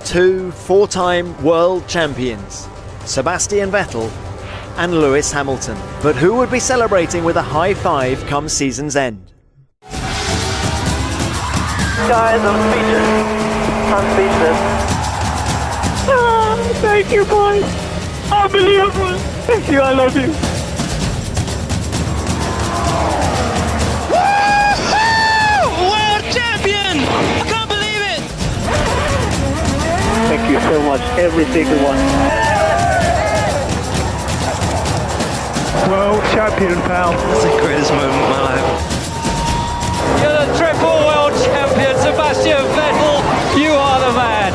two four-time world champions, Sebastian Vettel and Lewis Hamilton. But who would be celebrating with a high five come season's end? Guys, I'm speechless. Thank you, boys. Unbelievable. Thank you, I love you. World champion! I can't believe it! Thank you so much, every single one. World champion, pal. It's the greatest moment of my life. You're the triple world champion, Sebastian Vettel. You are the man.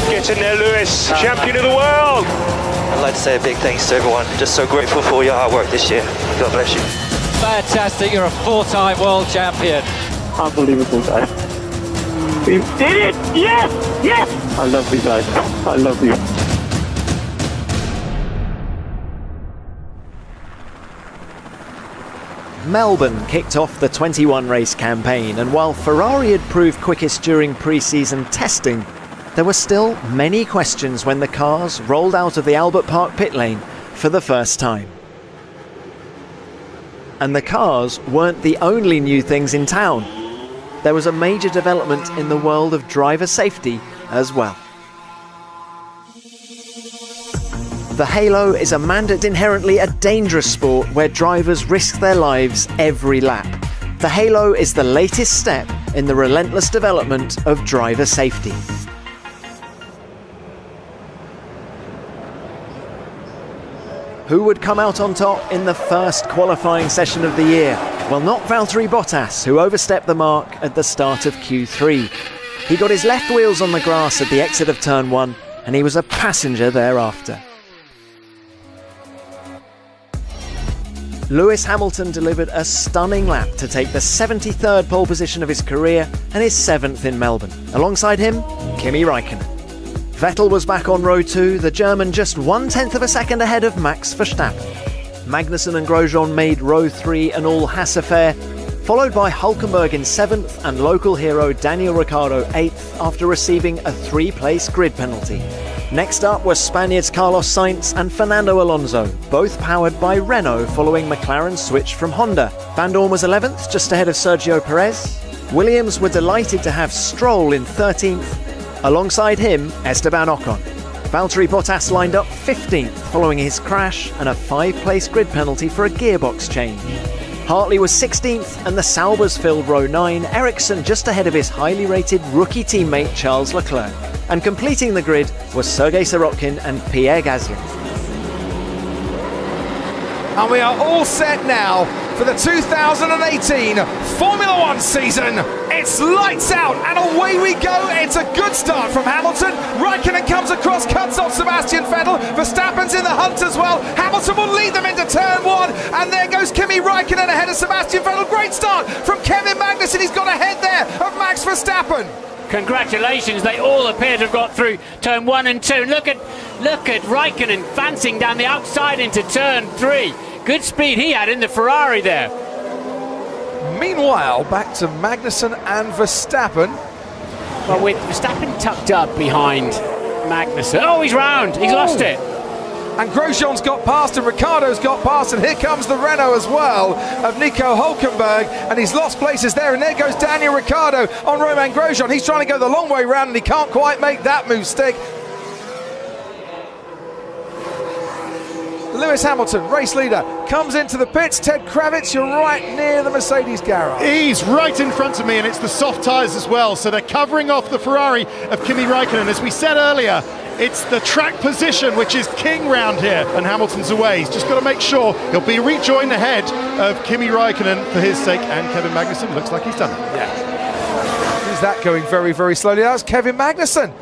Get in there, Lewis. Champion of the world. I'd like to say a big thanks to everyone. Just so grateful for all your hard work this year. God bless you. Fantastic, you're a four-time world champion. Unbelievable, guys. We did it! Yes! Yes! I love you guys. I love you. Melbourne kicked off the 21-race campaign, and while Ferrari had proved quickest during pre-season testing, there were still many questions when the cars rolled out of the Albert Park pit lane for the first time. And the cars weren't the only new things in town. There was a major development in the world of driver safety as well. The Halo is a man that's inherently a dangerous sport where drivers risk their lives every lap. The Halo is the latest step in the relentless development of driver safety. Who would come out on top in the first qualifying session of the year? Well, not Valtteri Bottas, who overstepped the mark at the start of Q3. He got his left wheels on the grass at the exit of turn 1, and he was a passenger thereafter. Lewis Hamilton delivered a stunning lap to take the 73rd pole position of his career and his 7th in Melbourne. Alongside him, Kimi Räikkönen. Vettel was back on row 2, the German just 1/10 of a second ahead of Max Verstappen. Magnussen and Grosjean made row 3 an all-Haas affair, followed by Hülkenberg in 7th and local hero Daniel Ricciardo 8th after receiving a 3-place grid penalty. Next up were Spaniards Carlos Sainz and Fernando Alonso, both powered by Renault following McLaren's switch from Honda. Van Dorn was 11th, just ahead of Sergio Perez. Williams were delighted to have Stroll in 13th. Alongside him, Esteban Ocon. Valtteri Bottas lined up 15th following his crash and a 5-place grid penalty for a gearbox change. Hartley was 16th and the Saubers filled row 9, Ericsson just ahead of his highly rated rookie teammate Charles Leclerc. And completing the grid was Sergei Sirotkin and Pierre Gasly. And we are all set now for the 2018 Formula One season. It's lights out and away we go. It's a good start from Hamilton. Räikkönen comes across, cuts off Sebastian Vettel. Verstappen's in the hunt as well. Hamilton will lead them into turn 1. And there goes Kimi Räikkönen ahead of Sebastian Vettel. Great start from Kevin Magnussen. He's got ahead there of Max Verstappen. Congratulations, they all appear to have got through turn 1 and 2. Look at Räikkönen fancying down the outside into turn 3. Good speed he had in the Ferrari there. Meanwhile, back to Magnussen and Verstappen. Well, with Verstappen tucked up behind Magnussen. Oh, he's round. He's lost it. And Grosjean's got past and Ricciardo's got past, and here comes the Renault as well of Nico Hülkenberg, and he's lost places there, and there goes Daniel Ricciardo on Romain Grosjean. He's trying to go the long way round and he can't quite make that move stick. Lewis Hamilton, race leader, comes into the pits. Ted Kravitz, you're right near the Mercedes garage. He's right in front of me, and it's the soft tyres as well, so they're covering off the Ferrari of Kimi Räikkönen. As we said earlier, it's the track position which is king round here, and Hamilton's away. He's just got to make sure he'll be rejoined ahead of Kimi Räikkönen for his sake, and Kevin Magnussen looks like he's done it. Yeah. Who's that going very, very slowly? That was Kevin Magnussen.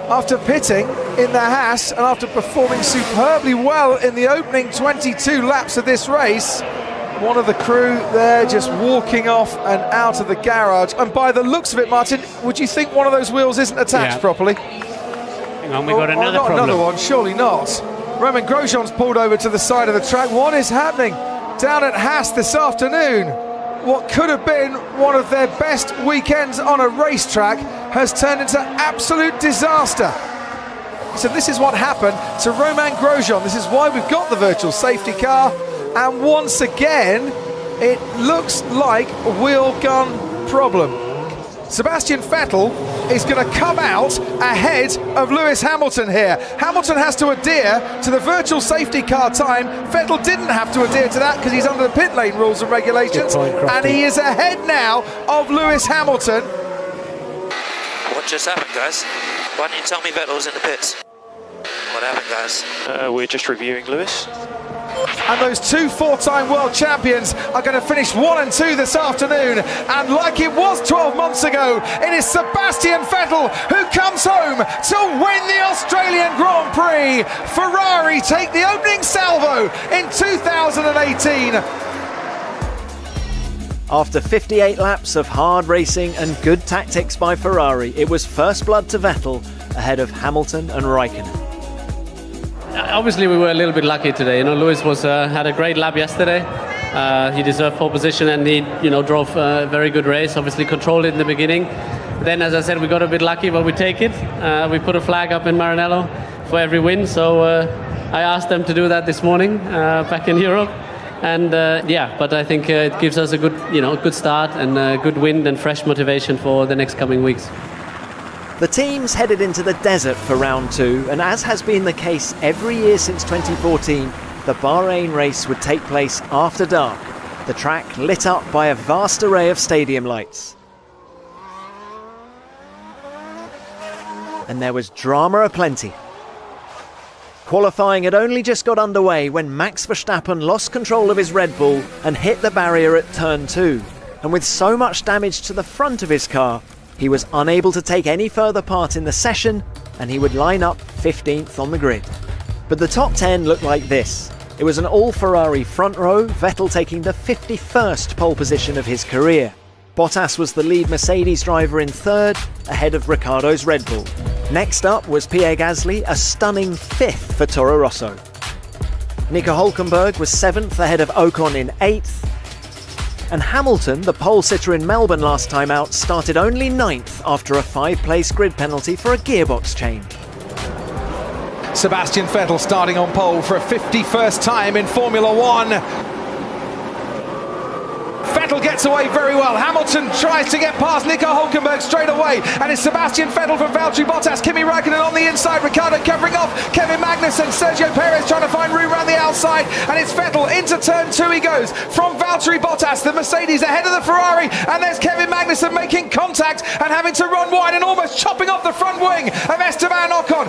After pitting in the Haas and after performing superbly well in the opening 22 laps of this race, one of the crew there just walking off and out of the garage. And by the looks of it, Martin, would you think one of those wheels isn't attached properly? Hang on, we've got another problem. Another one, surely not. Romain Grosjean's pulled over to the side of the track. What is happening down at Haas this afternoon? What could have been one of their best weekends on a racetrack has turned into absolute disaster. So this is what happened to Romain Grosjean. This is why we've got the virtual safety car. And once again, it looks like a wheel gun problem. Sebastian Vettel is going to come out ahead of Lewis Hamilton here. Hamilton has to adhere to the virtual safety car time. Vettel didn't have to adhere to that because he's under the pit lane rules and regulations. And he is ahead now of Lewis Hamilton. What just happened, guys? Why didn't you tell me Vettel was in the pits? What happened, guys? We're just reviewing Lewis. And those two four-time world champions are going to finish 1 and 2 this afternoon. And like it was 12 months ago, it is Sebastian Vettel who comes home to win the Australian Grand Prix. Ferrari take the opening salvo in 2018. After 58 laps of hard racing and good tactics by Ferrari, it was first blood to Vettel ahead of Hamilton and Raikkonen. Obviously, we were a little bit lucky today. You know, Lewis had a great lap yesterday. He deserved pole position, and he, drove a very good race. Obviously, controlled it in the beginning. Then, as I said, we got a bit lucky, but we take it. We put a flag up in Maranello for every win. So I asked them to do that this morning back in Europe. And but I think it gives us a good start and a good wind and fresh motivation for the next coming weeks. The teams headed into the desert for round 2, and as has been the case every year since 2014, the Bahrain race would take place after dark, the track lit up by a vast array of stadium lights. And there was drama aplenty. Qualifying had only just got underway when Max Verstappen lost control of his Red Bull and hit the barrier at turn 2, and with so much damage to the front of his car, he was unable to take any further part in the session, and he would line up 15th on the grid. But the top 10 looked like this. It was an all-Ferrari front row, Vettel taking the 51st pole position of his career. Bottas was the lead Mercedes driver in third, ahead of Ricciardo's Red Bull. Next up was Pierre Gasly, a stunning 5th for Toro Rosso. Nico Hülkenberg was 7th ahead of Ocon in 8th. And Hamilton, the pole sitter in Melbourne last time out, started only 9th after a 5-place grid penalty for a gearbox change. Sebastian Vettel starting on pole for a 51st time in Formula 1. Vettel gets away very well. Hamilton tries to get past Nico Hülkenberg straight away, and it's Sebastian Vettel from Valtteri Bottas, Kimi Raikkonen on the inside, Ricciardo covering off, Kevin Magnussen, Sergio Perez trying to find room around the outside, and it's Vettel into turn 2 he goes, from Valtteri Bottas, the Mercedes ahead of the Ferrari, and there's Kevin Magnussen making contact and having to run wide and almost chopping off the front wing of Esteban Ocon.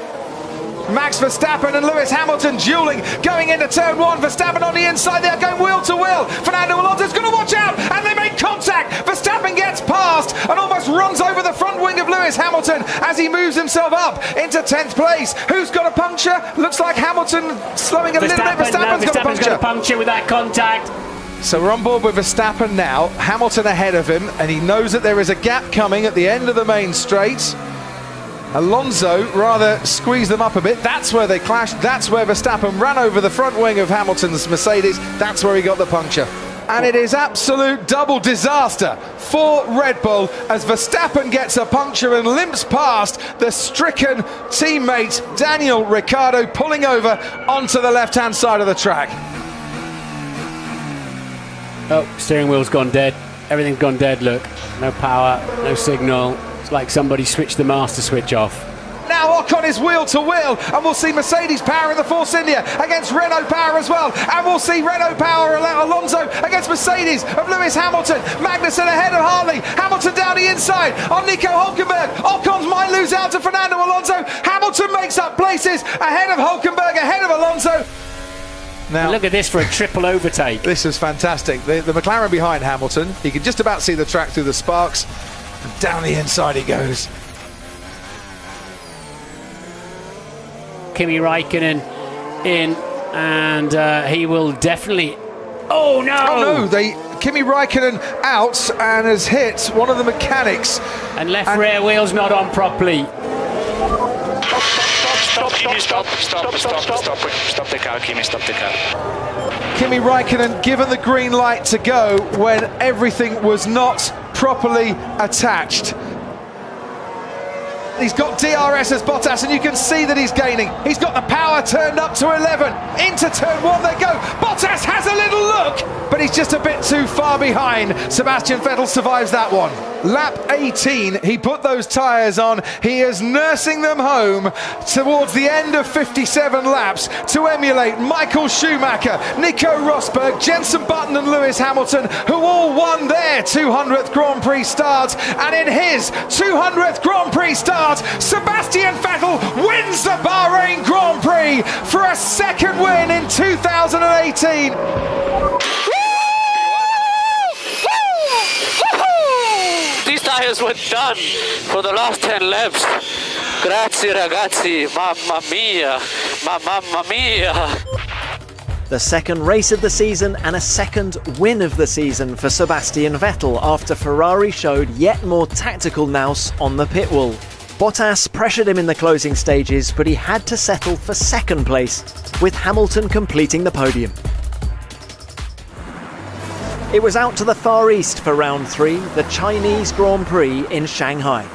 Max Verstappen and Lewis Hamilton dueling, going into turn 1. Verstappen on the inside, they're going wheel to wheel. Fernando Alonso's going to watch out, and they make contact. Verstappen gets past and almost runs over the front wing of Lewis Hamilton as he moves himself up into 10th place. Who's got a puncture? Looks like Hamilton slowing a little bit. Verstappen's got a puncture with that contact. So we're on board with Verstappen now. Hamilton ahead of him, and he knows that there is a gap coming at the end of the main straight. Alonso rather squeezed them up a bit. That's where they clashed. That's where Verstappen ran over the front wing of Hamilton's Mercedes. That's where he got the puncture. And it is absolute double disaster for Red Bull as Verstappen gets a puncture and limps past the stricken teammate Daniel Ricciardo, pulling over onto the left-hand side of the track. Oh, steering wheel's gone dead. Everything's gone dead, look. No power, no signal. Like somebody switched the master switch off. Now Ocon is wheel to wheel, and we'll see Mercedes power in the Force India against Renault power as well, and we'll see Renault power Alonso against Mercedes of Lewis Hamilton. Magnussen ahead of Hartley, Hamilton down the inside on Nico Hülkenberg. Ocon might lose out to Fernando Alonso. Hamilton makes up places ahead of Hülkenberg, ahead of Alonso. Now, and look at this for a triple overtake. This is fantastic. The McLaren behind Hamilton, you can just about see the track through the sparks. And down the inside he goes. Kimi Raikkonen in, and he will definitely... Oh no! Oh no, Kimi Raikkonen out and has hit one of the mechanics. And left rear wheel's not on properly. Stop the car, Kimi, stop the car. Kimi Raikkonen given the green light to go when everything was not properly attached. He's got DRS as Bottas, and you can see that he's gaining. He's got the power turned up to 11. Into turn 1 they go. Bottas has a little look, but he's just a bit too far behind. Sebastian Vettel survives that one. Lap 18, he put those tyres on. He is nursing them home towards the end of 57 laps to emulate Michael Schumacher, Nico Rosberg, Jenson Button and Lewis Hamilton, who all won their 200th Grand Prix start. And in his 200th Grand Prix start, Sebastian Vettel wins the Bahrain Grand Prix for a second win in 2018. These tyres were done for the last 10 laps. Grazie ragazzi, mamma mia, mamma mia. The second race of the season and a second win of the season for Sebastian Vettel after Ferrari showed yet more tactical nous on the pit wall. Bottas pressured him in the closing stages, but he had to settle for second place, with Hamilton completing the podium. It was out to the Far East for round 3, the Chinese Grand Prix in Shanghai.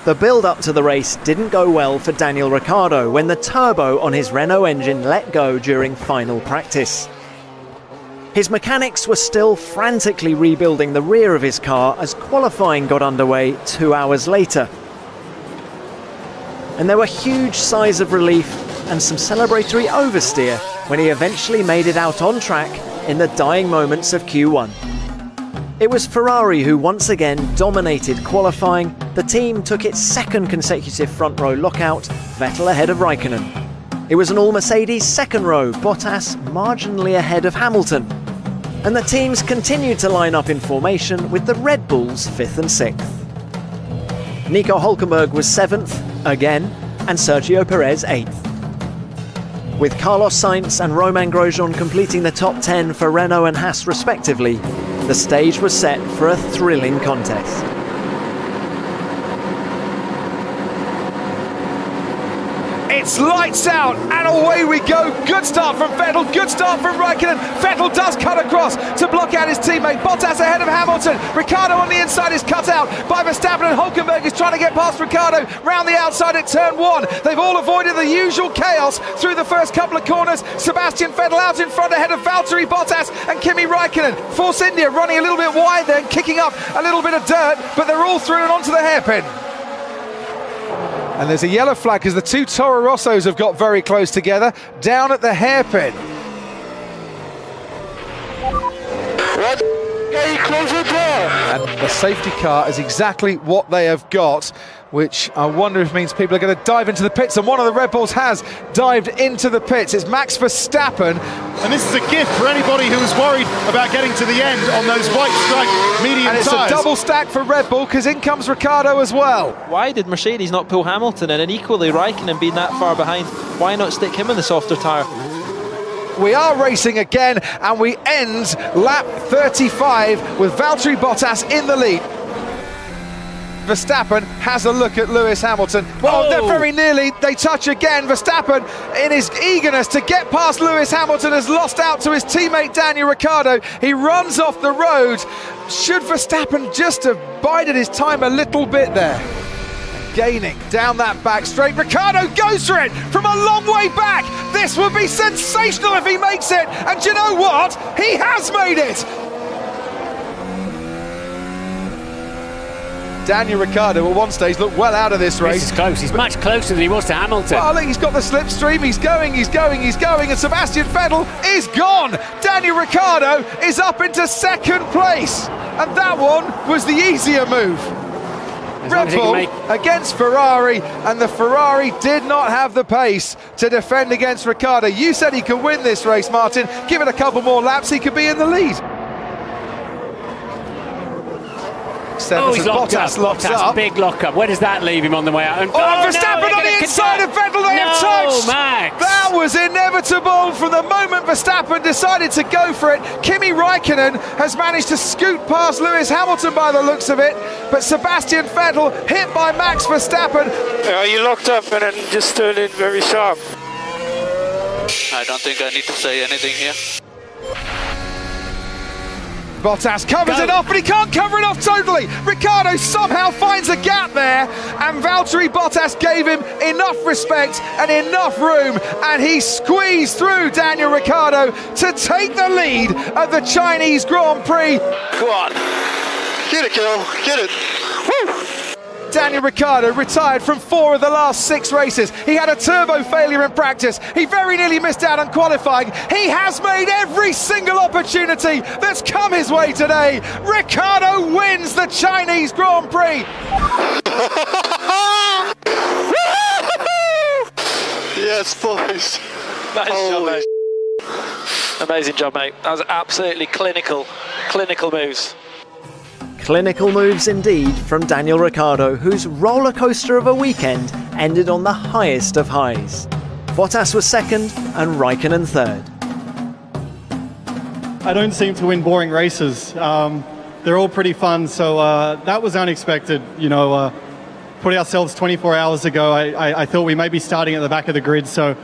The build-up to the race didn't go well for Daniel Ricciardo when the turbo on his Renault engine let go during final practice. His mechanics were still frantically rebuilding the rear of his car as qualifying got underway 2 hours later. And there were huge sighs of relief and some celebratory oversteer when he eventually made it out on track in the dying moments of Q1. It was Ferrari who once again dominated qualifying. The team took its second consecutive front row lockout, Vettel ahead of Raikkonen. It was an all-Mercedes second row, Bottas marginally ahead of Hamilton. And the teams continued to line up in formation with the Red Bulls 5th and 6th. Nico Hülkenberg was 7th, again, and Sergio Perez 8th. With Carlos Sainz and Romain Grosjean completing the top 10 for Renault and Haas respectively, the stage was set for a thrilling contest. It's lights out and away we go. Good start from Vettel, good start from Raikkonen. Vettel does cut across to block out his teammate. Bottas ahead of Hamilton. Ricciardo on the inside is cut out by Verstappen, and Hülkenberg is trying to get past Ricciardo round the outside at turn 1. They've all avoided the usual chaos through the first couple of corners. Sebastian Vettel out in front ahead of Valtteri Bottas and Kimi Raikkonen. Force India running a little bit wide there, kicking up a little bit of dirt, but they're all through and onto the hairpin. And there's a yellow flag because the two Toro Rossos have got very close together down at the hairpin. And the safety car is exactly what they have got, which I wonder if means people are going to dive into the pits, and one of the Red Bulls has dived into the pits. It's Max Verstappen. And this is a gift for anybody who was worried about getting to the end on those white striped medium And it's tyres. a double stack for Red Bull because in comes Ricciardo as well. Why did Mercedes not pull Hamilton in, and equally Raikkonen being that far behind? Why not stick him in the softer tyre? We are racing again, and we end lap 35 with Valtteri Bottas in the lead. Verstappen has a look at Lewis Hamilton. Well, they're very nearly, they touch again. Verstappen, in his eagerness to get past Lewis Hamilton, has lost out to his teammate Daniel Ricciardo. He runs off the road. Should Verstappen just have bided his time a little bit there? Gaining down that back straight. Ricciardo goes for it from a long way back. This would be sensational if he makes it. And do you know what? He has made it. Daniel Ricciardo at one stage looked well out of this race. This is close. He's much closer than he was to Hamilton. Well, look, he's got the slipstream. He's going. And Sebastian Vettel is gone. Daniel Ricciardo is up into second place. And that one was the easier move. Red Bull against Ferrari, and the Ferrari did not have the pace to defend against Ricciardo. You said he could win this race, Martin. Give it a couple more laps, he could be in the lead. He's locked up. Bottas, big lock-up. Where does that leave him on the way out? Verstappen on the inside of Vettel, they have touched! Max. That was inevitable from the moment Verstappen decided to go for it. Kimi Raikkonen has managed to scoot past Lewis Hamilton by the looks of it, but Sebastian Vettel hit by Max Verstappen. You locked up and then just turned in very sharp. I don't think I need to say anything here. Bottas covers it off, but he can't cover it off totally. Ricciardo somehow finds a gap there, and Valtteri Bottas gave him enough respect and enough room, and he squeezed through Daniel Ricciardo to take the lead of the Chinese Grand Prix. Go on. Get it, girl. Get it. Woo! Daniel Ricciardo retired from 4 of the last 6 races. He had a turbo failure in practice. He very nearly missed out on qualifying. He has made every single opportunity that's come his way today. Ricciardo wins the Chinese Grand Prix. Yes, boys. Nice job, mate. Amazing job, mate. That was absolutely clinical moves. Clinical moves indeed from Daniel Ricciardo, whose roller coaster of a weekend ended on the highest of highs. Bottas was second and Raikkonen third. I don't seem to win boring races. They're all pretty fun, so that was unexpected. You know, put ourselves 24 hours ago, I thought we may be starting at the back of the grid, so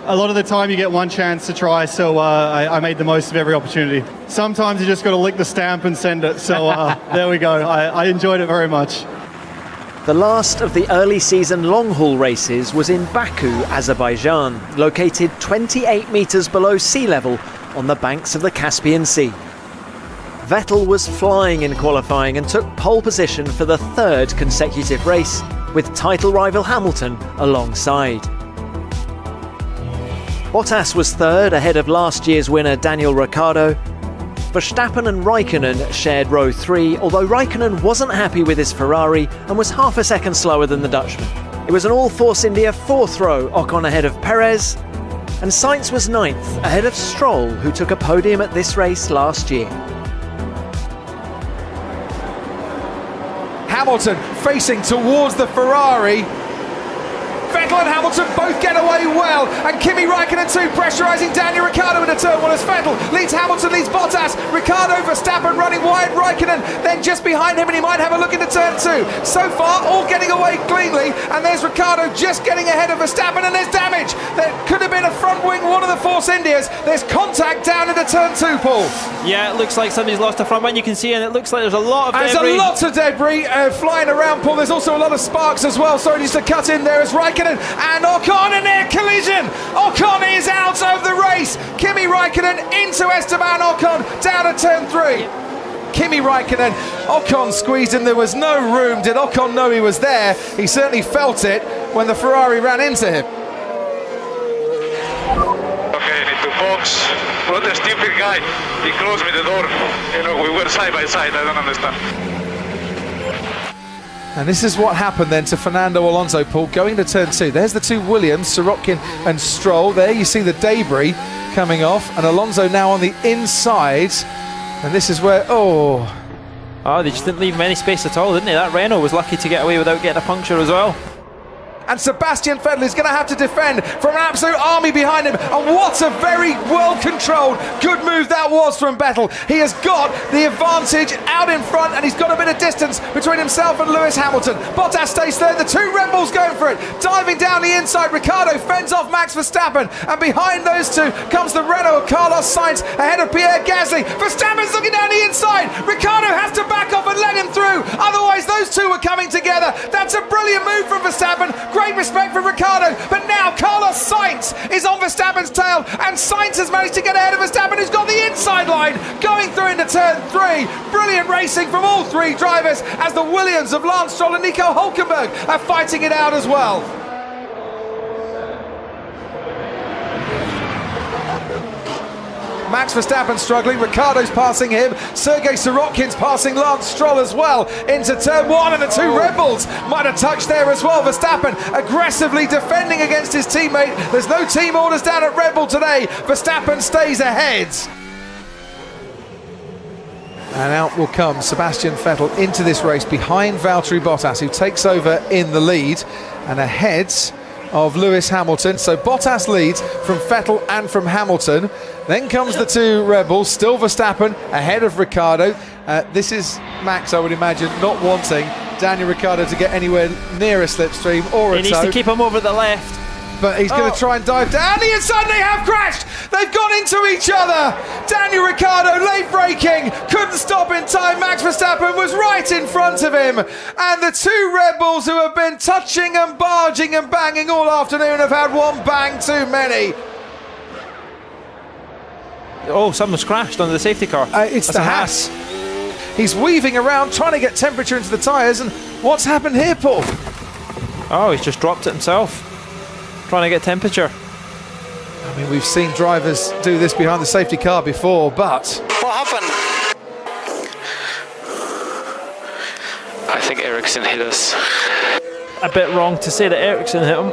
a lot of the time you get one chance to try, so I made the most of every opportunity. Sometimes you just got to lick the stamp and send it, so there we go. I enjoyed it very much. The last of the early season long-haul races was in Baku, Azerbaijan, located 28 metres below sea level on the banks of the Caspian Sea. Vettel was flying in qualifying and took pole position for the 3rd consecutive race, with title rival Hamilton alongside. Bottas was 3rd ahead of last year's winner Daniel Ricciardo. Verstappen and Raikkonen shared row 3, although Raikkonen wasn't happy with his Ferrari and was half a second slower than the Dutchman. It was an all-Force India 4th row, Ocon ahead of Perez, and Sainz was 9th ahead of Stroll, who took a podium at this race last year. Hamilton facing towards the Ferrari. Vettel and Hamilton both get away well, and Kimi Raikkonen too, pressurising Daniel Ricciardo into turn 1 as Vettel leads Hamilton, leads Bottas, Ricciardo, Verstappen running wide, Raikkonen then just behind him, and he might have a look into turn 2. So far, all getting away cleanly, and there's Ricciardo just getting ahead of Verstappen, and there's damage. There could have been a front wing, one of the Force Indias. There's contact down into turn 2, Paul. Yeah, it looks like somebody's lost a front wing, you can see, and it looks like there's a lot of debris. There's a lot of debris flying around, Paul. There's also a lot of sparks as well. Sorry, just to cut in there as Raikkonen and Ocon in their collision. Ocon is out of the race. Kimi Raikkonen into Esteban Ocon down at turn 3. Kimi Raikkonen, Ocon squeezed in. There was no room. Did Ocon know he was there? He certainly felt it when the Ferrari ran into him. Okay, I need to box. What a stupid guy. He closed me the door. You know, we were side by side. I don't understand. And this is what happened then to Fernando Alonso, Paul, going to turn 2. There's the 2 Williams, Sorokin and Stroll. There you see the debris coming off, and Alonso now on the inside. And this is where, oh, they just didn't leave him any space at all, didn't they? That Renault was lucky to get away without getting a puncture as well. And Sebastian Vettel is going to have to defend from an absolute army behind him. And what a very well-controlled, good move that was from Vettel. He has got the advantage out in front, and he's got a bit of distance between himself and Lewis Hamilton. Bottas stays third, the 2 Red Bulls going for it. Diving down the inside, Ricciardo fends off Max Verstappen. And behind those 2 comes the Renault of Carlos Sainz ahead of Pierre Gasly. Verstappen's looking down the inside. Ricciardo has to back off and let him through. Otherwise, those 2 are coming together. That's a brilliant move from Verstappen. Great respect for Ricciardo, but now Carlos Sainz is on Verstappen's tail, and Sainz has managed to get ahead of Verstappen, who's got the inside line going through into turn 3. Brilliant racing from all 3 drivers as the Williams of Lance Stroll and Nico Hülkenberg are fighting it out as well. Max Verstappen struggling, Ricciardo's passing him, Sergei Sorokin's passing Lance Stroll as well into turn 1, and the 2 Red Bulls might have touched there as well. Verstappen aggressively defending against his teammate. There's no team orders down at Red Bull today. Verstappen stays ahead. And out will come Sebastian Vettel into this race behind Valtteri Bottas, who takes over in the lead and ahead of Lewis Hamilton. So Bottas leads from Vettel and from Hamilton. Then comes the 2 Red Bulls, still Verstappen ahead of Ricciardo. This is Max, I would imagine, not wanting Daniel Ricciardo to get anywhere near a slipstream or a toe. He needs to keep him over the left. but he's going to try and dive down the inside. They have crashed. They've gone into each other. Daniel Ricciardo late braking, couldn't stop in time. Max Verstappen was right in front of him, and the two Red Bulls who have been touching and barging and banging all afternoon have had one bang too many. Oh, someone's crashed under the safety car. It's the Haas. He's weaving around trying to get temperature into the tyres, and what's happened here, Paul? Oh, he's just dropped it himself, trying to get temperature. I mean, we've seen drivers do this behind the safety car before, but... What happened? I think Ericsson hit us. A bit wrong to say that Ericsson hit him.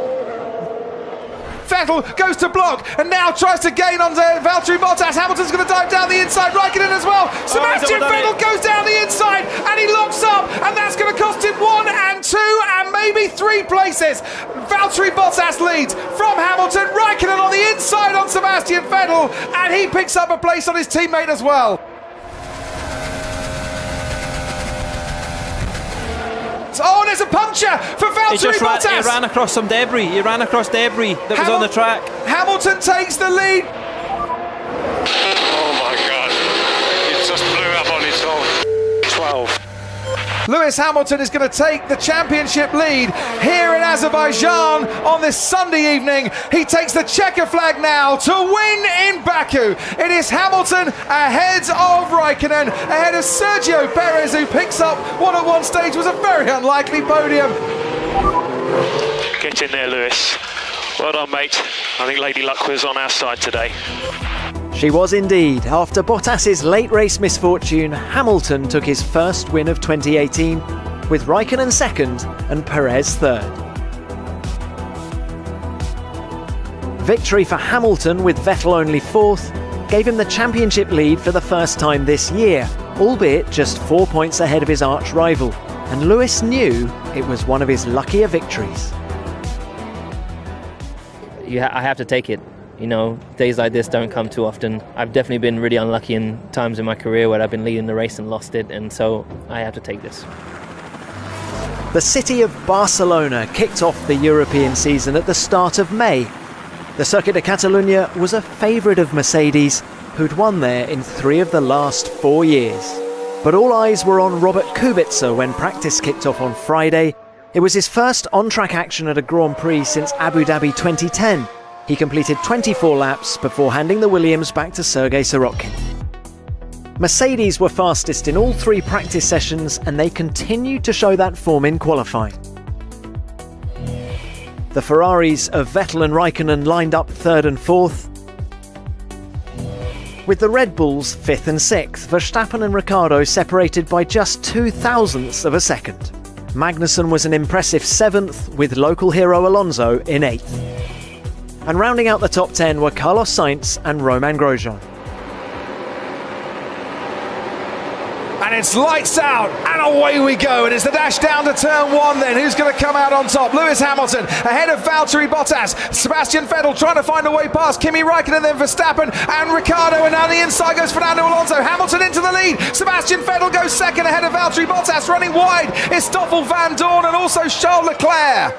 Vettel goes to block and now tries to gain on Valtteri Bottas. Hamilton's going to dive down the inside, Raikkonen as well. Sebastian Vettel goes down the inside and he locks up, and that's going to cost him 1 and 2 and maybe 3 places. Valtteri Bottas leads from Hamilton. Raikkonen on the inside on Sebastian Vettel, and he picks up a place on his teammate as well. Oh, there's a puncture for Valtteri Bottas. He ran across some debris. He ran across debris that was on the track. Hamilton takes the lead. Oh my God. It just blew up on its own. 12. Lewis Hamilton is going to take the championship lead here in Azerbaijan on this Sunday evening. He takes the checker flag now to win in Baku. It is Hamilton ahead of Raikkonen, ahead of Sergio Perez, who picks up what at one stage was a very unlikely podium. Get in there, Lewis. Well done, mate. I think Lady Luck was on our side today. She was indeed. After Bottas's late race misfortune, Hamilton took his first win of 2018, with Raikkonen second and Perez third. Victory for Hamilton, with Vettel only fourth, gave him the championship lead for the first time this year, albeit just 4 points ahead of his arch rival, and Lewis knew it was one of his luckier victories. I have to take it. You know, days like this don't come too often. I've definitely been really unlucky in times in my career where I've been leading the race and lost it, and so I have to take this. The city of Barcelona kicked off the European season at the start of May. The Circuit de Catalunya was a favourite of Mercedes, who'd won there in 3 of the last 4 years. But all eyes were on Robert Kubica when practice kicked off on Friday. It was his first on-track action at a Grand Prix since Abu Dhabi 2010. He completed 24 laps before handing the Williams back to Sergei Sirotkin. Mercedes were fastest in all 3 practice sessions, and they continued to show that form in qualifying. The Ferraris of Vettel and Raikkonen lined up 3rd and 4th, with the Red Bulls 5th and 6th, Verstappen and Ricciardo separated by just 0.02 of a second. Magnussen was an impressive 7th, with local hero Alonso in 8th. And rounding out the top 10 were Carlos Sainz and Romain Grosjean. And it's lights out, and away we go. And it's the dash down to turn 1 then. Who's going to come out on top? Lewis Hamilton ahead of Valtteri Bottas. Sebastian Vettel trying to find a way past Kimi Raikkonen, then Verstappen and Ricciardo. And down the inside goes Fernando Alonso. Hamilton into the lead. Sebastian Vettel goes second ahead of Valtteri Bottas. Running wide is Stoffel Van Dorn and also Charles Leclerc.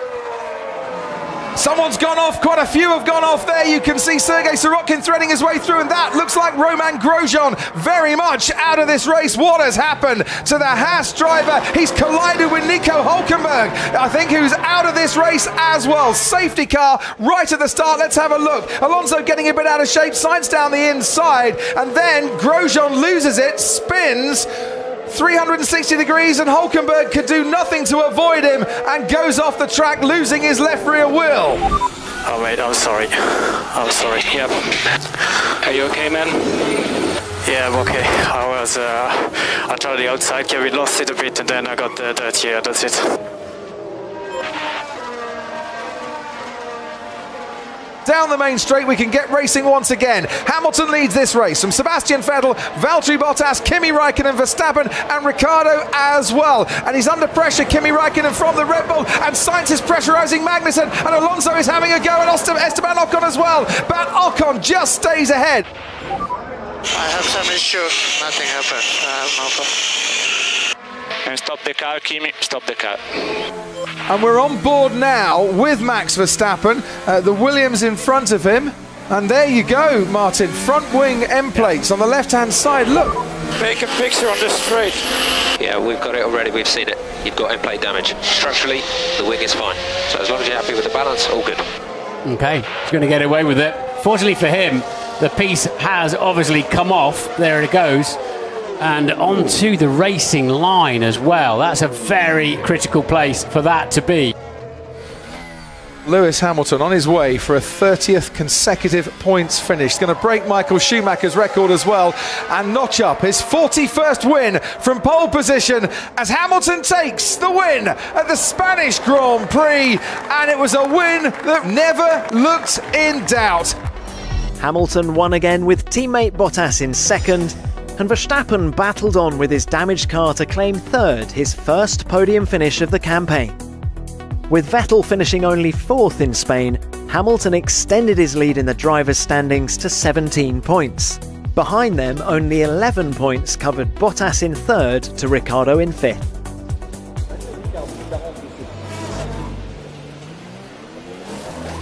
Someone's gone off, quite a few have gone off there. You can see Sergei Sirotkin threading his way through, and that looks like Romain Grosjean very much out of this race. What has happened to the Haas driver? He's collided with Nico Hülkenberg, I think, who's out of this race as well. Safety car right at the start. Let's have a look. Alonso getting a bit out of shape, Sainz down the inside, and then Grosjean loses it, spins 360 degrees, and Hülkenberg could do nothing to avoid him and goes off the track, losing his left rear wheel. Oh mate, I'm sorry. I'm sorry. Yep. Are you okay, man? Yeah, I'm okay. I tried the outside, we lost it a bit, and then I got the dirt here, that's it. Down the main straight, we can get racing once again. Hamilton leads this race from Sebastian Vettel, Valtteri Bottas, Kimi Raikkonen, Verstappen and Ricciardo as well. And he's under pressure, Kimi Raikkonen from the Red Bull, and Sainz is pressurising Magnussen, and Alonso is having a go at Esteban Ocon as well. But Ocon just stays ahead. I have some issue, nothing happened. I have no problem. And stop the car, Kimi, stop the car. And we're on board now with Max Verstappen, the Williams in front of him. And there you go, Martin, front wing end plates on the left-hand side. Look. Make a picture on the straight. Yeah, we've got it already, we've seen it. You've got end plate damage. Structurally, the wing is fine. So as long as you're happy with the balance, all good. Okay, he's going to get away with it. Fortunately for him, the piece has obviously come off. There it goes. And onto the racing line as well. That's a very critical place for that to be. Lewis Hamilton on his way for a 30th consecutive points finish. He's going to break Michael Schumacher's record as well and notch up his 41st win from pole position as Hamilton takes the win at the Spanish Grand Prix. And it was a win that never looked in doubt. Hamilton won again with teammate Bottas in second, and Verstappen battled on with his damaged car to claim third, his first podium finish of the campaign. With Vettel finishing only fourth in Spain, Hamilton extended his lead in the drivers' standings to 17 points. Behind them, only 11 points covered Bottas in third to Ricciardo in fifth.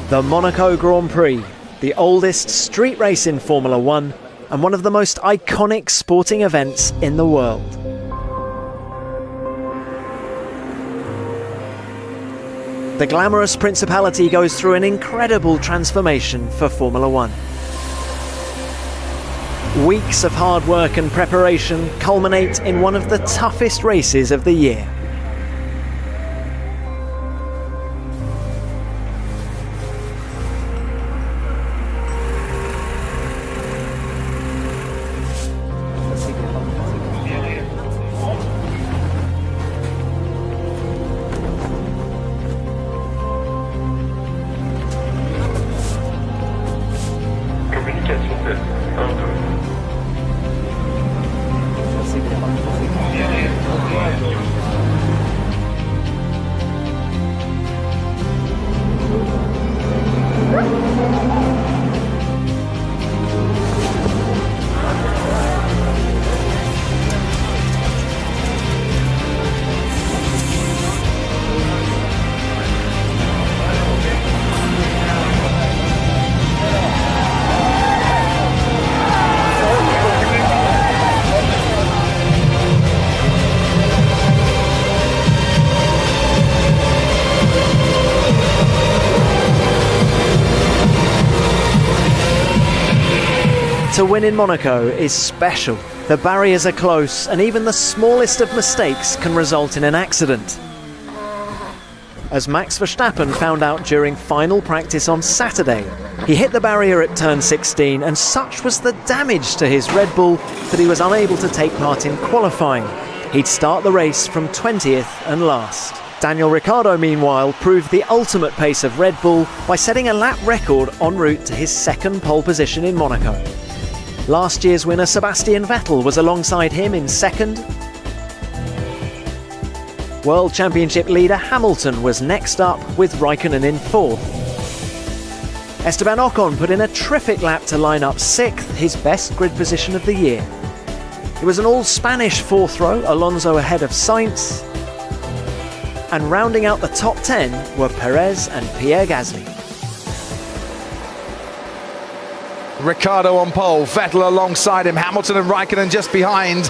The Monaco Grand Prix, the oldest street race in Formula One, and one of the most iconic sporting events in the world. The glamorous principality goes through an incredible transformation for Formula One. Weeks of hard work and preparation culminate in one of the toughest races of the year. To win in Monaco is special. The barriers are close, and even the smallest of mistakes can result in an accident. As Max Verstappen found out during final practice on Saturday, he hit the barrier at turn 16, and such was the damage to his Red Bull that he was unable to take part in qualifying. He'd start the race from 20th and last. Daniel Ricciardo, meanwhile, proved the ultimate pace of Red Bull by setting a lap record en route to his second pole position in Monaco. Last year's winner Sebastian Vettel was alongside him in second. World Championship leader Hamilton was next up with Raikkonen in fourth. Esteban Ocon put in a terrific lap to line up sixth, his best grid position of the year. It was an all-Spanish fourth row, Alonso ahead of Sainz. And rounding out the top 10 were Perez and Pierre Gasly. Ricciardo on pole, Vettel alongside him, Hamilton and Raikkonen just behind.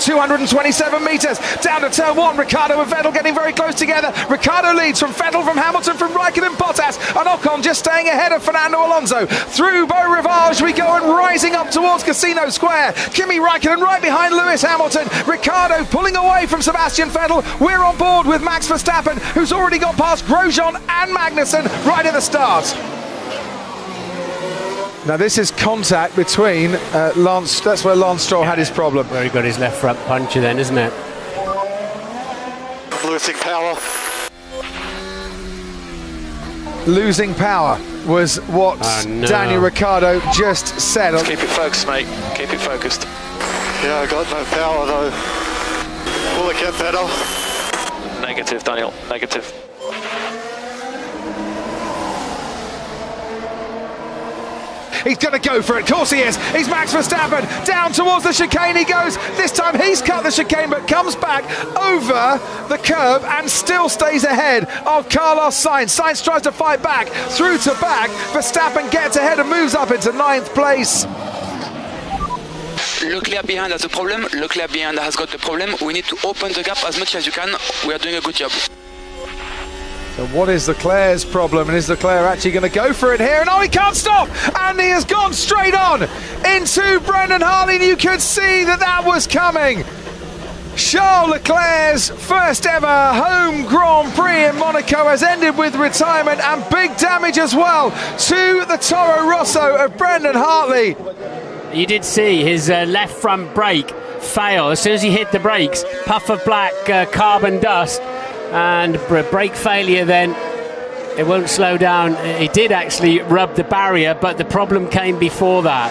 227 metres down to turn one. Ricciardo and Vettel getting very close together. Ricciardo leads from Vettel, from Hamilton, from Raikkonen, Bottas, and Ocon just staying ahead of Fernando Alonso. Through Beau Rivage we go and rising up towards Casino Square. Kimi Raikkonen right behind Lewis Hamilton. Ricciardo pulling away from Sebastian Vettel. We're on board with Max Verstappen, who's already got past Grosjean and Magnussen right at the start. Now this is contact between Lance, that's where Lance Stroll had his problem. Where he got his left front puncher then, isn't it? Losing power. Losing power was what Daniel Ricciardo just said. Just keep it focused, mate. Keep it focused. Yeah, I got no power though. Will it get better? Negative, Daniel. Negative. He's going to go for it. Of course he is. He's Max Verstappen. Down towards the chicane he goes. This time he's cut the chicane, but comes back over the curb and still stays ahead of Carlos Sainz. Sainz tries to fight back, through to back. Verstappen gets ahead and moves up into 9th place. Leclerc behind has a problem. Leclerc behind has got the problem. We need to open the gap as much as you can. We are doing a good job. So what is Leclerc's problem, and is Leclerc actually going to go for it here? And he can't stop, and he has gone straight on into Brendan Hartley, and you could see that was coming. Charles Leclerc's first ever home Grand Prix in Monaco has ended with retirement and big damage as well to the Toro Rosso of Brendan Hartley. You did see his left front brake fail. As soon as he hit the brakes, puff of black carbon dust, and brake failure then. It won't slow down. He did actually rub the barrier, but the problem came before that.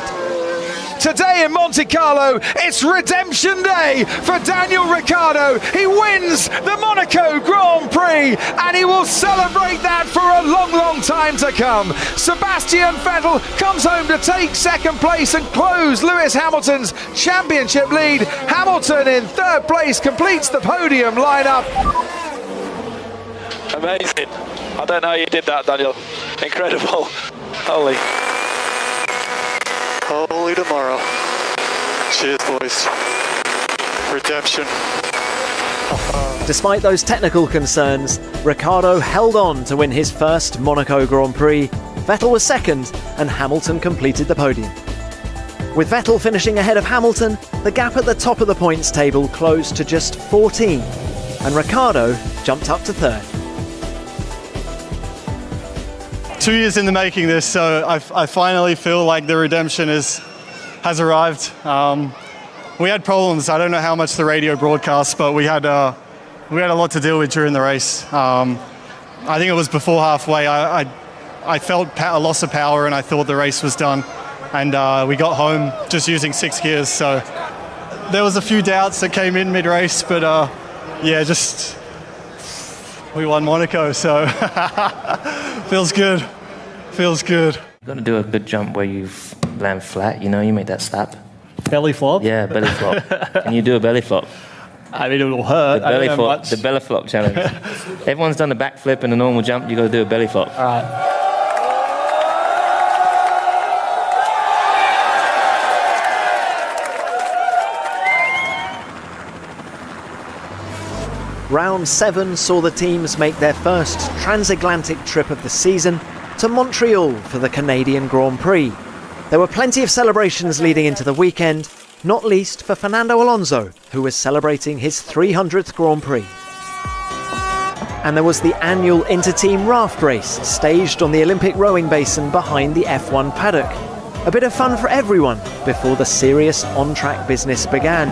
Today in Monte Carlo, it's redemption day for Daniel Ricciardo. He wins the Monaco Grand Prix, and he will celebrate that for a long, long time to come. Sebastian Vettel comes home to take second place and close Lewis Hamilton's championship lead. Hamilton in 3rd place completes the podium lineup. Amazing. I don't know how you did that, Daniel. Incredible. Holy. Holy tomorrow. Cheers, boys. Redemption. Despite those technical concerns, Ricciardo held on to win his first Monaco Grand Prix. Vettel was second, and Hamilton completed the podium. With Vettel finishing ahead of Hamilton, the gap at the top of the points table closed to just 14, and Ricciardo jumped up to 3rd. 2 years in the making this, so I finally feel like the redemption has arrived. We had problems. I don't know how much the radio broadcast, but we had a lot to deal with during the race. I think it was before halfway. I felt a loss of power, and I thought the race was done. And we got home just using 6 gears. So there was a few doubts that came in mid-race, but yeah, just we won Monaco, so feels good. Feels good. You've got to do a good jump where you land flat, you know, you make that slap. Belly flop? Yeah, belly flop. Can you do a belly flop? I mean, it will hurt. The belly flop, the belly flop challenge. Everyone's done a backflip and a normal jump, you got to do a belly flop. All right. Round 7 saw the teams make their first transatlantic trip of the season to Montreal for the Canadian Grand Prix. There were plenty of celebrations leading into the weekend, not least for Fernando Alonso, who was celebrating his 300th Grand Prix. And there was the annual inter-team raft race, staged on the Olympic rowing basin behind the F1 paddock. A bit of fun for everyone before the serious on-track business began.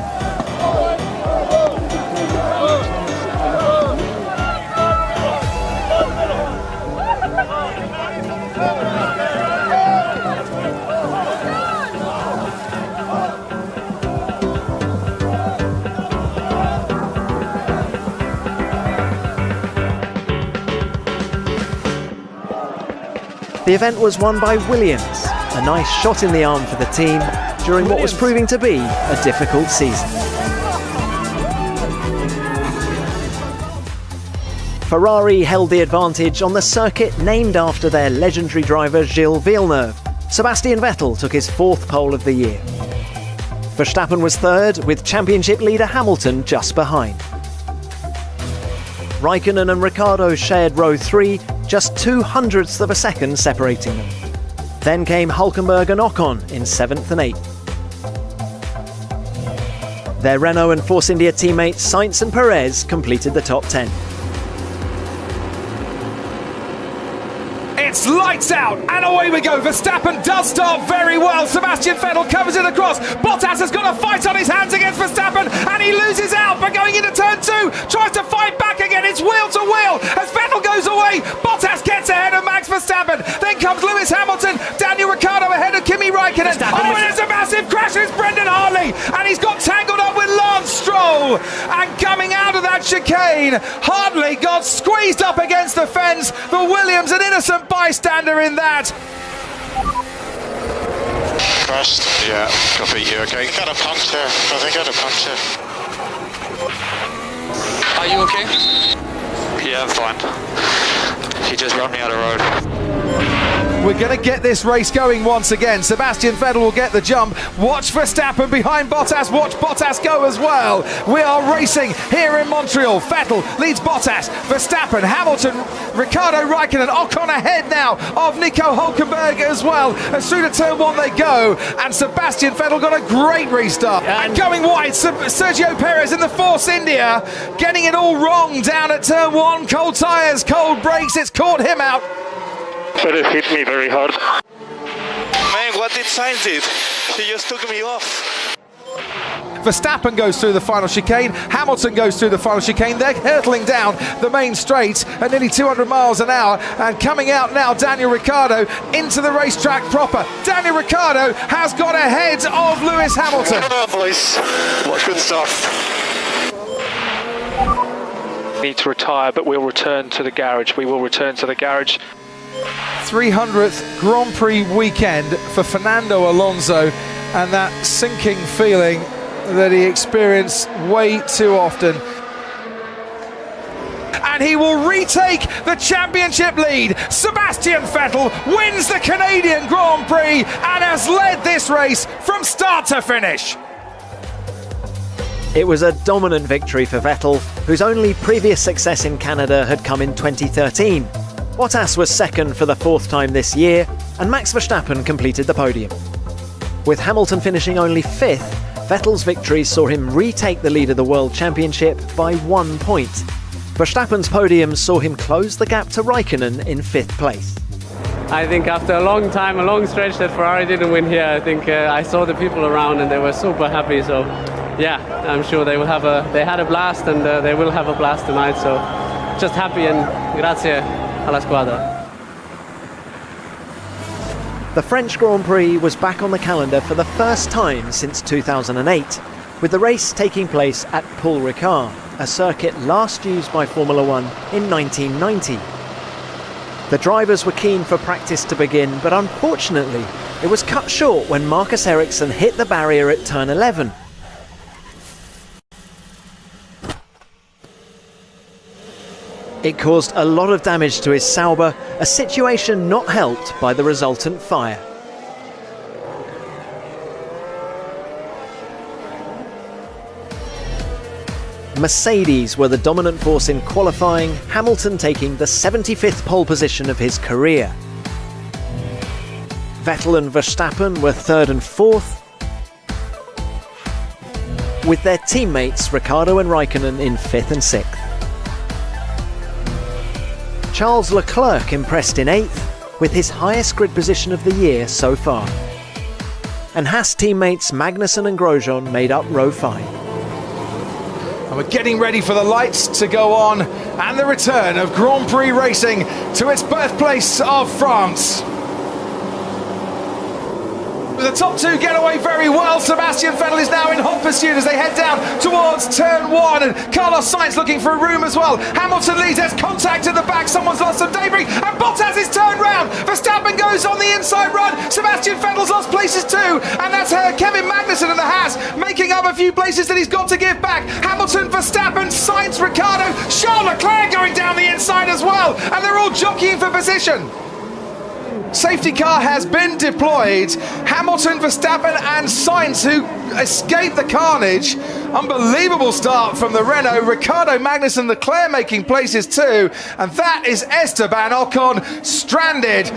The event was won by Williams, a nice shot in the arm for the team during what was proving to be a difficult season. Ferrari held the advantage on the circuit named after their legendary driver Gilles Villeneuve. Sebastian Vettel took his 4th pole of the year. Verstappen was 3rd, with championship leader Hamilton just behind. Raikkonen and Ricciardo shared row 3, just 0.02 of a second separating them. Then came Hülkenberg and Ocon in 7th and 8th. Their Renault and Force India teammates Sainz and Perez completed the top 10. It's lights out, and away we go. Verstappen does start very well. Sebastian Vettel covers it across. Bottas has got a fight on his hands against Verstappen, and he loses out. But going into turn 2, tries to fight back again. It's wheel to wheel as Vettel goes away. Bottas gets ahead of Max Verstappen. Then comes Lewis Hamilton. Daniel Ricciardo ahead of Kimi Raikkonen. Oh, and it's a massive crash. It's Brendan Hartley, and he's got tangled up with Lance Stroll. And coming out of that chicane, Hartley got squeezed up against the fence. The Williams, an innocent bystander in that. crashed. Yeah, copy. You okay? I got a puncture. I think I got a puncture. Are you okay? Yeah, I'm fine. He just ran me out of road. We're going to get this race going once again. Sebastian Vettel will get the jump. Watch Verstappen behind Bottas. Watch Bottas go as well. We are racing here in Montreal. Vettel leads Bottas. Verstappen, Hamilton, Ricciardo, Raikkonen. Ocon ahead now of Nico Hülkenberg as well. As through to turn one they go. And Sebastian Vettel got a great restart. And going wide, Sergio Perez in the Force India. Getting it all wrong down at turn one. Cold tyres, cold brakes. It's caught him out. But it hit me very hard. Man, what did Sainz did? He just took me off. Verstappen goes through the final chicane. Hamilton goes through the final chicane. They're hurtling down the main straight at nearly 200 miles an hour. And coming out now, Daniel Ricciardo into the racetrack proper. Daniel Ricciardo has got ahead of Lewis Hamilton. Oh, boys. What good stuff. Need to retire, but we'll return to the garage. We will return to the garage. 300th Grand Prix weekend for Fernando Alonso, and that sinking feeling that he experienced way too often. And he will retake the championship lead. Sebastian Vettel wins the Canadian Grand Prix and has led this race from start to finish. It was a dominant victory for Vettel, whose only previous success in Canada had come in 2013. Bottas was second for the fourth time this year, and Max Verstappen completed the podium. With Hamilton finishing only fifth, Vettel's victory saw him retake the lead of the World Championship by 1 point. Verstappen's podium saw him close the gap to Raikkonen in fifth place. I think after a long time, a long stretch that Ferrari didn't win here, I think I saw the people around and they were super happy. So yeah, I'm sure they had a blast, and they will have a blast tonight. So just happy, and grazie alla squadra. The French Grand Prix was back on the calendar for the first time since 2008, with the race taking place at Paul Ricard, a circuit last used by Formula One in 1990. The drivers were keen for practice to begin, but unfortunately it was cut short when Marcus Ericsson hit the barrier at turn 11. It caused a lot of damage to his Sauber, a situation not helped by the resultant fire. Mercedes were the dominant force in qualifying, Hamilton taking the 75th pole position of his career. Vettel and Verstappen were third and fourth, with their teammates Ricciardo and Raikkonen in fifth and sixth. Charles Leclerc impressed in 8th, with his highest grid position of the year so far. And Haas teammates Magnussen and Grosjean made up row 5. And we're getting ready for the lights to go on and the return of Grand Prix racing to its birthplace of France. The top two get away very well. Sebastian Vettel is now in hot pursuit as they head down towards turn 1, and Carlos Sainz looking for a room as well. Hamilton leads, there's contact at the back, someone's lost some debris, and Bottas is turned round. Verstappen goes on the inside run. Sebastian Vettel's lost places too, and that's Kevin Magnussen and the Haas making up a few places that he's got to give back. Hamilton, Verstappen, Sainz, Ricciardo, Charles Leclerc going down the inside as well, and they're all jockeying for position. Safety car has been deployed. Hamilton, Verstappen and Sainz, who escaped the carnage. Unbelievable start from the Renault. Ricciardo, Magnussen, Leclerc making places too. And that is Esteban Ocon stranded.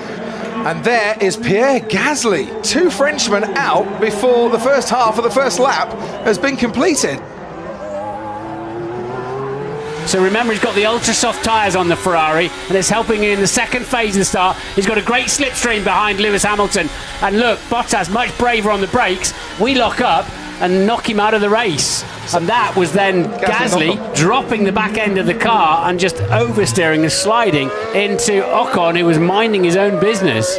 And there is Pierre Gasly. 2 Frenchmen out before the first half of the first lap has been completed. So remember, he's got the ultra-soft tyres on the Ferrari, and it's helping in the second phase of the start. He's got a great slipstream behind Lewis Hamilton. And look, Bottas much braver on the brakes. We lock up and knock him out of the race. And that was then Gasly dropping the back end of the car and just oversteering and sliding into Ocon, who was minding his own business.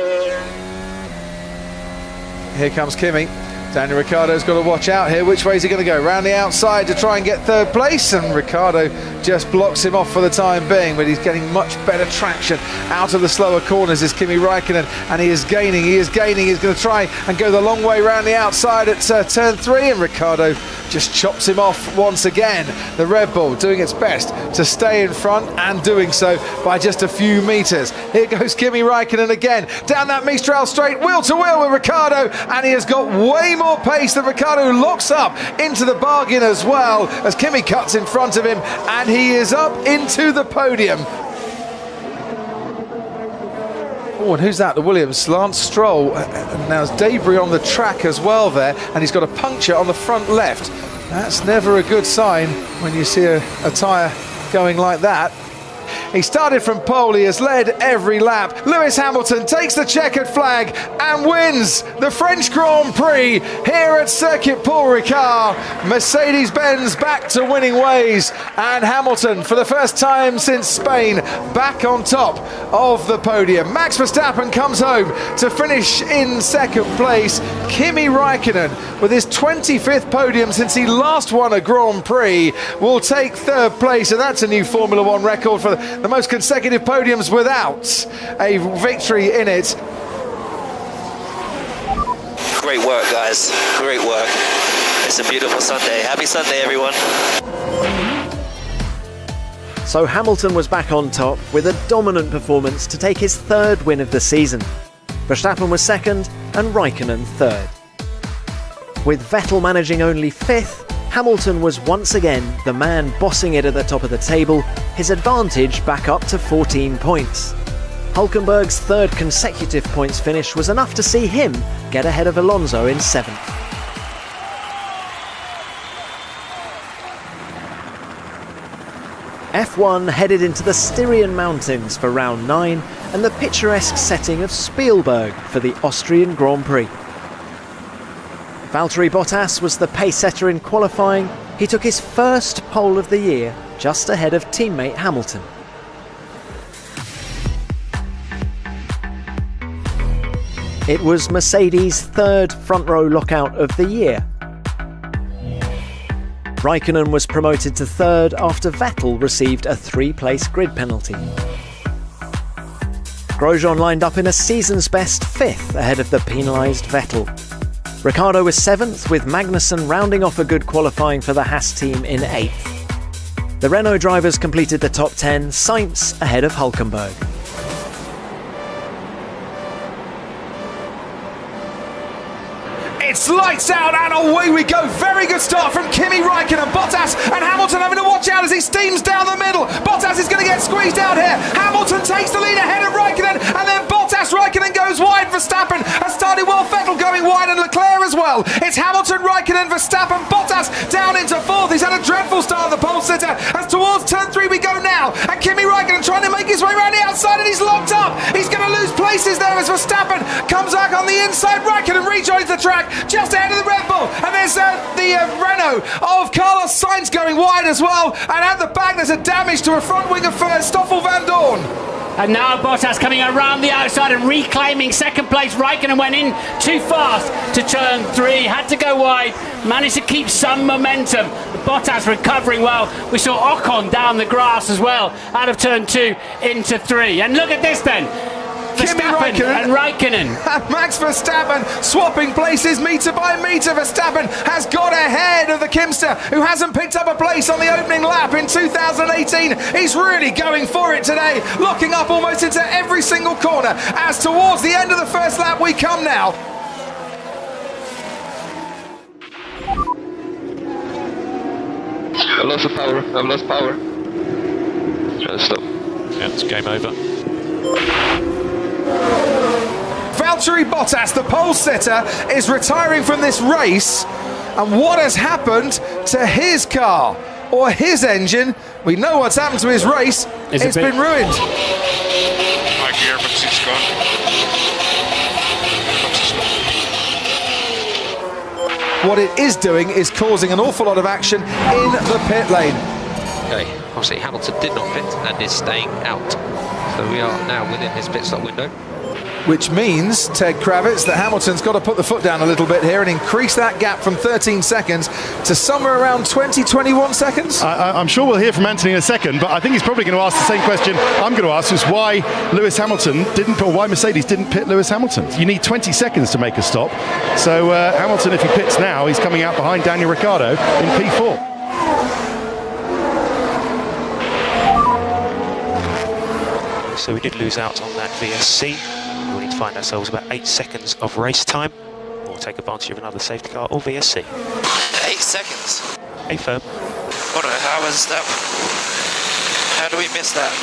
Here comes Kimi. Daniel Ricciardo's got to watch out here. Which way is he going to go? Round the outside to try and get third place, and Ricciardo just blocks him off for the time being, but he's getting much better traction out of the slower corners is Kimi Räikkönen, and he is gaining, he's going to try and go the long way round the outside at turn 3, and Ricciardo just chops him off once again. The Red Bull doing its best to stay in front, and doing so by just a few metres. Here goes Kimi Räikkönen again, down that Mistral straight, wheel to wheel with Ricciardo, and he has got way more pace than Ricciardo, who locks up into the bargain as well, as Kimi cuts in front of him, and he is up into the podium. Oh, and who's that? The Williams, Lance Stroll. And now there's debris on the track as well there, and he's got a puncture on the front left. That's never a good sign when you see a tyre going like that. He started from pole, he has led every lap. Lewis Hamilton takes the checkered flag and wins the French Grand Prix here at Circuit Paul Ricard. Mercedes-Benz back to winning ways, and Hamilton, for the first time since Spain, back on top of the podium. Max Verstappen comes home to finish in second place. Kimi Räikkönen, with his 25th podium since he last won a Grand Prix, will take third place, and that's a new Formula One record for the most consecutive podiums without a victory in it. Great work, guys. Great work. It's a beautiful Sunday. Happy Sunday, everyone. So Hamilton was back on top with a dominant performance to take his third win of the season. Verstappen was second and Räikkönen third. With Vettel managing only fifth, Hamilton was once again the man bossing it at the top of the table, his advantage back up to 14 points. Hülkenberg's third consecutive points finish was enough to see him get ahead of Alonso in 7th. F1 headed into the Styrian Mountains for round 9 and the picturesque setting of Spielberg for the Austrian Grand Prix. Valtteri Bottas was the pace setter in qualifying. He took his first pole of the year, just ahead of teammate Hamilton. It was Mercedes' third front row lockout of the year. Räikkönen was promoted to third after Vettel received a 3-place grid penalty. Grosjean lined up in a season's best 5th ahead of the penalised Vettel. Ricciardo was 7th, with Magnussen rounding off a good qualifying for the Haas team in 8th. The Renault drivers completed the top 10, Sainz ahead of Hülkenberg. It's lights out and away we go. Very good start from Kimi Räikkönen. Bottas and Hamilton having to watch out as he steams down the middle. Bottas is going to get squeezed out here. Hamilton takes the lead ahead of Räikkönen, and then Bottas. Räikkönen goes wide. Verstappen has started well. Vettel going wide, and Leclerc as well. It's Hamilton, Räikkönen, Verstappen, Bottas down into 4th. He's had a dreadful start of the pole sitter. As towards turn 3 we go now, and Kimi Räikkönen trying to make his way around the outside, and he's locked up. He's going to lose places there as Verstappen comes back on the inside. Räikkönen rejoins the track just ahead of the Red Bull, and there's the Renault of Carlos Sainz going wide as well, and at the back there's a damage to a front wing of Stoffel van Dorn. And now Bottas coming around the outside and reclaiming second place. Räikkönen went in too fast to turn 3, had to go wide, managed to keep some momentum. Bottas recovering well. We saw Ocon down the grass as well, out of turn 2 into 3. And look at this then. Verstappen and Räikkönen. Max Verstappen swapping places metre by metre. Verstappen has got ahead of the Kimster, who hasn't picked up a place on the opening lap in 2018. He's really going for it today, locking up almost into every single corner. As towards the end of the first lap we come now. I've lost the power. I've lost power. Try to stop. Yeah, it's game over. Valtteri Bottas, the pole sitter, is retiring from this race, and what has happened to his car or his engine? We know what's happened to his race. It's been ruined. My gearbox is gone. What it is doing is causing an awful lot of action in the pit lane. Okay, obviously Hamilton did not pit and is staying out. So we are now within his pit stop window. which means, Ted Kravitz, that Hamilton's got to put the foot down a little bit here and increase that gap from 13 seconds to somewhere around 20, 21 seconds. I'm sure we'll hear from Anthony in a second, but I think he's probably going to ask the same question I'm going to ask, is why why Mercedes didn't pit Lewis Hamilton. You need 20 seconds to make a stop. So Hamilton, if he pits now, he's coming out behind Daniel Ricciardo in P4. So we did lose out on that VSC. We need to find ourselves about 8 seconds of race time, or take advantage of another safety car or VSC. 8 seconds. Hey, firm. How was that? How do we miss that?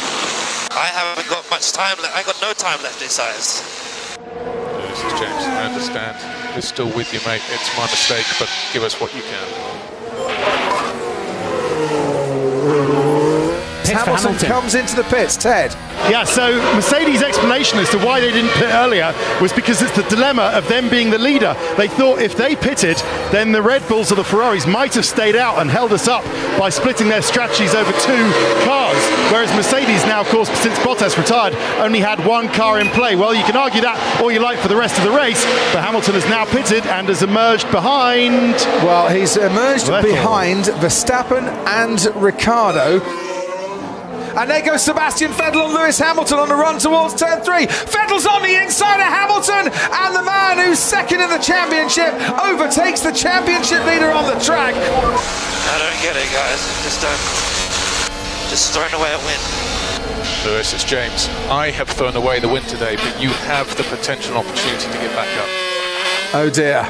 I haven't got much time left. I got no time left inside. This is James. I understand. We're still with you, mate. It's my mistake, but give us what you can. Hamilton comes into the pits. Ted. Yeah, so Mercedes' explanation as to why they didn't pit earlier was because it's the dilemma of them being the leader. They thought if they pitted, then the Red Bulls or the Ferraris might have stayed out and held us up by splitting their strategies over 2 cars. Whereas Mercedes now, of course, since Bottas retired, only had 1 car in play. Well, you can argue that all you like for the rest of the race, but Hamilton has now pitted and has emerged behind... Well, he's emerged behind Verstappen and Ricciardo. And there goes Sebastian Vettel and Lewis Hamilton on the run towards turn 3. Vettel's on the inside of Hamilton, and the man who's second in the championship overtakes the championship leader on the track. I don't get it, guys. Just throwing away a win. Lewis, it's James. I have thrown away the win today, but you have the potential opportunity to get back up. Oh dear.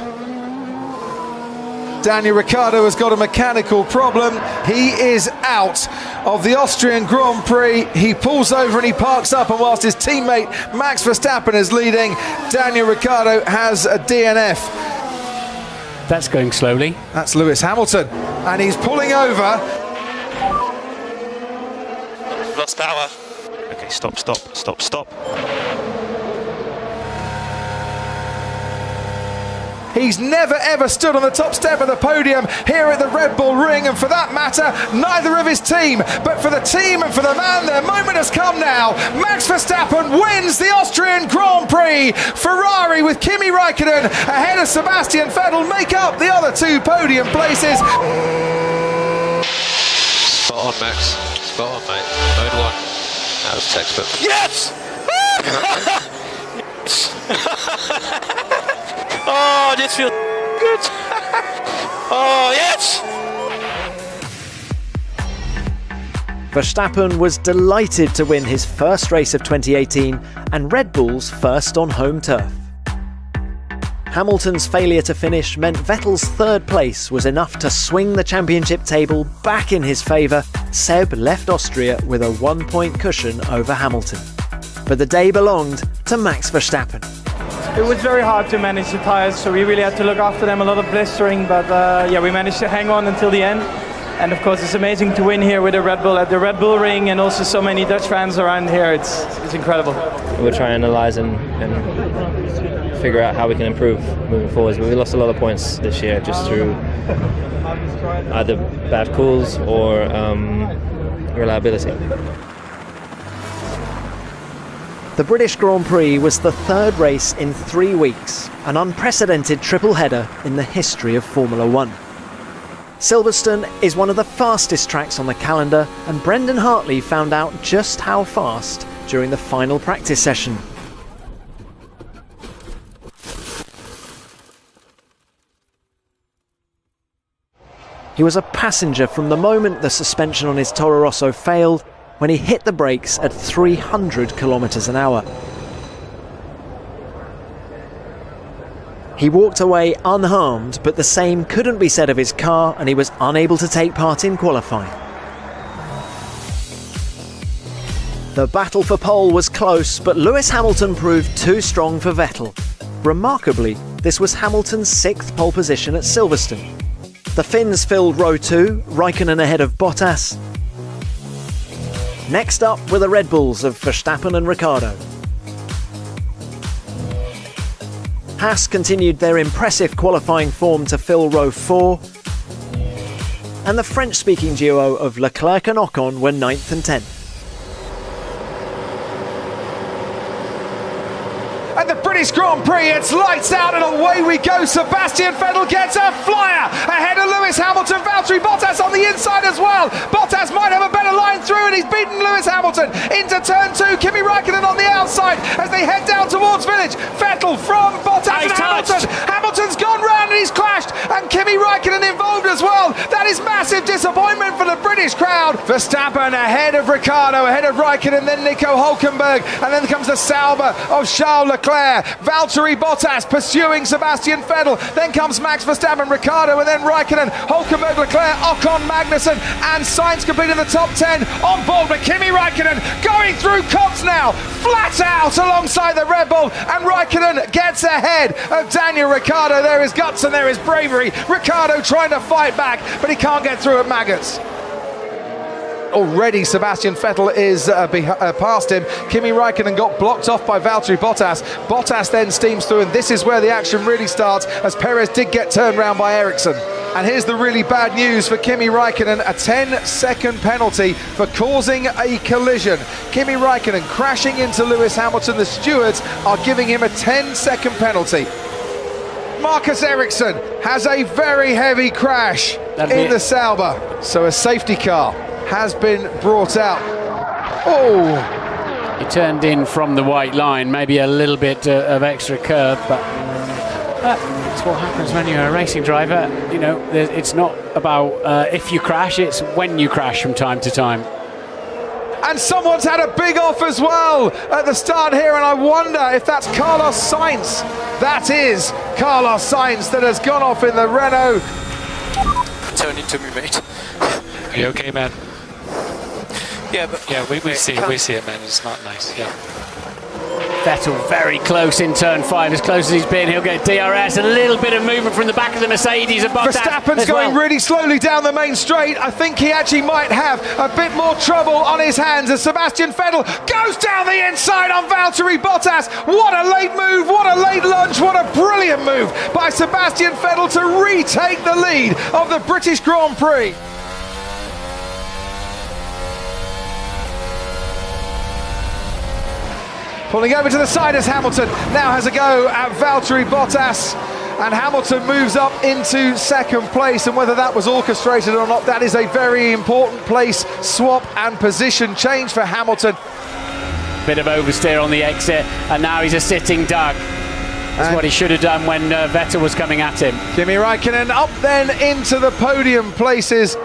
Daniel Ricciardo has got a mechanical problem. He is out of the Austrian Grand Prix. He pulls over and he parks up, and whilst his teammate Max Verstappen is leading, Daniel Ricciardo has a DNF. That's going slowly. That's Lewis Hamilton, and he's pulling over. Lost power. Okay, stop. He's never ever stood on the top step of the podium here at the Red Bull Ring, and for that matter, neither of his team. But for the team and for the man, their moment has come now. Max Verstappen wins the Austrian Grand Prix. Ferrari with Kimi Räikkönen ahead of Sebastian Vettel make up the other 2 podium places. Spot on, Max. Spot on, mate. Mode 1. Out of textbook. Yes! Oh, this feels good. Oh, yes! Verstappen was delighted to win his first race of 2018 and Red Bull's first on home turf. Hamilton's failure to finish meant Vettel's 3rd place was enough to swing the championship table back in his favour. Seb left Austria with a 1-point cushion over Hamilton. But the day belonged to Max Verstappen. It was very hard to manage the tyres, so we really had to look after them, a lot of blistering, but yeah, we managed to hang on until the end. And of course, it's amazing to win here with a Red Bull at the Red Bull Ring, and also so many Dutch fans around here. It's incredible. We'll try and analyse and figure out how we can improve moving forwards. But we lost a lot of points this year just through either bad calls or reliability. The British Grand Prix was the 3rd race in 3 weeks, an unprecedented triple header in the history of Formula 1. Silverstone is one of the fastest tracks on the calendar, and Brendan Hartley found out just how fast during the final practice session. He was a passenger from the moment the suspension on his Toro Rosso failed, when he hit the brakes at 300 kilometers an hour. He walked away unharmed, but the same couldn't be said of his car, and he was unable to take part in qualifying. The battle for pole was close, but Lewis Hamilton proved too strong for Vettel. Remarkably, this was Hamilton's 6th pole position at Silverstone. The Finns filled row 2, Räikkönen ahead of Bottas. Next up were the Red Bulls of Verstappen and Ricciardo. Haas continued their impressive qualifying form to fill row 4, and the French-speaking duo of Leclerc and Ocon were 9th and 10th. And British Grand Prix. It's lights out and away we go. Sebastian Vettel gets a flyer ahead of Lewis Hamilton. Valtteri Bottas on the inside as well. Bottas might have a better line through, and he's beaten Lewis Hamilton into turn 2. Kimi Raikkonen on the outside as they head down towards Village. Vettel from Bottas and Hamilton. Hamilton's gone round and he's clashed, and Kimi Raikkonen involved as well. That is massive disappointment for the British crowd. Verstappen ahead of Ricciardo, ahead of Raikkonen, then Nico Hülkenberg, and then comes the Sauber of Charles Leclerc. Valtteri Bottas pursuing Sebastian Vettel, then comes Max Verstappen, Ricciardo, and then Raikkonen, Hülkenberg, Leclerc, Ocon, Magnussen, and Sainz completing the top 10 on board. But Kimi Raikkonen going through Cops now, flat out alongside the Red Bull, and Raikkonen gets ahead of Daniel Ricciardo. There is guts and there is bravery. Ricciardo trying to fight back, but he can't get through at Maggots. Already Sebastian Vettel is past him. Kimi Raikkonen got blocked off by Valtteri Bottas. Bottas then steams through, and this is where the action really starts, as Perez did get turned round by Ericsson. And here's the really bad news for Kimi Raikkonen, a 10-second penalty for causing a collision. Kimi Raikkonen crashing into Lewis Hamilton. The stewards are giving him a 10-second penalty. Marcus Ericsson has a very heavy crash in the Sauber, so a safety car has been brought out. Oh! He turned in from the white line, maybe a little bit of extra curb, but that's what happens when you're a racing driver. You know, it's not about if you crash, it's when you crash from time to time. And someone's had a big off as well at the start here, and I wonder if that's Carlos Sainz. That is Carlos Sainz that has gone off in the Renault. Turn into me, mate. Are you okay, man? Yeah, but yeah, we see it, man. It's not nice. Yeah. Vettel very close in turn 5, as close as he's been. He'll get DRS. A little bit of movement from the back of the Mercedes above that. Verstappen's going really slowly down the main straight. I think he actually might have a bit more trouble on his hands as Sebastian Vettel goes down the inside on Valtteri Bottas. What a late move, what a late lunge, what a brilliant move by Sebastian Vettel to retake the lead of the British Grand Prix. Pulling over to the side as Hamilton now has a go at Valtteri Bottas, and Hamilton moves up into second place, and whether that was orchestrated or not, that is a very important place swap and position change for Hamilton. Bit of oversteer on the exit, and now he's a sitting duck. That's what he should have done when Vettel was coming at him. Kimi Raikkonen up then into the podium places.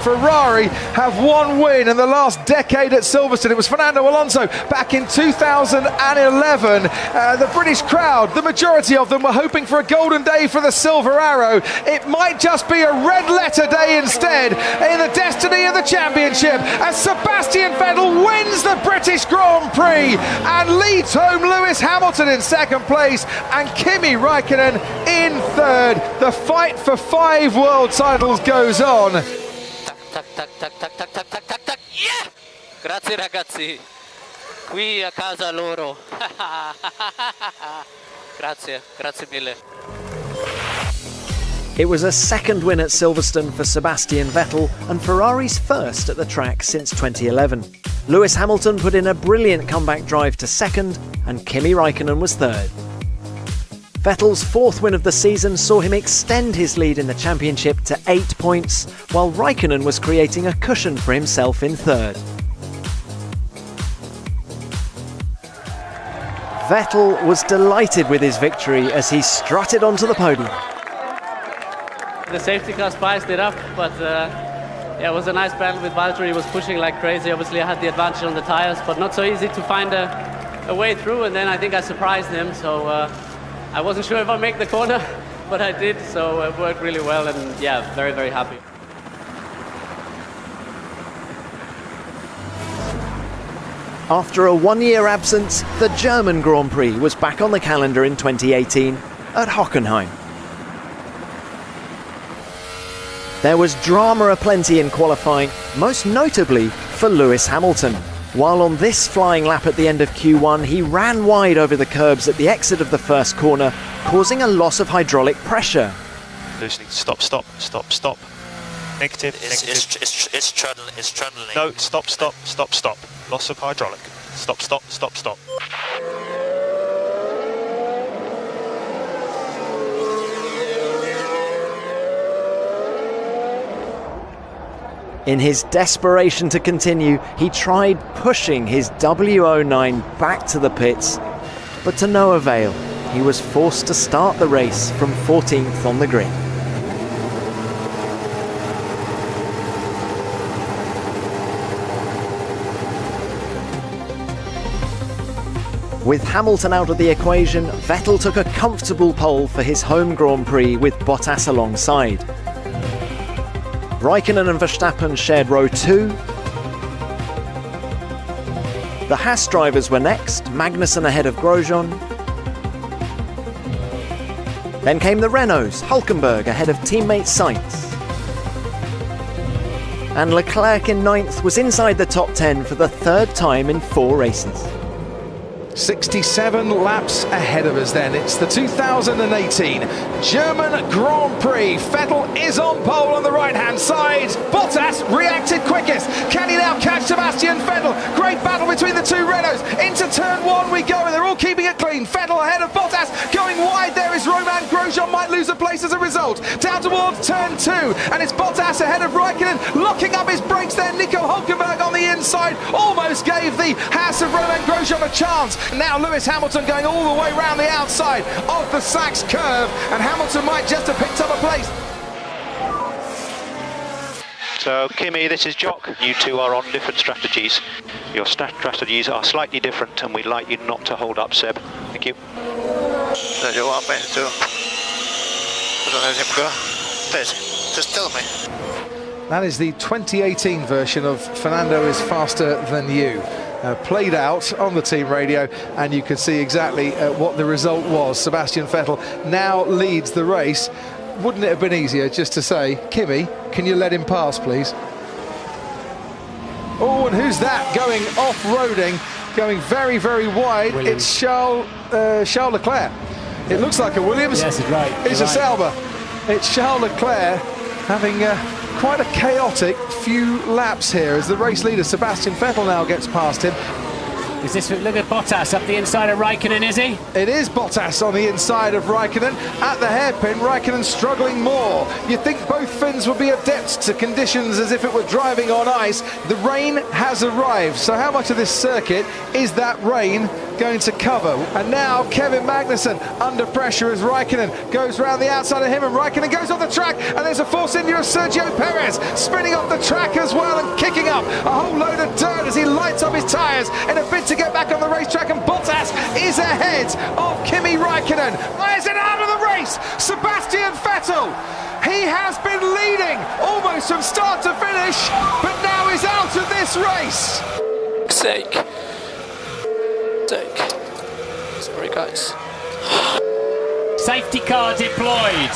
Ferrari have one win in the last decade at Silverstone. It was Fernando Alonso back in 2011. The British crowd, the majority of them, were hoping for a golden day for the Silver Arrow. It might just be a red letter day instead in the destiny of the championship, as Sebastian Vettel wins the British Grand Prix and leads home Lewis Hamilton in second place and Kimi Raikkonen in third. The fight for 5 world titles goes on. Tac. Yeah! Grazie ragazzi. Qui a casa loro. Grazie mille. It was a second win at Silverstone for Sebastian Vettel and Ferrari's first at the track since 2011. Lewis Hamilton put in a brilliant comeback drive to second, and Kimi Raikkonen was third. Vettel's 4th win of the season saw him extend his lead in the championship to 8 points, while Raikkonen was creating a cushion for himself in third. Vettel was delighted with his victory as he strutted onto the podium. The safety car spiced it up, but yeah, it was a nice battle with Valtteri. He was pushing like crazy. Obviously I had the advantage on the tires, but not so easy to find a way through, and then I think I surprised him, so I wasn't sure if I'd make the corner, but I did, so it worked really well, and yeah, very, very happy. After a 1-year absence, the German Grand Prix was back on the calendar in 2018 at Hockenheim. There was drama aplenty in qualifying, most notably for Lewis Hamilton. While on this flying lap at the end of Q1, he ran wide over the curbs at the exit of the first corner, causing a loss of hydraulic pressure. Loosening. Stop. Negative. It's trundling. No, stop. Loss of hydraulic. Stop. In his desperation to continue, he tried pushing his W09 back to the pits, but to no avail. He was forced to start the race from 14th on the grid. With Hamilton out of the equation, Vettel took a comfortable pole for his home Grand Prix with Bottas alongside. Raikkonen and Verstappen shared row 2. The Haas drivers were next, Magnussen ahead of Grosjean. Then came the Renaults, Hülkenberg ahead of teammate Sainz. And Leclerc in 9th was inside the top 10 for the 3rd time in 4 races. 67 laps ahead of us then. It's the 2018 German Grand Prix. Vettel is on pole on the right-hand side. Bottas reacted quickest. Can he now catch Sebastian Vettel? Great battle between the two Renaults. Into turn 1 we go, and they're all keeping it clean. Vettel ahead of Bottas. Going wide there is Romain Grosjean, might lose a place as a result. Down towards turn 2, and it's Bottas ahead of Raikkonen. Locking up his brakes there. Nico Hülkenberg on the inside. Almost gave the Haas of Romain Grosjean a chance. Now Lewis Hamilton going all the way around the outside of the Sachs curve, and Hamilton might just have picked up a place. So Kimi, this is Jock. You two are on different strategies. Your strategies are slightly different, and we'd like you not to hold up, Seb. Thank you. So you want me to let him go? Please, just tell me. That is the 2018 version of Fernando is faster than you. Played out on the team radio, and you can see exactly what the result was. Sebastian Vettel now leads the race. Wouldn't it have been easier just to say, Kimi, can you let him pass, please? Oh, and who's that going off-roading, going very, very wide? Williams. It's Charles Leclerc. It looks like a Williams. Yes, it's right. It's a Sauber. It's Charles Leclerc having quite a chaotic few laps here as the race leader Sebastian Vettel now gets past him. Is this, look at Bottas up the inside of Raikkonen, is he? It is Bottas on the inside of Raikkonen. At the hairpin, Raikkonen struggling more. You'd think both Finns would be adept to conditions as if it were driving on ice. The rain has arrived, so how much of this circuit is that rain going to cover? And now Kevin Magnussen under pressure as Raikkonen goes round the outside of him, and Raikkonen goes off the track, and there's a force injury of Sergio Perez spinning off the track as well and kicking up a whole load of dirt as he lights up his tyres in a bid to get back on the racetrack, and Bottas is ahead of Kimi Raikkonen. Is it out of the race? Sebastian Vettel, he has been leading almost from start to finish, but now is out of this race. Sorry guys. Safety car deployed.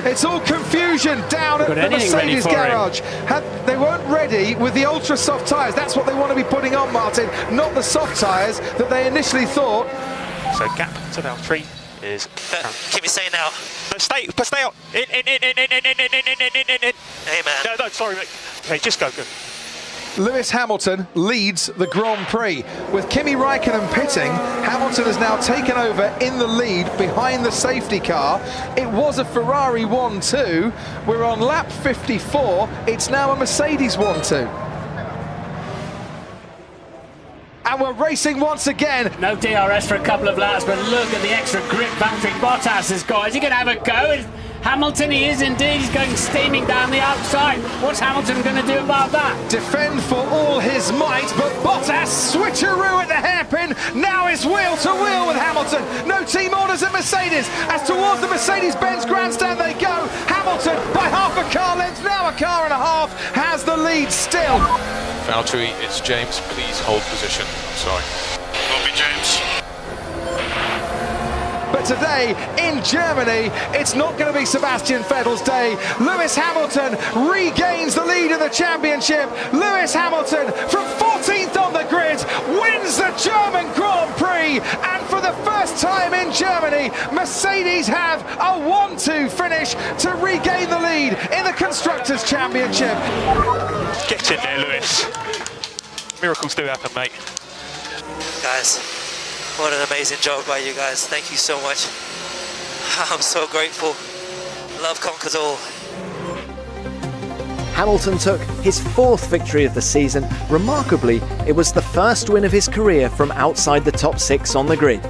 It's all confusion down at the Mercedes garage. They weren't ready with the ultra soft tyres. That's what they want to be putting on, Martin, not the soft tyres that they initially thought. So gap to now 3 is. Kimi, stay now. No, stay out. In. Hey man. No, sorry mate. Okay, just go. Lewis Hamilton leads the Grand Prix. With Kimi Raikkonen pitting, Hamilton has now taken over in the lead behind the safety car. It was a Ferrari 1-2. We're on lap 54. It's now a Mercedes 1-2. And we're racing once again. No DRS for a couple of laps, but look at the extra grip Valtteri Bottas has got. Is he going to have a go? Hamilton, he is indeed. He's going steaming down the outside. What's Hamilton going to do about that? Defend for all his might, but Bottas switcheroo at the hairpin. Now it's wheel to wheel with Hamilton. No team orders at Mercedes. As towards the Mercedes-Benz grandstand they go. Hamilton by half a car length, now a car and a half, has the lead still. Valtteri, it's James. Please hold position. I'm sorry. Will be James. But today, in Germany, it's not going to be Sebastian Vettel's day. Lewis Hamilton regains the lead in the championship. Lewis Hamilton, from 14th on the grid, wins the German Grand Prix. And for the first time in Germany, Mercedes have a 1-2 finish to regain the lead in the Constructors' Championship. Get in there, Lewis. Miracles do happen, mate. Guys, what an amazing job by you guys. Thank you so much. I'm so grateful. Love conquers all. Hamilton took his 4th victory of the season. Remarkably, it was the first win of his career from outside the top 6 on the grid.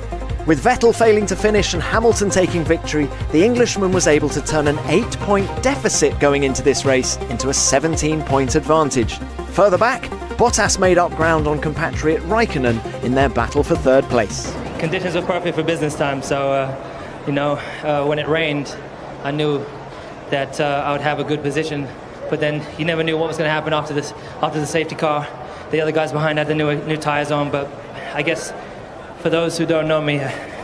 With Vettel failing to finish and Hamilton taking victory, the Englishman was able to turn an 8-point deficit going into this race into a 17-point advantage. Further back, Bottas made up ground on compatriot Raikkonen in their battle for 3rd place. Conditions were perfect for business time, so when it rained, I knew that I would have a good position, but then you never knew what was going to happen after the safety car. The other guys behind had the new tires on, but I guess for those who don't know me,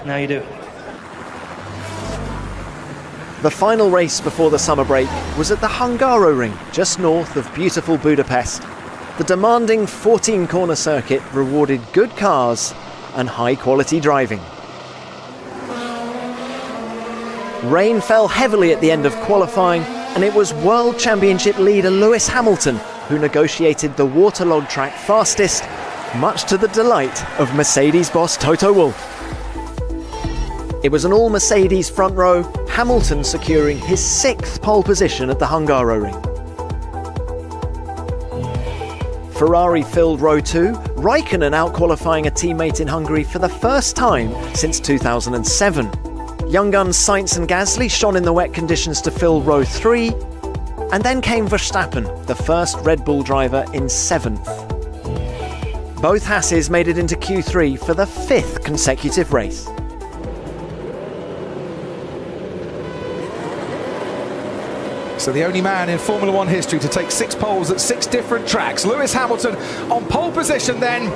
now you do. The final race before the summer break was at the Hungaroring, just north of beautiful Budapest. The demanding 14-corner circuit rewarded good cars and high-quality driving. Rain fell heavily at the end of qualifying, and it was World Championship leader Lewis Hamilton who negotiated the waterlogged track fastest, much to the delight of Mercedes boss Toto Wolff. It was an all-Mercedes front row, Hamilton securing his 6th pole position at the Hungaroring. Ferrari filled row 2, Raikkonen out-qualifying a teammate in Hungary for the first time since 2007. Young guns Sainz and Gasly shone in the wet conditions to fill row 3, and then came Verstappen, the first Red Bull driver in 7th. Both Hasses made it into Q3 for the 5th consecutive race. So the only man in Formula 1 history to take 6 poles at 6 different tracks. Lewis Hamilton on pole position then.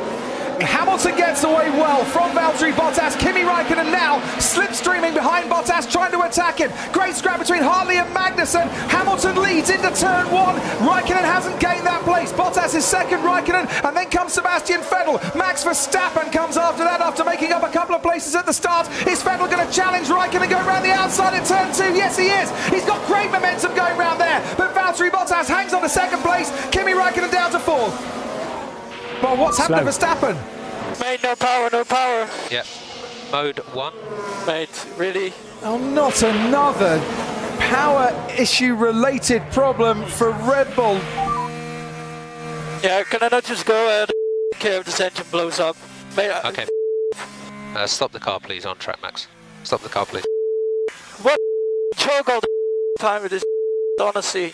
Hamilton gets away well from Valtteri Bottas. Kimi Raikkonen now slipstreaming behind Bottas, trying to attack him. Great scrap between Hartley and Magnussen. Hamilton leads into turn 1. Raikkonen hasn't gained that place. Bottas is second, Raikkonen, and then comes Sebastian Vettel. Max Verstappen comes after that after making up a couple of places at the start. Is Vettel going to challenge Raikkonen going around the outside at turn 2? Yes, he is. He's got great momentum going around there, but Valtteri Bottas hangs on to second place. Kimi Raikkonen down to 4th. Well, what's happened to Verstappen? Mate, no power, no power. Yep. Mode 1. Mate, really? Oh, not another power issue related problem for Red Bull. Yeah, can I not just go and care if this engine blows up? Mate, Okay. Stop the car, please, on track, Max. Stop the car, please. What choke all the time with this, honestly.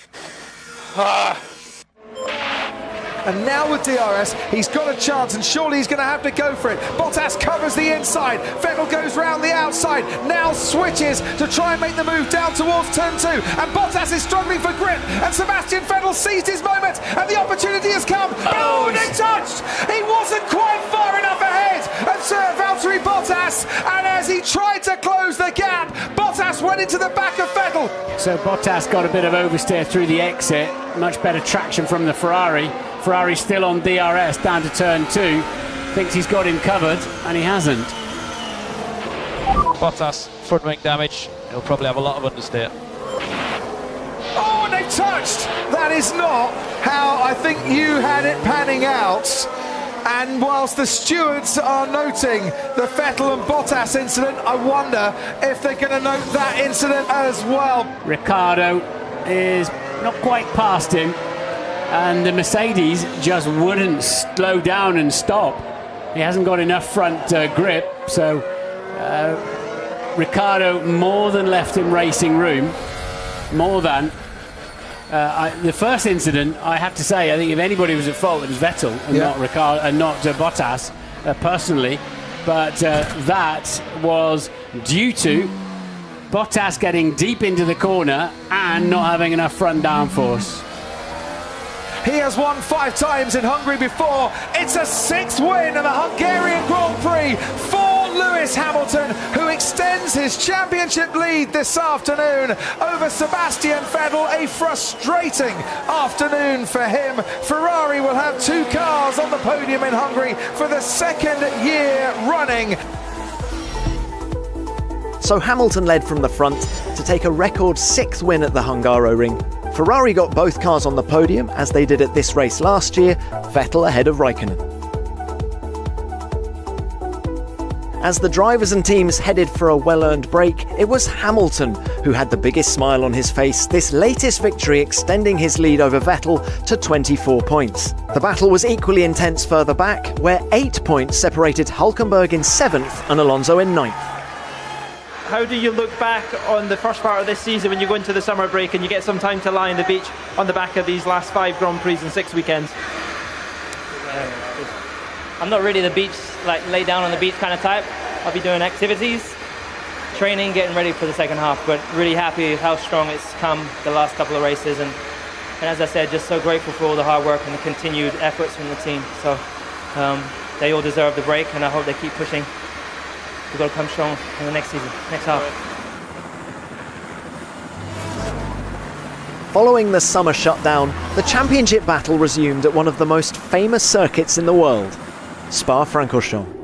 And now with DRS, he's got a chance, and surely he's going to have to go for it. Bottas covers the inside. Vettel goes round the outside. Now switches to try and make the move down towards turn 2. And Bottas is struggling for grip. And Sebastian Vettel seized his moment, and the opportunity has come. Oh, and it touched! He wasn't quite far enough ahead of Sir Valtteri Bottas. And as he tried to close the gap, Bottas went into the back of Vettel. So Bottas got a bit of oversteer through the exit. Much better traction from the Ferrari. Ferrari's still on DRS down to turn 2. Thinks he's got him covered, and he hasn't. Bottas, front wing damage. He'll probably have a lot of understeer. Oh, and they've touched! That is not how I think you had it panning out. And whilst the stewards are noting the Vettel and Bottas incident, I wonder if they're going to note that incident as well. Ricciardo is not quite past him, and the Mercedes just wouldn't slow down and stop. He hasn't got enough front grip, so Ricciardo more than left him racing room. More than. The first incident, I have to say, I think if anybody was at fault, it was Vettel and not Ricciardo and not Bottas personally. But that was due to Bottas getting deep into the corner and not having enough front downforce. He has won 5 times in Hungary before. It's a 6th win in the Hungarian Grand Prix for Lewis Hamilton, who extends his championship lead this afternoon over Sebastian Vettel. A frustrating afternoon for him. Ferrari will have 2 cars on the podium in Hungary for the 2nd year running. So Hamilton led from the front to take a record 6th win at the Hungaroring. Ferrari got both cars on the podium, as they did at this race last year, Vettel ahead of Raikkonen. As the drivers and teams headed for a well-earned break, it was Hamilton who had the biggest smile on his face, this latest victory extending his lead over Vettel to 24 points. The battle was equally intense further back, where 8 points separated Hülkenberg in 7th and Alonso in 9th. How do you look back on the first part of this season when you go into the summer break and you get some time to lie on the beach on the back of these last 5 Grand Prix and 6 weekends? I'm not really the beach, like lay down on the beach kind of type. I'll be doing activities, training, getting ready for the second half, but really happy with how strong it's come the last couple of races. And as I said, just so grateful for all the hard work and the continued efforts from the team. So they all deserve the break, and I hope they keep pushing. We've got to come strong in the next season, next half. Following the summer shutdown, the championship battle resumed at one of the most famous circuits in the world, Spa-Francorchamps.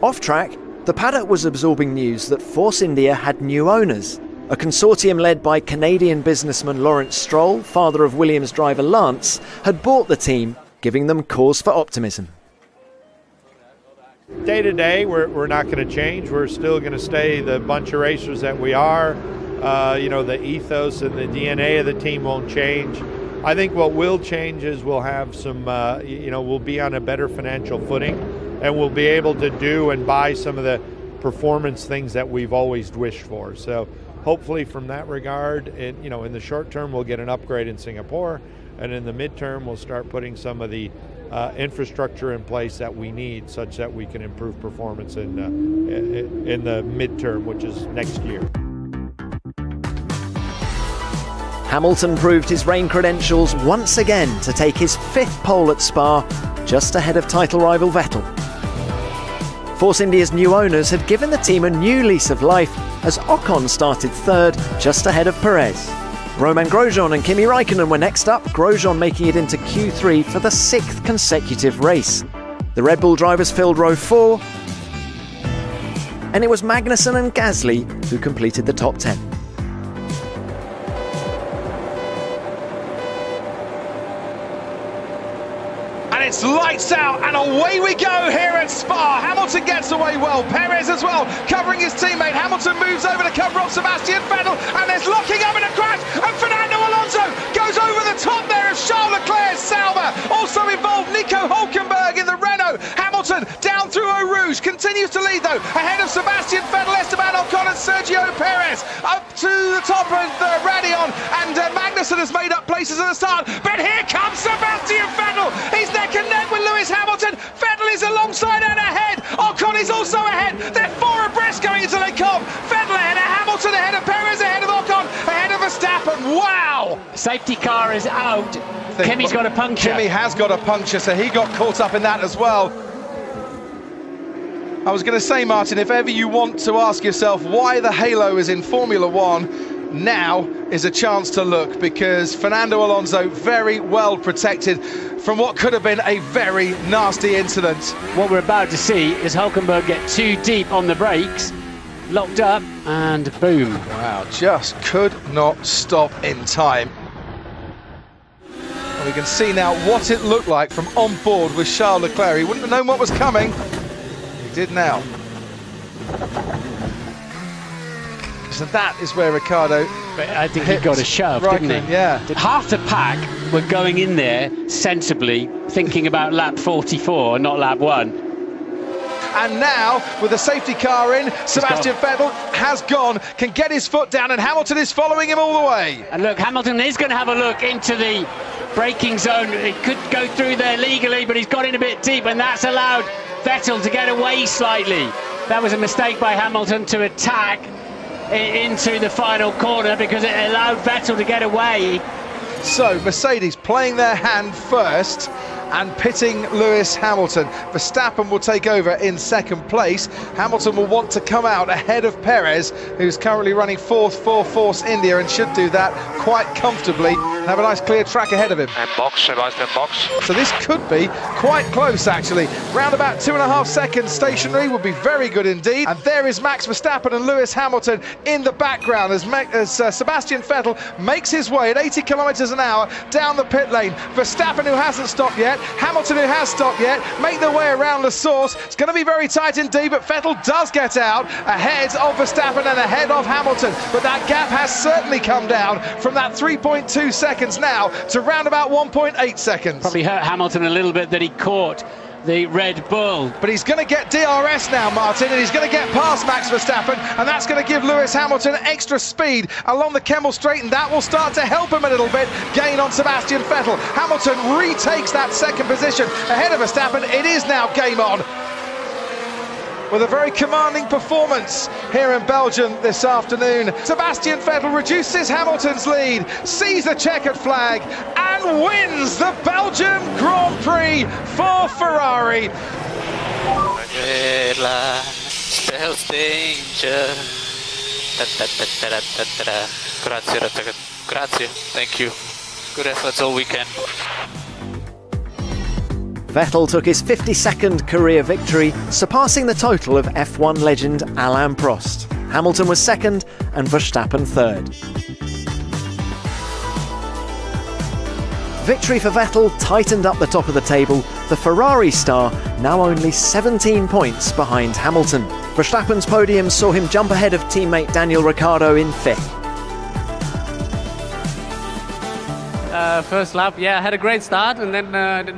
Off-track, the paddock was absorbing news that Force India had new owners. A consortium led by Canadian businessman Lawrence Stroll, father of Williams driver Lance, had bought the team, giving them cause for optimism. Day to day, we're not going to change. We're still going to stay the bunch of racers that we are. You know, the ethos and the DNA of the team won't change. I think what will change is we'll have some, you know, we'll be on a better financial footing, and we'll be able to do and buy some of the performance things that we've always wished for. So hopefully from that regard, you know, in the short term, we'll get an upgrade in Singapore, and in the midterm, we'll start putting some of the infrastructure in place that we need, such that we can improve performance in the midterm, which is next year. Hamilton proved his rain credentials once again to take his 5th pole at Spa, just ahead of title rival Vettel. Force India's new owners had given the team a new lease of life as Ocon started 3rd, just ahead of Perez. Romain Grosjean and Kimi Raikkonen were next up, Grosjean making it into Q3 for the 6th consecutive race. The Red Bull drivers filled row 4, and it was Magnussen and Gasly who completed the top 10. It's lights out and away we go here at Spa. Hamilton gets away well, Perez as well, covering his teammate. Hamilton moves over to cover up Sebastian Vettel, and there's locking up in a crash, and Fernando Alonso goes over the top there of Charles Leclerc's Sauber. Also involved Nico Hülkenberg in the Renault. Hamilton down through Eau Rouge, continues to lead though, ahead of Sebastian Vettel, Esteban Ocon and Sergio Perez. Up to the top of the Radion, and Magnussen has made up places at the start, but here comes Sebastian Vettel. He's neck and neck with Lewis Hamilton. Vettel is alongside and ahead. Ocon is also ahead. They're 4 abreast going into Le Combe. Vettel ahead of Hamilton, ahead of Perez, ahead of Ocon, ahead of Verstappen. Wow! Safety car is out. Kimi's got a puncture. Kimi has got a puncture, so he got caught up in that as well. I was going to say, Martin, if ever you want to ask yourself why the halo is in Formula One, now is a chance to look, because Fernando Alonso very well protected from what could have been a very nasty incident. What we're about to see is Hülkenberg get too deep on the brakes, locked up, and boom. Wow, just could not stop in time. And we can see now what it looked like from on board with Charles Leclerc. He wouldn't have known what was coming. He did now. So that is where Ricciardo, but I think he got a shove, didn't he? Yeah. Half the pack were going in there sensibly, thinking about lap 44, not lap 1. And now, with the safety car in, Sebastian Vettel has gone, can get his foot down, and Hamilton is following him all the way. And look, Hamilton is going to have a look into the braking zone. He could go through there legally, but he's got in a bit deep, and that's allowed Vettel to get away slightly. That was a mistake by Hamilton to attack into the final corner, because it allowed Vettel to get away. So Mercedes playing their hand first and pitting Lewis Hamilton. Verstappen will take over in 2nd place. Hamilton will want to come out ahead of Perez, who's currently running 4th for Force India and should do that quite comfortably. and have a nice clear track ahead of him. And box, Sebastian box. So this could be quite close, actually. Round about 2.5 seconds stationary would be very good indeed. And there is Max Verstappen and Lewis Hamilton in the background as Sebastian Vettel makes his way at 80 kilometres an hour down the pit lane. Verstappen, who hasn't stopped yet, Hamilton, who has stopped yet, make their way around the source. It's going to be very tight indeed, but Vettel does get out ahead of Verstappen and ahead of Hamilton. But that gap has certainly come down from that 3.2 seconds now to round about 1.8 seconds. Probably hurt Hamilton a little bit that he caught the Red Bull. But he's going to get DRS now, Martin, and he's going to get past Max Verstappen, and that's going to give Lewis Hamilton extra speed along the Kemmel Straight, and that will start to help him a little bit gain on Sebastian Vettel. Hamilton retakes that second position ahead of Verstappen. It is now game on, with a very commanding performance here in Belgium this afternoon. Sebastian Vettel reduces Hamilton's lead, sees the checkered flag, and wins the Belgium Grand Prix for Ferrari. Stealth danger. Grazie, thank you. Good efforts all weekend. Vettel took his 52nd career victory, surpassing the total of F1 legend Alain Prost. Hamilton was second and Verstappen third. Victory for Vettel tightened up the top of the table, the Ferrari star now only 17 points behind Hamilton. Verstappen's podium saw him jump ahead of teammate Daniel Ricciardo in fifth. First lap, yeah, I had a great start, and then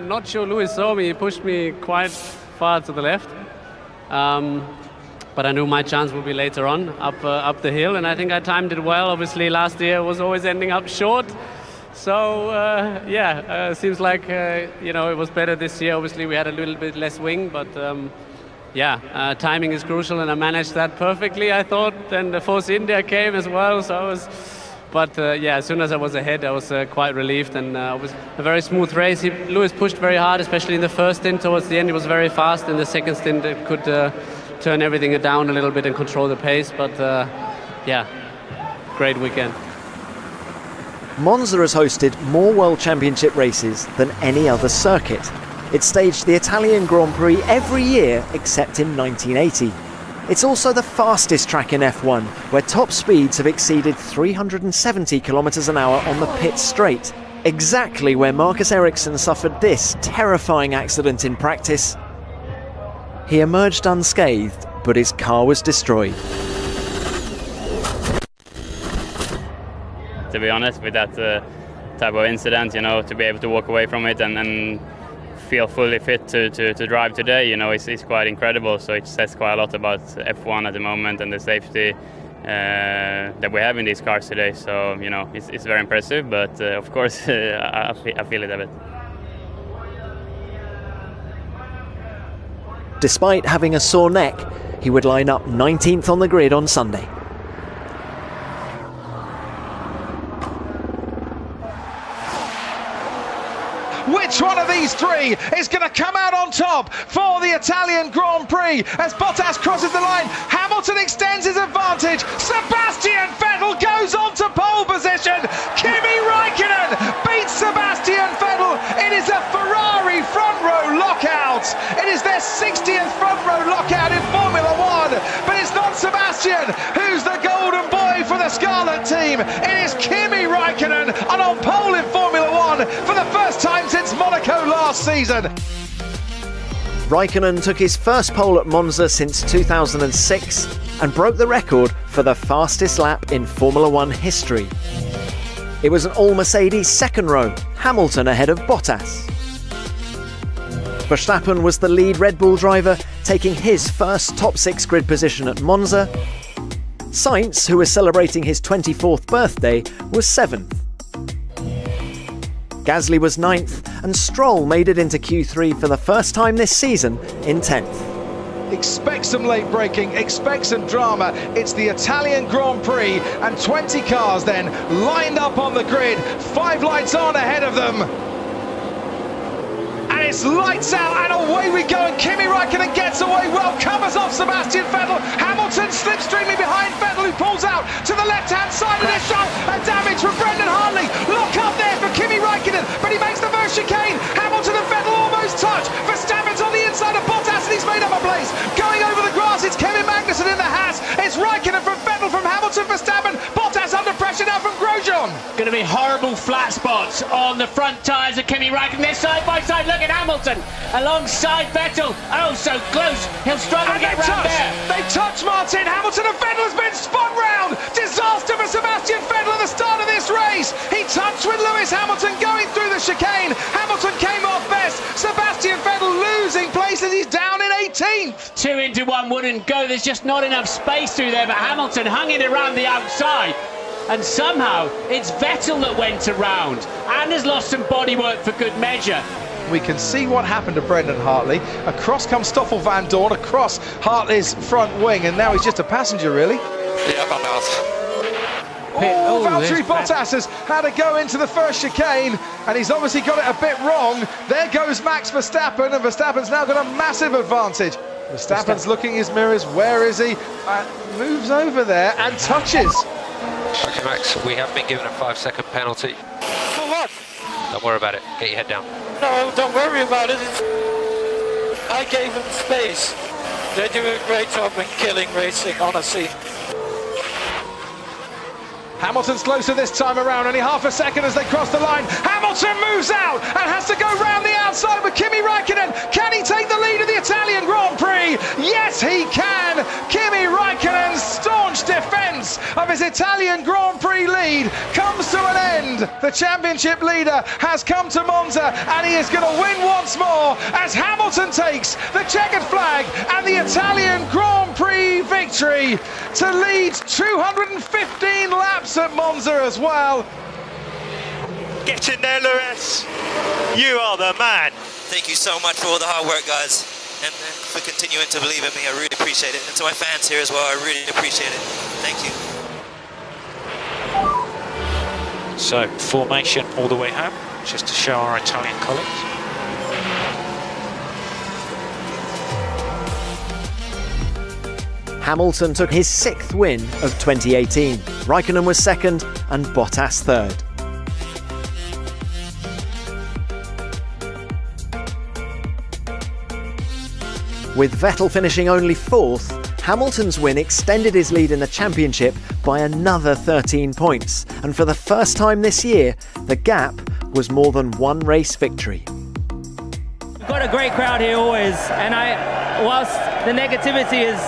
not sure Lewis saw me. He pushed me quite far to the left. But I knew my chance would be later on, up the hill, and I think I timed it well. Obviously, last year was always ending up short. So, seems like, it was better this year. Obviously, we had a little bit less wing, but timing is crucial, and I managed that perfectly, I thought. Then the Force India came as well, so I was... But as soon as I was ahead, I was quite relieved, and it was a very smooth race. Lewis pushed very hard, especially in the first stint. Towards the end, he was very fast. In the second stint, it could turn everything down a little bit and control the pace. But great weekend. Monza has hosted more World Championship races than any other circuit. It staged the Italian Grand Prix every year except in 1980. It's also the fastest track in F1, where top speeds have exceeded 370 kilometres an hour on the pit straight, exactly where Marcus Ericsson suffered this terrifying accident in practice. He emerged unscathed, but his car was destroyed. To be honest, with that type of incident, to be able to walk away from it and feel fully fit to drive today, it's quite incredible. So it says quite a lot about F1 at the moment and the safety that we have in these cars today. So it's very impressive, but of course I feel it a bit. Despite having a sore neck, he would line up 19th on the grid on Sunday. Which one of these three is going to come out on top for the Italian Grand Prix as Bottas crosses the line? Hamilton extends his advantage. Sebastian Vettel goes on to pole position. Kimi Raikkonen beats Sebastian Vettel. It is a Ferrari front row lockout. It is their 60th front row lockout in Formula One. But it's not Sebastian who's the golden boy for the Scarlet team. It is Kimi Raikkonen, and on pole in Formula One for the first time since Monaco last season. Raikkonen took his first pole at Monza since 2006 and broke the record for the fastest lap in Formula One history. It was an all-Mercedes second row, Hamilton ahead of Bottas. Verstappen was the lead Red Bull driver, taking his first top 6 grid position at Monza. Sainz, who was celebrating his 24th birthday, was 7th. Gasly was 9th, and Stroll made it into Q3 for the first time this season in 10th. Expect some late braking, expect some drama. It's the Italian Grand Prix, and 20 cars then lined up on the grid, 5 lights on ahead of them. And it's It's lights out and away we go, and Kimi Räikkönen gets away well, covers off Sebastian Vettel. Hamilton slipstreaming behind Vettel, who pulls out to the left-hand side of this shot, and damage from Brendan Hartley. Lock up there for Kimi Räikkönen, but he makes the first chicane. Hamilton and Vettel almost touch. Verstappen's on the inside of Bottas, and he's made up a place. Going over the grass, it's Kevin Magnussen in the Haas. It's Räikkönen from Vettel, from Hamilton, Verstappen. Bottas under pressure now from Grosjean. Going to be horrible flat spots on the front tyres of Kimi Räikkönen. They're side by side. Look at Hamilton alongside Vettel. Oh, so close. He'll struggle to get round there. They touch, Martin. Hamilton and Vettel has been spun round. Disaster for Sebastian Vettel at the start of this race. He touched with Lewis Hamilton going through the chicane. Hamilton came off best. Sebastian Vettel losing places. He's down in 18th. 2 into 1 wouldn't go. There's just not enough space through there, but Hamilton hung it around the outside. And somehow it's Vettel that went around and has lost some bodywork for good measure. We can see what happened to Brendan Hartley. Across comes Stoffel Van Dorn, across Hartley's front wing, and now he's just a passenger, really. Yeah, van Oh, Valtteri Bottas has had to go into the first chicane, and he's obviously got it a bit wrong. There goes Max Verstappen, and Verstappen's now got a massive advantage. Verstappen's looking in his mirrors. Where is he? Moves over there and touches. Okay, Max, we have been given a 5-second penalty. For what? Don't worry about it. Get your head down. No, don't worry about it. I gave them space. They do a great job in killing racing, honestly. Hamilton's closer this time around, only half a second as they cross the line. Hamilton moves out and has to go round the outside with Kimi Räikkönen. Can he take the lead of the Italian Grand Prix? Yes, he can. Kimi Räikkönen's staunch defence of his Italian Grand Prix lead comes to an end. The championship leader has come to Monza, and he is going to win once more as Hamilton takes the checkered flag and the Italian Grand Prix victory to lead 215 laps at Monza as well. Get in there, Lewis. You are the man. Thank you so much for all the hard work, guys, and for continuing to believe in me. I really appreciate it. And to my fans here as well, I really appreciate it. Thank you. So, formation all the way home, just to show our Italian colleagues. Hamilton took his 6th win of 2018. Räikkönen was 2nd and Bottas 3rd. With Vettel finishing only 4th, Hamilton's win extended his lead in the championship by another 13 points, and for the first time this year, the gap was more than 1 race victory. We've got a great crowd here always, and whilst the negativity is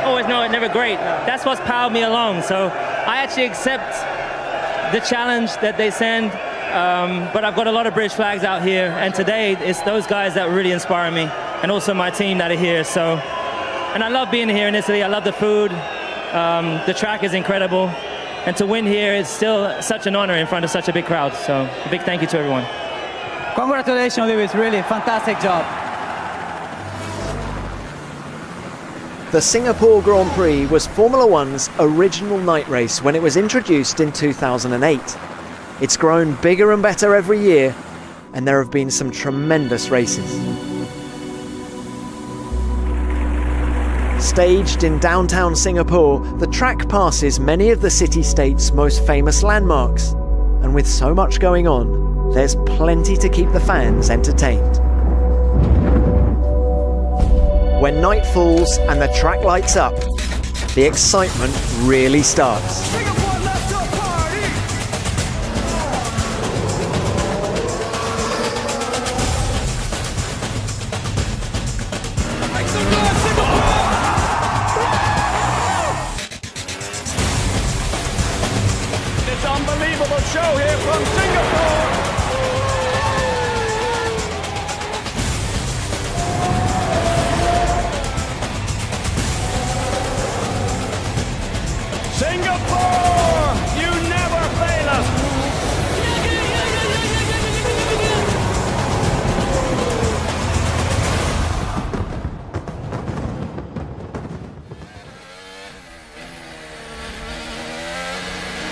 always never great, that's what's powered me along. So I actually accept the challenge that they send, but I've got a lot of British flags out here, and today it's those guys that really inspire me, and also my team that are here. So, and I love being here in Italy. I love the food. The track is incredible, and to win here is still such an honor in front of such a big crowd. So a big thank you to everyone. Congratulations, Lewis. Really fantastic job. The Singapore Grand Prix was Formula One's original night race when it was introduced in 2008. It's grown bigger and better every year, and there have been some tremendous races. Staged in downtown Singapore, the track passes many of the city-state's most famous landmarks, and with so much going on, there's plenty to keep the fans entertained. When night falls and the track lights up, the excitement really starts. It's an unbelievable show here from Singapore. Singapore, you never fail us.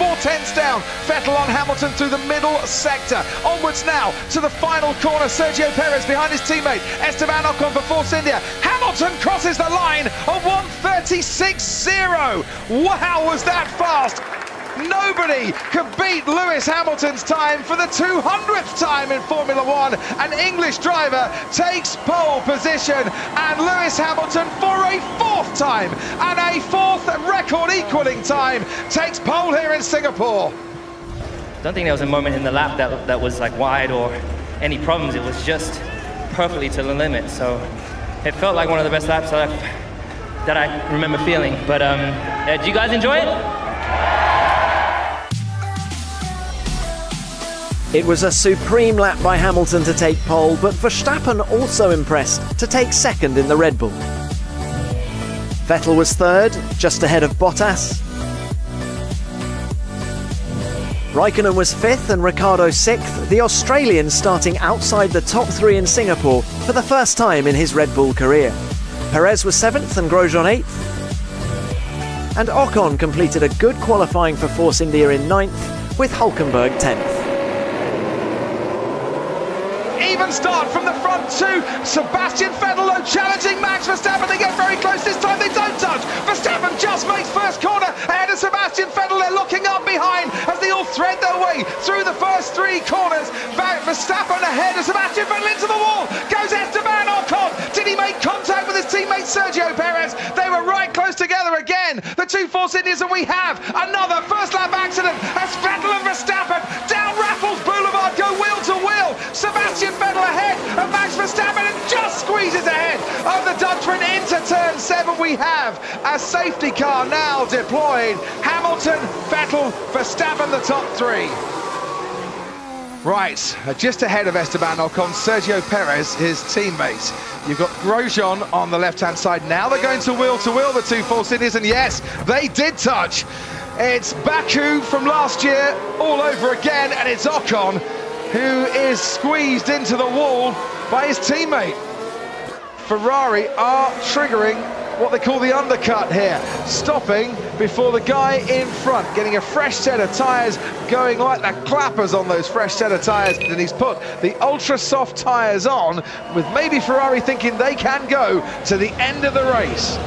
4/10 down. Vettel on Hamilton through the middle sector. Onwards now to the final corner. Sergio Perez behind his teammate Esteban Ocon for Force India. Hamilton crosses the line of 1:36.0. Wow, was that fast! Nobody could beat Lewis Hamilton's time for the 200th time in Formula One. An English driver takes pole position, and Lewis Hamilton for a 4th time and a 4th record equaling time takes pole here in Singapore. I don't think there was a moment in the lap that was like wide or any problems. It was just perfectly to the limit. So it felt like one of the best laps that I remember feeling. But did you guys enjoy it? It was a supreme lap by Hamilton to take pole, but Verstappen also impressed to take 2nd in the Red Bull. Vettel was 3rd, just ahead of Bottas. Raikkonen was 5th and Ricciardo 6th, the Australian starting outside the top 3 in Singapore for the first time in his Red Bull career. Perez was 7th and Grosjean 8th. And Ocon completed a good qualifying for Force India in 9th, with Hulkenberg 10th. Even start from the front two. Sebastian Vettel challenging Max Verstappen. They get very close this time. They don't touch. Verstappen just makes first corner ahead of Sebastian Vettel. They're looking up behind as they all thread their way through the first 3 corners. Verstappen ahead of Sebastian Vettel into the wall. Goes Esteban Ocon. Did he make contact with his teammate Sergio Perez? They were right close together again. The 2 Force Indians, and we have another first lap accident as Vettel and Verstappen down Raffles Boulevard go wheel to wheel. Sebastian Vettel ahead of Max Verstappen and just squeezes ahead of the Dutchman into turn 7. We have a safety car now deployed. Hamilton, Vettel, Verstappen, the top 3. Right, just ahead of Esteban Ocon, Sergio Perez, his teammate. You've got Grosjean on the left-hand side. Now they're going to wheel, the 2 Force Indians, and yes, they did touch. It's Baku from last year all over again, and it's Ocon who is squeezed into the wall by his teammate. Ferrari are triggering what they call the undercut here, stopping before the guy in front, getting a fresh set of tyres, going like the clappers on those fresh set of tyres, and he's put the ultra soft tyres on, with maybe Ferrari thinking they can go to the end of the race.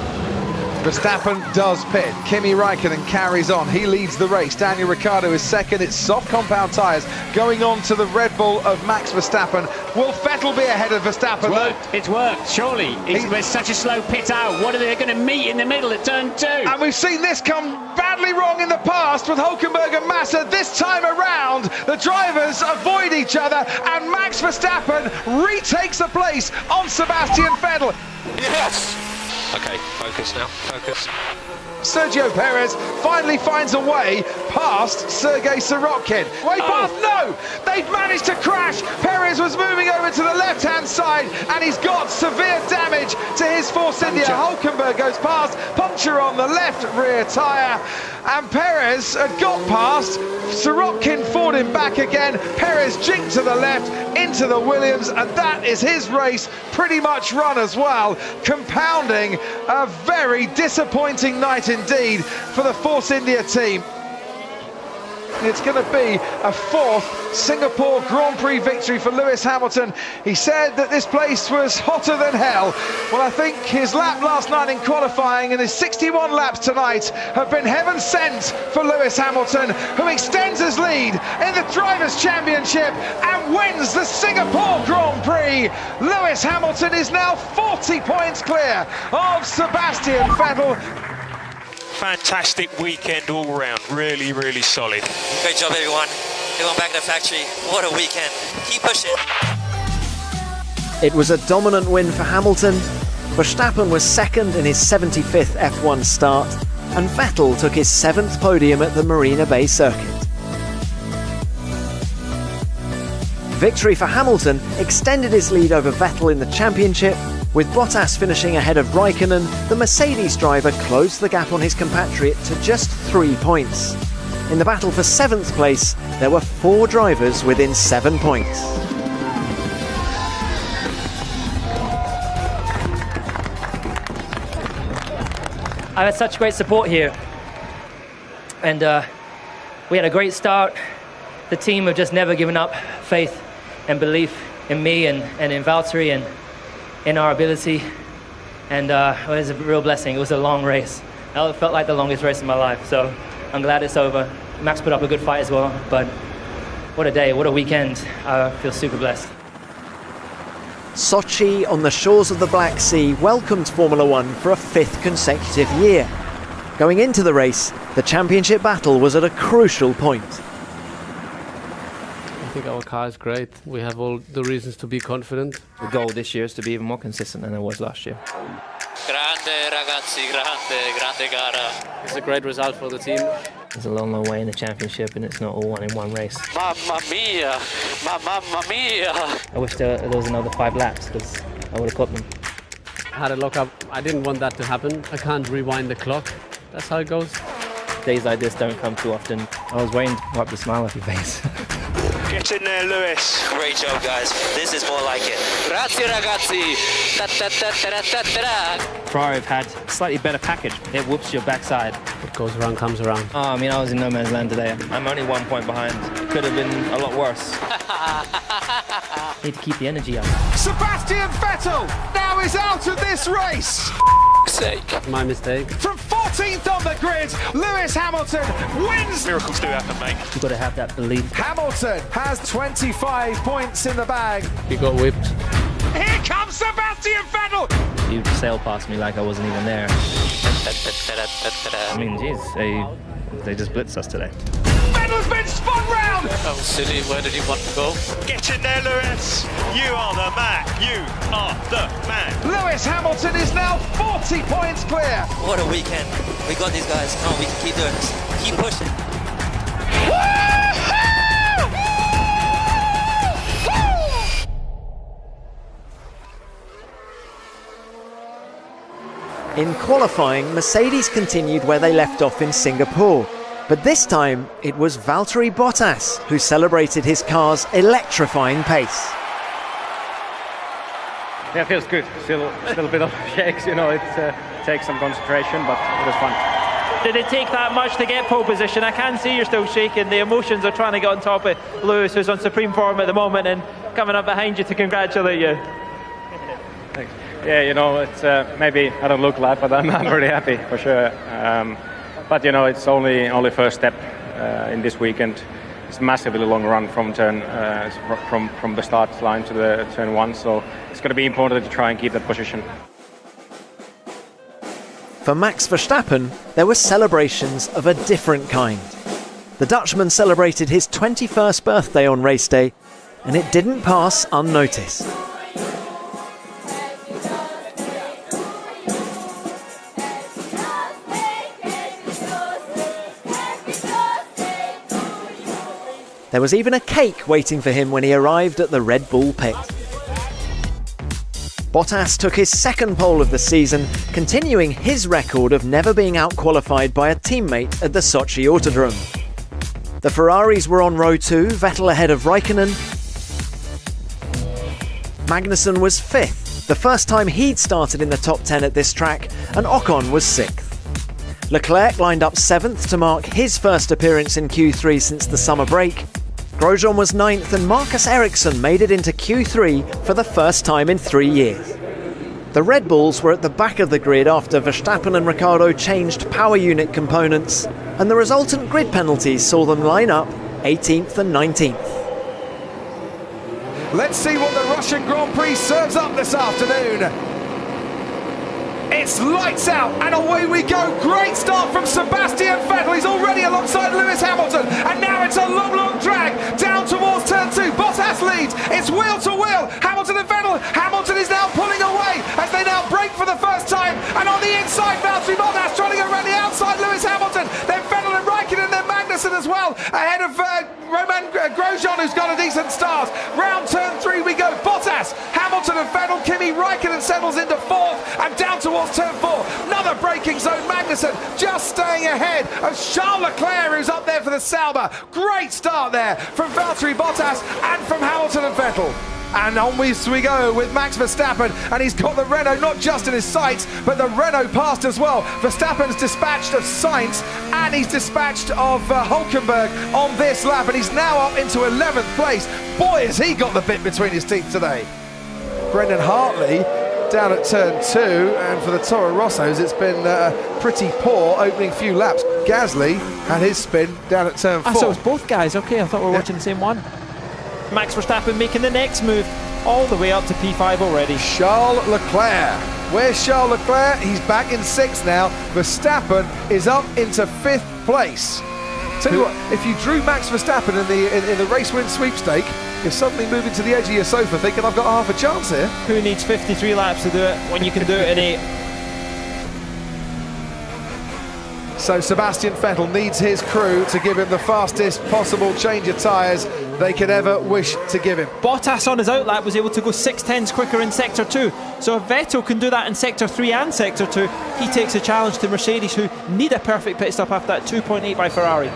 Verstappen does pit. Kimi Raikkonen carries on. He leads the race. Daniel Ricciardo is 2nd. It's soft compound tyres going on to the Red Bull of Max Verstappen. Will Vettel be ahead of Verstappen? It's worked, surely. It's such a slow pit out. What are they going to meet in the middle at turn 2? And we've seen this come badly wrong in the past with Hulkenberg and Massa. This time around, the drivers avoid each other, and Max Verstappen retakes the place on Sebastian Vettel. Yes! Okay, focus now, focus. Sergio Perez finally finds a way past Sergei Sorokin. Way past, no! They've managed to crash. Perez was moving over to the left-hand side, and he's got severe damage to his Force India. Hulkenberg goes past, puncture on the left rear tyre, and Perez had got past. Sorokin fought him back again. Perez jinked to the left into the Williams, and that is his race pretty much run as well, compounding a very disappointing night indeed for the Force India team. It's going to be a 4th Singapore Grand Prix victory for Lewis Hamilton. He said that this place was hotter than hell. Well, I think his lap last night in qualifying and his 61 laps tonight have been heaven sent for Lewis Hamilton, who extends his lead in the Drivers' Championship and wins the Singapore Grand Prix. Lewis Hamilton is now 40 points clear of Sebastian Vettel. Fantastic weekend all round, really, really solid. Great job, everyone. Everyone back in the factory. What a weekend. Keep pushing. It was a dominant win for Hamilton. Verstappen was 2nd in his 75th F1 start, and Vettel took his 7th podium at the Marina Bay circuit. Victory for Hamilton extended his lead over Vettel in the championship. With Bottas finishing ahead of Raikkonen, the Mercedes driver closed the gap on his compatriot to just 3 points. In the battle for 7th place, there were 4 drivers within 7 points. I've had such great support here, and We had a great start. The team have just never given up faith and belief in me and in Valtteri and in our ability. And it was a real blessing. It was a long race. It felt like the longest race of my life. So I'm glad it's over. Max put up a good fight as well. But what a day, what a weekend. I feel super blessed. Sochi on the shores of the Black Sea welcomed Formula One for a 5th consecutive year. Going into the race, the championship battle was at a crucial point. I think our car is great. We have all the reasons to be confident. The goal this year is to be even more consistent than it was last year. Grande ragazzi, grande gara. It's a great result for the team. There's a long, long way in the championship, and it's not all won in one race. Mamma mia, mamma mia. I wish there was another 5 laps, because I would have caught them. I had a lock-up. I didn't want that to happen. I can't rewind the clock. That's how it goes. Days like this don't come too often. I was waiting to wipe the smile off your face. Get in there, Lewis. Great job, guys. This is more like it. Grazie ragazzi. Ferrari have had a slightly better package. It whoops your backside. What goes around comes around. Oh, I mean, I was in no man's land today. I'm only 1 point behind. Could have been a lot worse. Need to keep the energy up. Sebastian Vettel now is out of this race. Sake. My mistake. From 14th on the grid, Lewis Hamilton wins. Miracles do happen, mate. You've got to have that belief. Hamilton has 25 points in the bag. He got whipped. Here comes Sebastian Vettel. You sailed past me like I wasn't even there. I mean, geez, they just blitzed us today. Vettel's been spun round. Oh, silly, where did he want to go? Get in there, Lewis. You are the man. You are the man. Lewis Hamilton is now 40 points clear. What a weekend. We got these guys. Come on, we can keep doing this. Keep pushing. In qualifying, Mercedes continued where they left off in Singapore. But this time, it was Valtteri Bottas who celebrated his car's electrifying pace. Yeah, it feels good. Still a bit of shakes, you know, it takes some concentration, but it was fun. Did it take that much to get pole position? I can see you're still shaking. The emotions are trying to get on top of Lewis, who's on supreme form at the moment, and coming up behind you to congratulate you. Thanks. Yeah, you know, it's maybe I don't look like, but I'm really happy for sure. But you know, it's only first step in this weekend. It's a massively long run from turn from the start line to the turn 1, so it's going to be important to try and keep that position. For Max Verstappen, there were celebrations of a different kind. The Dutchman celebrated his 21st birthday on race day, and it didn't pass unnoticed. There was even a cake waiting for him when he arrived at the Red Bull pit. Bottas took his 2nd pole of the season, continuing his record of never being out-qualified by a teammate at the Sochi Autodrome. The Ferraris were on row 2, Vettel ahead of Raikkonen. Magnussen was 5th, the first time he'd started in the top 10 at this track, and Ocon was 6th. Leclerc lined up 7th to mark his first appearance in Q3 since the summer break. Grosjean was 9th and Marcus Ericsson made it into Q3 for the first time in 3 years. The Red Bulls were at the back of the grid after Verstappen and Ricciardo changed power unit components, and the resultant grid penalties saw them line up 18th and 19th. Let's see what the Russian Grand Prix serves up this afternoon. It's lights out and away we go. Great start from Sebastian Vettel. He's already alongside Lewis Hamilton, and now it's a long drag down towards turn 2. Bottas leads. It's wheel to wheel. Hamilton and Vettel. Hamilton is now pulling away as they now break for the first time. And on the inside, Valtteri Bottas trying to go around the outside. Lewis Hamilton. Then Vettel and Raikkonen, and then Magnussen as well. Ahead of Roman Grosjean, who's got a decent start. Round turn 3 we go. Bottas, Hamilton and Vettel. Kimi Raikkonen settles into 4th and down towards turn 4. Another braking zone. Magnussen just staying ahead of Charles Leclerc, who's up there for the Sauber. Great start there from Valtteri Bottas and from Hamilton and Vettel. And on we go with Max Verstappen, and he's got the Renault not just in his sights, but the Renault passed as well. Verstappen's dispatched of Sainz, and he's dispatched of Hulkenberg on this lap, and he's now up into 11th place. Boy, has he got the bit between his teeth today. Brendan Hartley down at turn 2, and for the Toro Rossos it's been pretty poor opening few laps. Gasly had his spin down at turn 4. So it's both guys, okay, I thought we were watching the same one. Max Verstappen making the next move all the way up to P5 already. Charles Leclerc. Where's Charles Leclerc? He's back in 6th now. Verstappen is up into 5th place. Tell you what, if you drew Max Verstappen in the race win sweepstake, you're suddenly moving to the edge of your sofa thinking I've got half a chance here. Who needs 53 laps to do it when you can do it in 8? So Sebastian Vettel needs his crew to give him the fastest possible change of tyres they could ever wish to give him. Bottas on his outlap was able to go 6/10ths quicker in Sector 2. So if Vettel can do that in Sector 3 and Sector 2, he takes a challenge to Mercedes, who need a perfect pit stop after that 2.8 by Ferrari.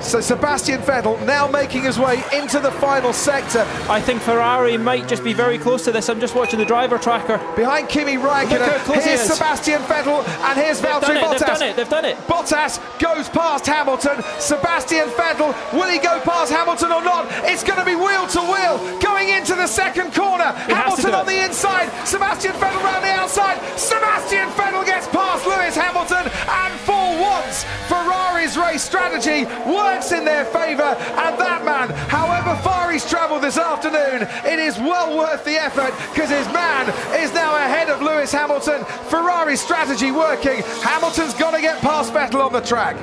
So Sebastian Vettel now making his way into the final sector. I think Ferrari might just be very close to this. I'm just watching the driver tracker. Behind Kimi Räikkönen, here's Sebastian Vettel, and here's Valtteri Bottas. They've done it. Bottas goes past Hamilton. Sebastian Vettel, will he go past Hamilton or not? It's going to be wheel to wheel going into the second corner. Hamilton on the inside, Sebastian Vettel round the outside. Sebastian Vettel gets past Lewis Hamilton, and for once, Ferrari's race strategy works in their favour, and that man, however far he's travelled this afternoon, it is well worth the effort, because his man is now ahead of Lewis Hamilton. Ferrari's strategy working. Hamilton's got to get past Vettel on the track.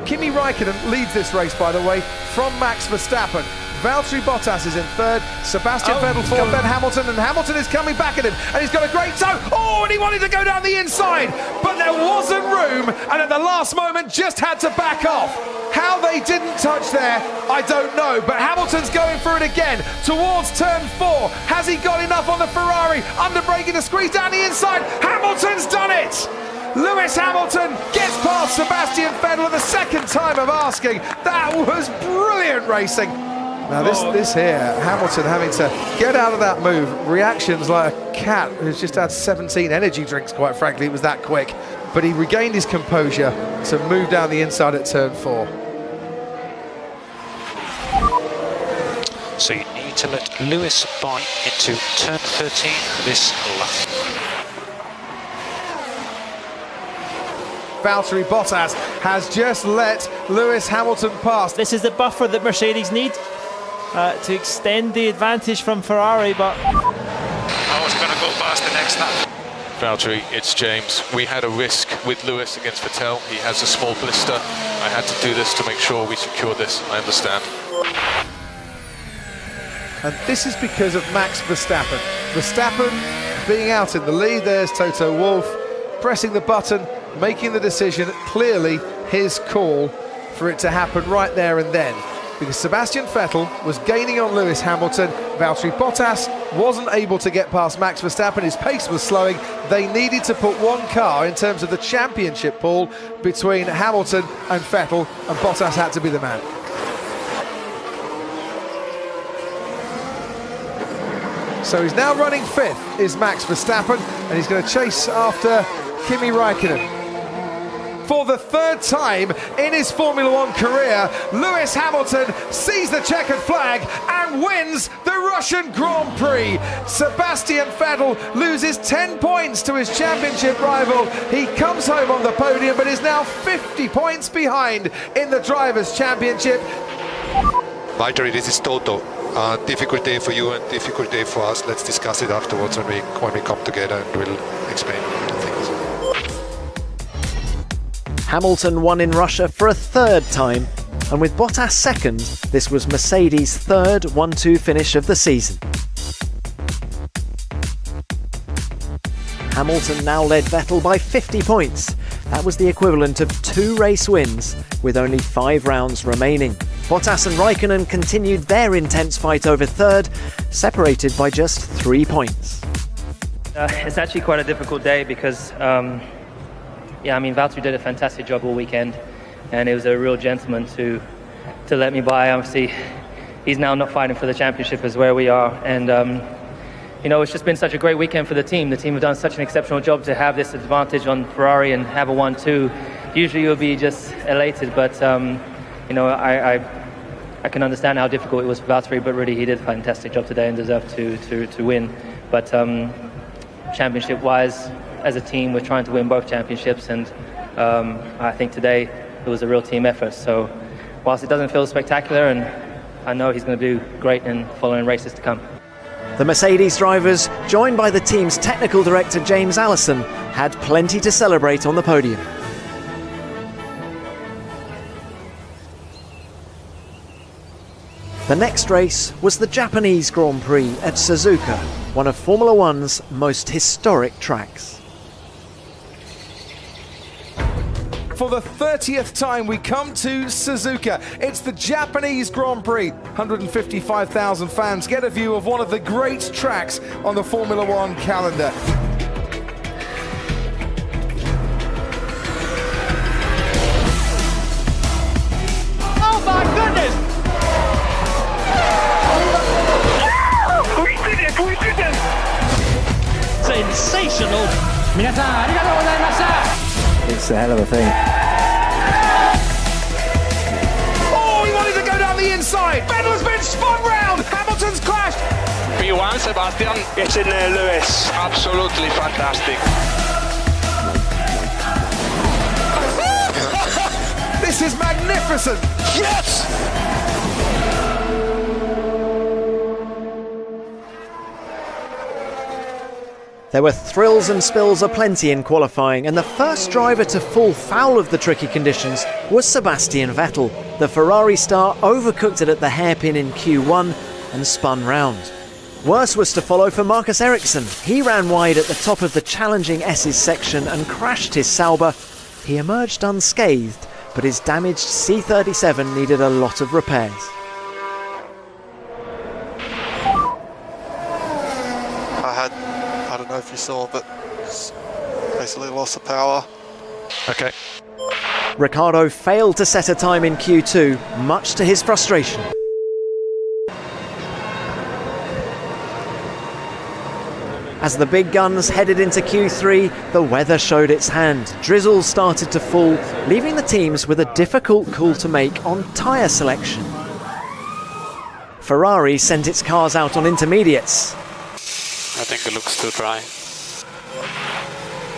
Kimi Räikkönen leads this race, by the way, from Max Verstappen. Valtteri Bottas is in 3rd, Sebastian Vettel 4th, then Hamilton, and Hamilton is coming back at him, and he's got a great toe. Oh, and he wanted to go down the inside, but there wasn't room, and at the last moment just had to back off. How they didn't touch there, I don't know, but Hamilton's going for it again towards turn 4. Has he got enough on the Ferrari? Underbraking to squeeze down the inside. Hamilton's done it! Lewis Hamilton gets past Sebastian Vettel at the second time of asking. That was brilliant racing. Now this here, Hamilton having to get out of that move, reactions like a cat who's just had 17 energy drinks, quite frankly, it was that quick. But he regained his composure to move down the inside at turn 4. So you need to let Lewis buy into turn 13 this lap. Valtteri Bottas has just let Lewis Hamilton pass. This is the buffer that Mercedes need to extend the advantage from Ferrari, but I was going to go past the next lap. Valtteri, it's James. We had a risk with Lewis against Vettel. He has a small blister. I had to do this to make sure we secure this. I understand. And this is because of Max Verstappen. Verstappen being out in the lead. There's Toto Wolff pressing the button, making the decision. Clearly his call for it to happen right there and then. Because Sebastian Vettel was gaining on Lewis Hamilton. Valtteri Bottas wasn't able to get past Max Verstappen. His pace was slowing. They needed to put one car in terms of the championship pool between Hamilton and Vettel, and Bottas had to be the man. So he's now running 5th, is Max Verstappen, and he's going to chase after Kimi Räikkönen. For the 3rd time in his Formula 1 career, Lewis Hamilton sees the checkered flag and wins the Russian Grand Prix. Sebastian Vettel loses 10 points to his championship rival. He comes home on the podium, but is now 50 points behind in the Drivers' Championship. Valtteri, this is Toto. Difficult day for you and difficult day for us. Let's discuss it afterwards when we come together, and we'll explain the things. Hamilton won in Russia for a 3rd time, and with Bottas 2nd, this was Mercedes' 3rd 1-2 finish of the season. Hamilton now led Vettel by 50 points. That was the equivalent of 2 race wins, with only 5 rounds remaining. Bottas and Räikkönen continued their intense fight over 3rd, separated by just 3 points. It's actually quite a difficult day because Valtteri did a fantastic job all weekend, and he was a real gentleman to let me by. Obviously, he's now not fighting for the championship as where we are. And you know, it's just been such a great weekend for the team. The team have done such an exceptional job to have this advantage on Ferrari and have a 1-2. Usually you'll be just elated, but you know, I can understand how difficult it was for Valtteri, but really he did a fantastic job today and deserved to win. But championship-wise, as a team, we're trying to win both championships, and I think today it was a real team effort. So whilst it doesn't feel spectacular, and I know he's going to do great in following races to come. The Mercedes drivers, joined by the team's technical director James Allison, had plenty to celebrate on the podium. The next race was the Japanese Grand Prix at Suzuka, one of Formula One's most historic tracks. For the 30th time we come to Suzuka. It's the Japanese Grand Prix. 155,000 fans get a view of one of the great tracks on the Formula One calendar. Oh my goodness! We did it! Sensational! It's a hell of a thing. Oh, he wanted to go down the inside. Vettel's been spun round. Hamilton's crashed. P1, Sebastian. It's in there, Lewis. Absolutely fantastic. This is magnificent. Yes! There were thrills and spills aplenty in qualifying, and the first driver to fall foul of the tricky conditions was Sebastian Vettel. The Ferrari star overcooked it at the hairpin in Q1 and spun round. Worse was to follow for Marcus Ericsson. He ran wide at the top of the challenging S's section and crashed his Sauber. He emerged unscathed, but his damaged C37 needed a lot of repairs. I don't know if you saw, but basically loss of power. Okay. Ricciardo failed to set a time in Q2, much to his frustration. As the big guns headed into Q3, the weather showed its hand. Drizzle started to fall, leaving the teams with a difficult call to make on tyre selection. Ferrari sent its cars out on intermediates, I think it looks too dry.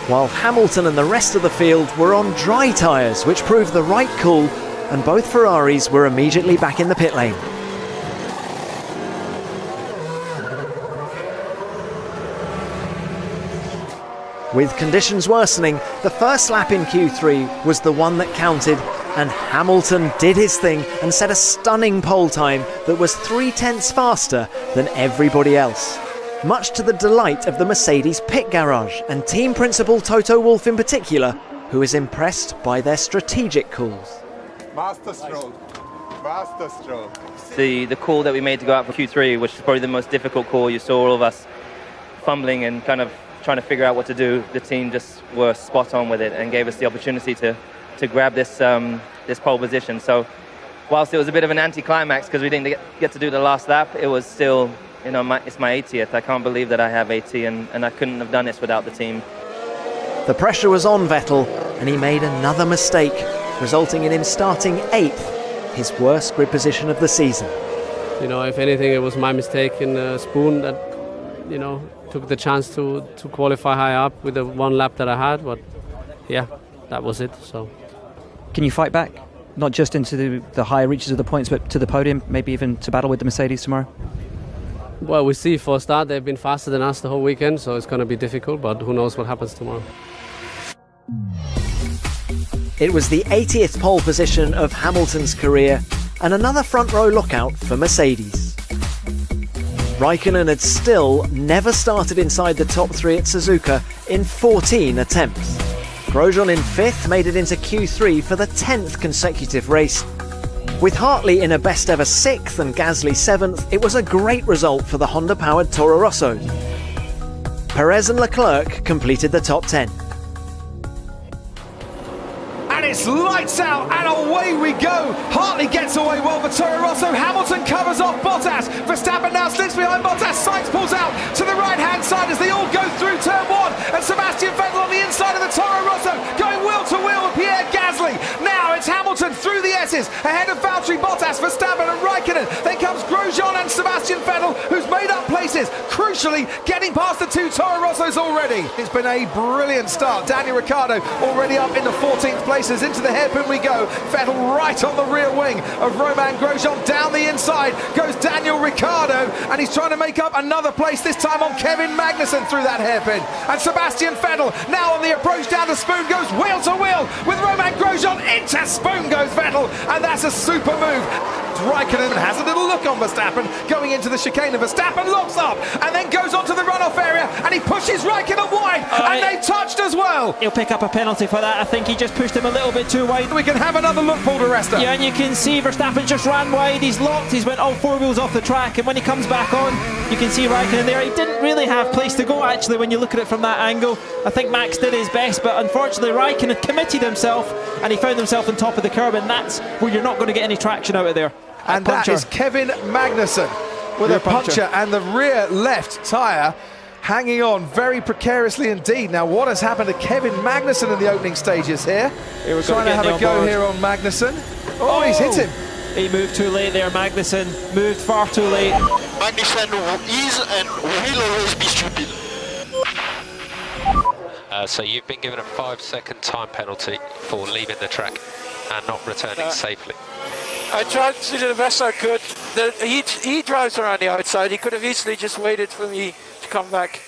while Hamilton and the rest of the field were on dry tyres, which proved the right call, and both Ferraris were immediately back in the pit lane. With conditions worsening, the first lap in Q3 was the one that counted, and Hamilton did his thing and set a stunning pole time that was 0.3 faster than everybody else. Much to the delight of the Mercedes pit garage and team principal Toto Wolff in particular, who is impressed by their strategic calls. Master stroke. Master stroke. The call that we made to go out for Q3, which is probably the most difficult call. You saw all of us fumbling and kind of trying to figure out what to do. The team just were spot on with it and gave us the opportunity to grab this this pole position. So whilst it was a bit of an anticlimax because we didn't get to do the last lap, it was still, you know, it's my 80th. I can't believe that I have 80, and I couldn't have done this without the team. The pressure was on Vettel, and he made another mistake, resulting in him starting 8th, his worst grid position of the season. You know, if anything, it was my mistake in Spoon that, you know, took the chance to qualify high up with the one lap that I had, but yeah, that was it. So, can you fight back? Not just into the higher reaches of the points, but to the podium, maybe even to battle with the Mercedes tomorrow? Well, we see for a start, they've been faster than us the whole weekend, so it's going to be difficult, but who knows what happens tomorrow. It was the 80th pole position of Hamilton's career, and another front row lookout for Mercedes. Raikkonen had still never started inside the top 3 at Suzuka in 14 attempts. Grosjean in 5th made it into Q3 for the 10th consecutive race. With Hartley in a best ever 6th and Gasly 7th, it was a great result for the Honda-powered Toro Rosso. Perez and Leclerc completed the top 10. And It's lights out and away we go. Hartley gets away well for Toro Rosso. Hamilton covers off Bottas. Verstappen now slips behind Bottas. Sainz pulls out to the right-hand side as they all go through turn one. And Sebastian Vettel on the inside of the Toro Rosso going wheel to wheel with Pierre Gasly. Now it's Hamilton through the S's ahead of Valtteri Bottas, Verstappen and Raikkonen. Then comes Grosjean and Sebastian Vettel, who's made up places, crucially getting past the two Toro Rossos already. It's been a brilliant start. Daniel Ricciardo already up in the 14th places. Into the hairpin we go. Vettel right on the rear wing of Romain Grosjean. Down the inside goes Daniel Ricciardo, and he's trying to make up another place, this time on Kevin Magnussen through that hairpin. And Sebastian Vettel now on the approach down to Spoon goes wheel to wheel with Romain Grosjean. Into Spoon goes Vettel, and that's a super move. Raikkonen has a little look on Verstappen going into the chicane. Verstappen locks up and then goes onto the runoff area, and he pushes Raikkonen wide, and they touched as well. He'll pick up a penalty for that. I think he just pushed him a little bit too wide. We can have another look, Paul di Resta. Yeah, and you can see Verstappen just ran wide. He's locked. He's went all four wheels off the track, and when he comes back on, you can see Raikkonen there. He didn't really have place to go, actually, when you look at it from that angle. I think Max did his best, but unfortunately Raikkonen committed himself, and he found himself on top of the curb, and that's where you're not going to get any traction out of there. And that is Kevin Magnussen with a puncture and the rear left tyre hanging on very precariously indeed. Now, what has happened to Kevin Magnussen in the opening stages here? Trying to have a go here on Magnussen. Oh, he's hit him. He moved too late there, Magnussen. Moved far too late. Magnussen is and will always be stupid. So you've been given a 5-second time penalty for leaving the track and not returning safely. I tried to do the best I could. He drives around the outside. He could have easily just waited for me to come back.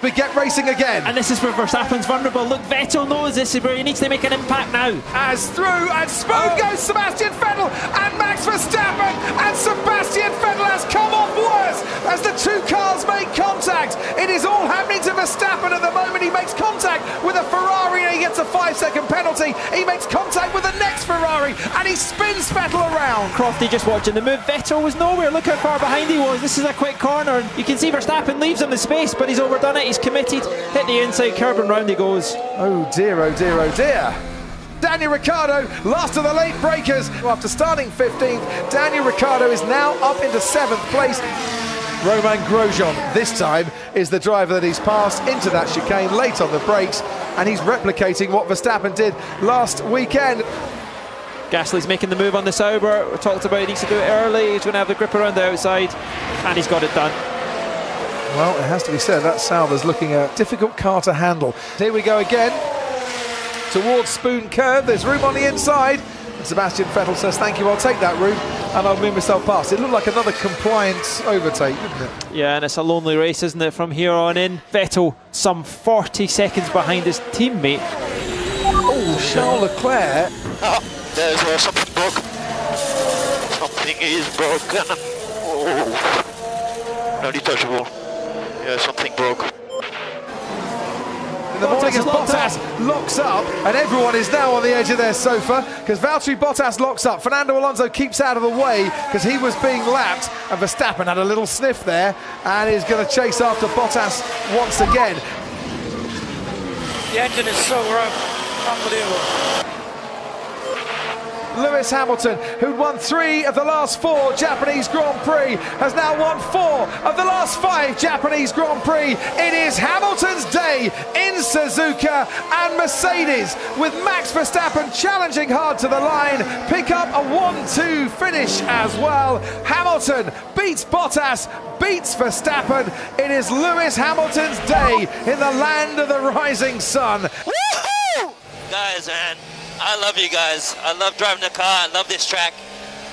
We get racing again. And this is where Verstappen's vulnerable. Look, Vettel knows this is where he needs to make an impact now. As through, and Spoon goes Sebastian Vettel and Max Verstappen, and Sebastian Vettel has come off worse as the two cars make contact. It is all happening to Verstappen at the moment. He makes contact with a Ferrari and he gets a 5-second penalty. He makes contact with the next Ferrari and he spins Vettel around. Crofty just watching the move. Vettel was nowhere. Look how far behind he was. This is a quick corner. You can see Verstappen leaves him the space, but he's overdone it. He's committed. Hit the inside curb and round he goes. Oh dear, oh dear, oh dear. Daniel Ricciardo, last of the late breakers. After starting 15th, Daniel Ricciardo is now up into 7th place. Romain Grosjean, this time, is the driver that he's passed into that chicane late on the brakes, and he's replicating what Verstappen did last weekend. Gasly's making the move on the Sauber. We talked about he needs to do it early. He's going to have the grip around the outside, and he's got it done. Well, it has to be said, that Sauber's looking a difficult car to handle. Here we go again, towards Spoon Curve. There's room on the inside. And Sebastian Vettel says, thank you, I'll take that room, and I'll move myself past. It looked like another compliance overtake, didn't it? Yeah, and it's a lonely race, isn't it, from here on in. Vettel some 40 seconds behind his teammate. Oh, Charles Leclerc. Oh, there's something broken. Something is broken. Oh, not touchable. Yeah, something broke. In the morning as Bottas locks up, and everyone is now on the edge of their sofa because Valtteri Bottas locks up. Fernando Alonso keeps out of the way because he was being lapped, and Verstappen had a little sniff there and is going to chase after Bottas once again. The engine is so rough, unbelievable. Lewis Hamilton, who'd won 3 of the last 4 Japanese Grand Prix, has now won 4 of the last 5 Japanese Grand Prix. It is Hamilton's day in Suzuka and Mercedes, with Max Verstappen challenging hard to the line, pick up a 1-2 finish as well. Hamilton beats Bottas, beats Verstappen. It is Lewis Hamilton's day in the land of the rising sun. Woohoo! Guys, man, I love you guys. I love driving the car. I love this track.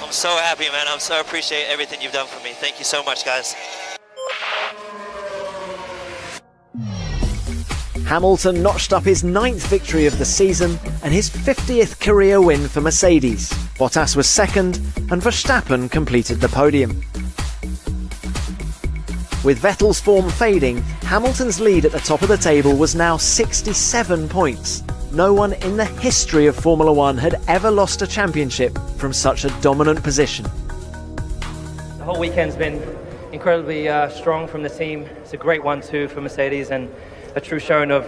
I'm so happy, man. I'm so appreciate everything you've done for me. Thank you so much, guys. Hamilton notched up his 9th victory of the season and his 50th career win for Mercedes. Bottas was second and Verstappen completed the podium. With Vettel's form fading, Hamilton's lead at the top of the table was now 67 points. No one in the history of Formula One had ever lost a championship from such a dominant position. The whole weekend's been incredibly strong from the team. It's a great 1-2 for Mercedes and a true showing of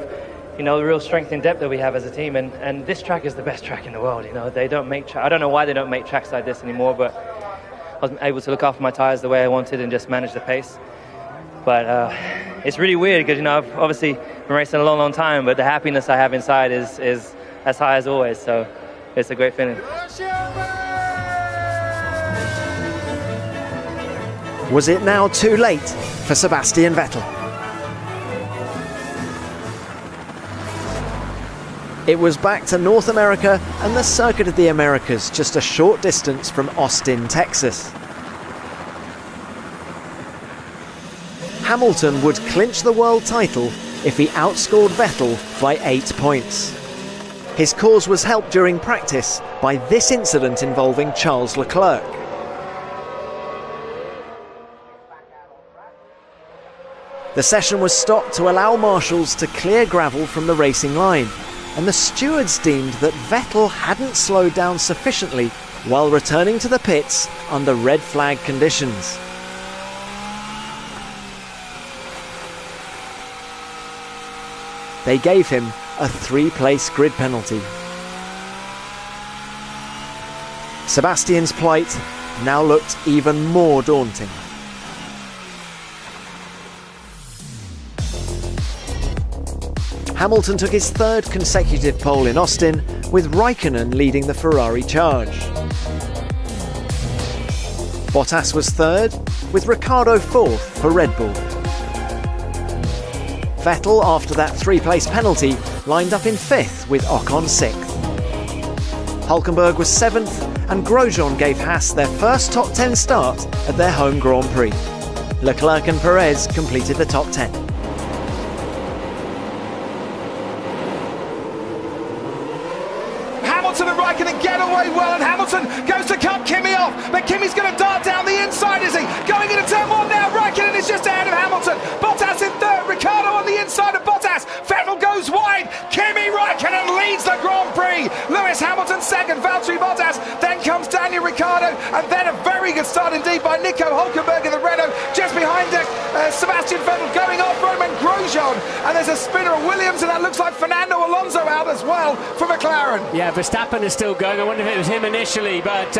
you know, the real strength and depth that we have as a team. And this track is the best track in the world. You know, they don't make. I don't know why they don't make tracks like this anymore, but I was able to look after my tires the way I wanted and just manage the pace. But it's really weird because, you know, I've obviously been racing a long, long time, but the happiness I have inside is as high as always. So it's a great feeling. Was it now too late for Sebastian Vettel? It was back to North America and the Circuit of the Americas, just a short distance from Austin, Texas. Hamilton would clinch the world title if he outscored Vettel by 8 points. His cause was helped during practice by this incident involving Charles Leclerc. The session was stopped to allow marshals to clear gravel from the racing line, and the stewards deemed that Vettel hadn't slowed down sufficiently while returning to the pits under red flag conditions. They gave him a 3-place grid penalty. Sebastian's plight now looked even more daunting. Hamilton took his 3rd consecutive pole in Austin, with Raikkonen leading the Ferrari charge. Bottas was 3rd, with Ricciardo 4th for Red Bull. Vettel, after that 3-place penalty, lined up in 5th with Ocon 6th. Hulkenberg was 7th, and Grosjean gave Haas their first top 10 start at their home Grand Prix. Leclerc and Perez completed the top 10. Hamilton and Raikkonen get away well, and Hamilton goes to cut Kimi off, but Kimi's going to dart down the inside, is he? Going into turn 1 now, Raikkonen is just ahead of Hamilton. Bottas in 3rd, Ricciardo on the inside of Bottas. Vettel goes wide, Kimi Raikkonen leads the Grand Prix. Lewis Hamilton 2nd, Valtteri Bottas, then comes Daniel Ricciardo, and then a very good start indeed by Nico Hulkenberg in the Renault. Just behind Sebastian Vettel going off Roman Grosjean, and there's a spinner of Williams, and that looks like Fernando Alonso out as well for McLaren. Yeah, Verstappen is still going. I wonder if it was him initially, but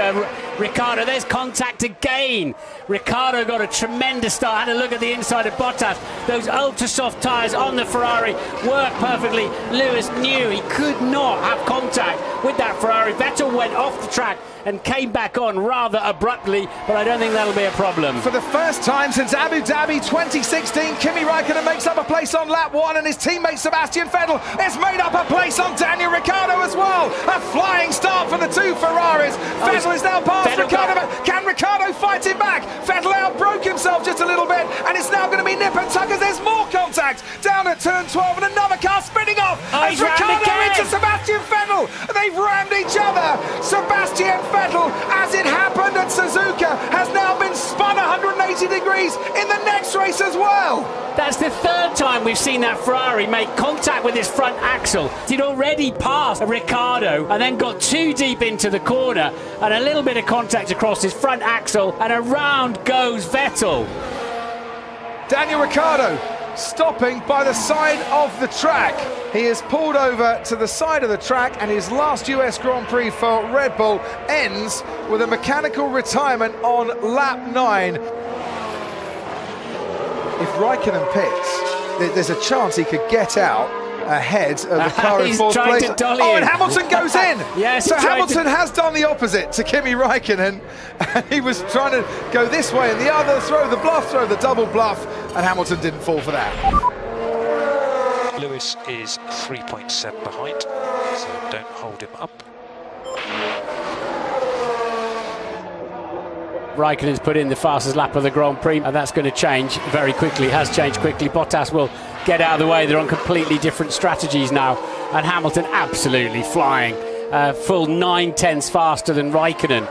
Ricciardo, there's contact again. Ricciardo got a tremendous start. Had a look at the inside of Bottas. Those ultra soft tyres on the Ferrari work perfectly. Lewis knew he could not have contact with that Ferrari. Vettel went off the track and came back on rather abruptly, but I don't think that'll be a problem. For the first time since Abu Dhabi 2016, Kimi Raikkonen makes up a place on lap 1, and his teammate Sebastian Vettel has made up a place on Daniel Ricciardo as well. A flying start for the 2 Ferraris. Vettel is now past Ricciardo, but can Ricciardo fight him back? Vettel outbroke himself just a little bit, and it's now going to be nip and tuck as there's more contact down at turn 12, and another car spinning off as Ricciardo into Sebastian Vettel. They've rammed each other. Sebastian Vettel, as it happened at Suzuka, has now been spun 180 degrees in the next race as well. That's the 3rd time we've seen that Ferrari make contact with his front axle. He'd already passed Ricciardo and then got too deep into the corner, and a little bit of contact across his front axle, and around goes Vettel. Daniel Ricciardo stopping by the side of the track. He is pulled over to the side of the track, and his last US Grand Prix for Red Bull ends with a mechanical retirement on lap 9. If Raikkonen pits, there's a chance he could get out ahead of the car in 4th place. Oh, and Hamilton goes in! Yes, so Hamilton has done the opposite to Kimi Raikkonen, and he was trying to go this way and the other, throw the bluff, throw the double bluff, and Hamilton didn't fall for that. Lewis is 3.7 behind, so don't hold him up. Raikkonen's put in the fastest lap of the Grand Prix, and that's going to change very quickly. It has changed quickly. Bottas will get out of the way. They're on completely different strategies now, and Hamilton absolutely flying. Full 9/10 faster than Raikkonen.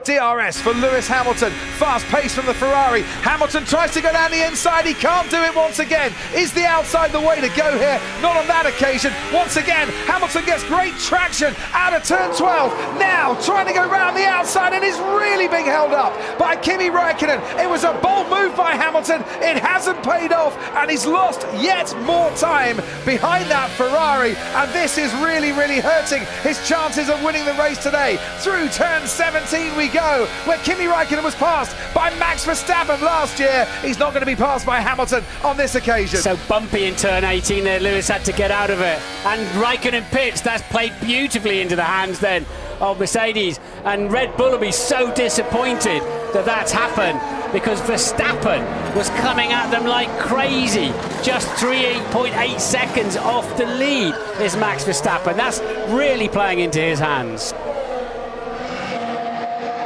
DRS for Lewis Hamilton. Fast pace from the Ferrari. Hamilton tries to go down the inside. He can't do it once again. Is the outside the way to go here? Not on that occasion. Once again, Hamilton gets great traction out of turn 12. Now trying to go round the outside and is really being held up by Kimi Räikkönen. It was a bold move by Hamilton. It hasn't paid off and he's lost yet more time behind that Ferrari. And this is really, really hurting his chances of winning the race today. Through turn 17 we go, where Kimi Räikkönen was passed by Max Verstappen last year. He's not going to be passed by Hamilton on this occasion. So bumpy in turn 18 there, Lewis had to get out of it. And Räikkönen pits, that's played beautifully into the hands then of Mercedes. And Red Bull will be so disappointed that that's happened, because Verstappen was coming at them like crazy. Just 3.8 seconds off the lead is Max Verstappen. That's really playing into his hands.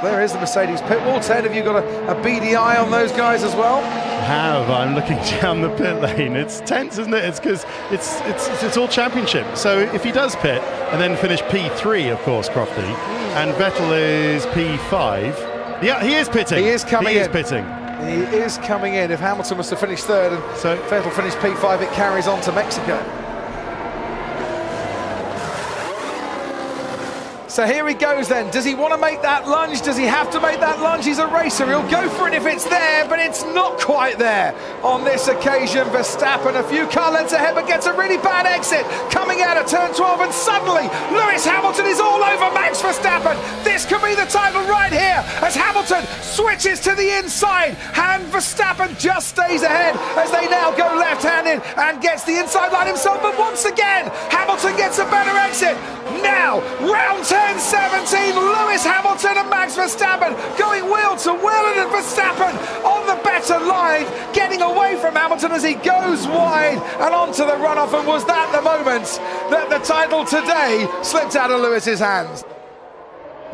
There is the Mercedes pit wall. Ted, have you got a beady eye on those guys as well? I'm looking down the pit lane. It's tense, isn't it? It's because it's all championship. So if he does pit and then finish P3, of course, Crofty, and Vettel is P5. Yeah, he is pitting. He is coming in. He is pitting. He is coming in. If Hamilton was to finish third and Vettel finished P5, it carries on to Mexico. So here he goes then. Does he want to make that lunge? Does he have to make that lunge? He's a racer. He'll go for it if it's there, but it's not quite there. On this occasion, Verstappen a few car lengths ahead, but gets a really bad exit coming out of turn 12, and suddenly Lewis Hamilton is all over Max Verstappen. This could be the title right here as Hamilton switches to the inside, and Verstappen just stays ahead as they now go left-handed and gets the inside line himself, but once again Hamilton gets a better exit. Now, round 10, 17, Lewis Hamilton and Max Verstappen going wheel to wheel, and Verstappen on the better line, getting away from Hamilton as he goes wide and onto the runoff. And was that the moment that the title today slipped out of Lewis's hands?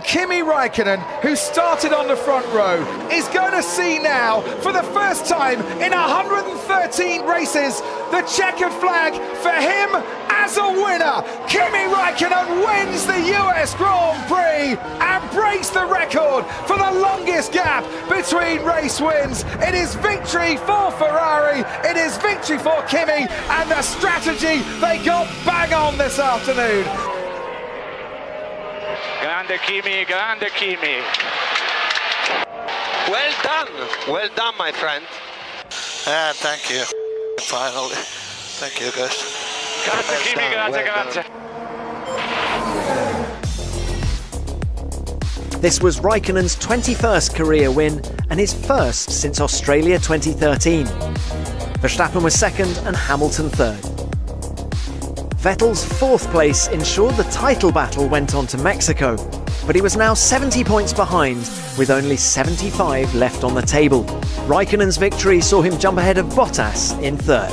Kimi Räikkönen, who started on the front row, is going to see now, for the first time in 113 races, the checkered flag for him as a winner. Kimi Räikkönen wins the US Grand Prix and breaks the record for the longest gap between race wins. It is victory for Ferrari, it is victory for Kimi, and the strategy they got bang on this afternoon. Grande Kimi. Well done, my friend. Yeah, thank you. Finally. Thank you, guys. Grande Kimi, grazie. This was Räikkönen's 21st career win and his first since Australia 2013. Verstappen was second and Hamilton third. Vettel's fourth place ensured the title battle went on to Mexico, but he was now 70 points behind with only 75 left on the table. Räikkönen's victory saw him jump ahead of Bottas in third.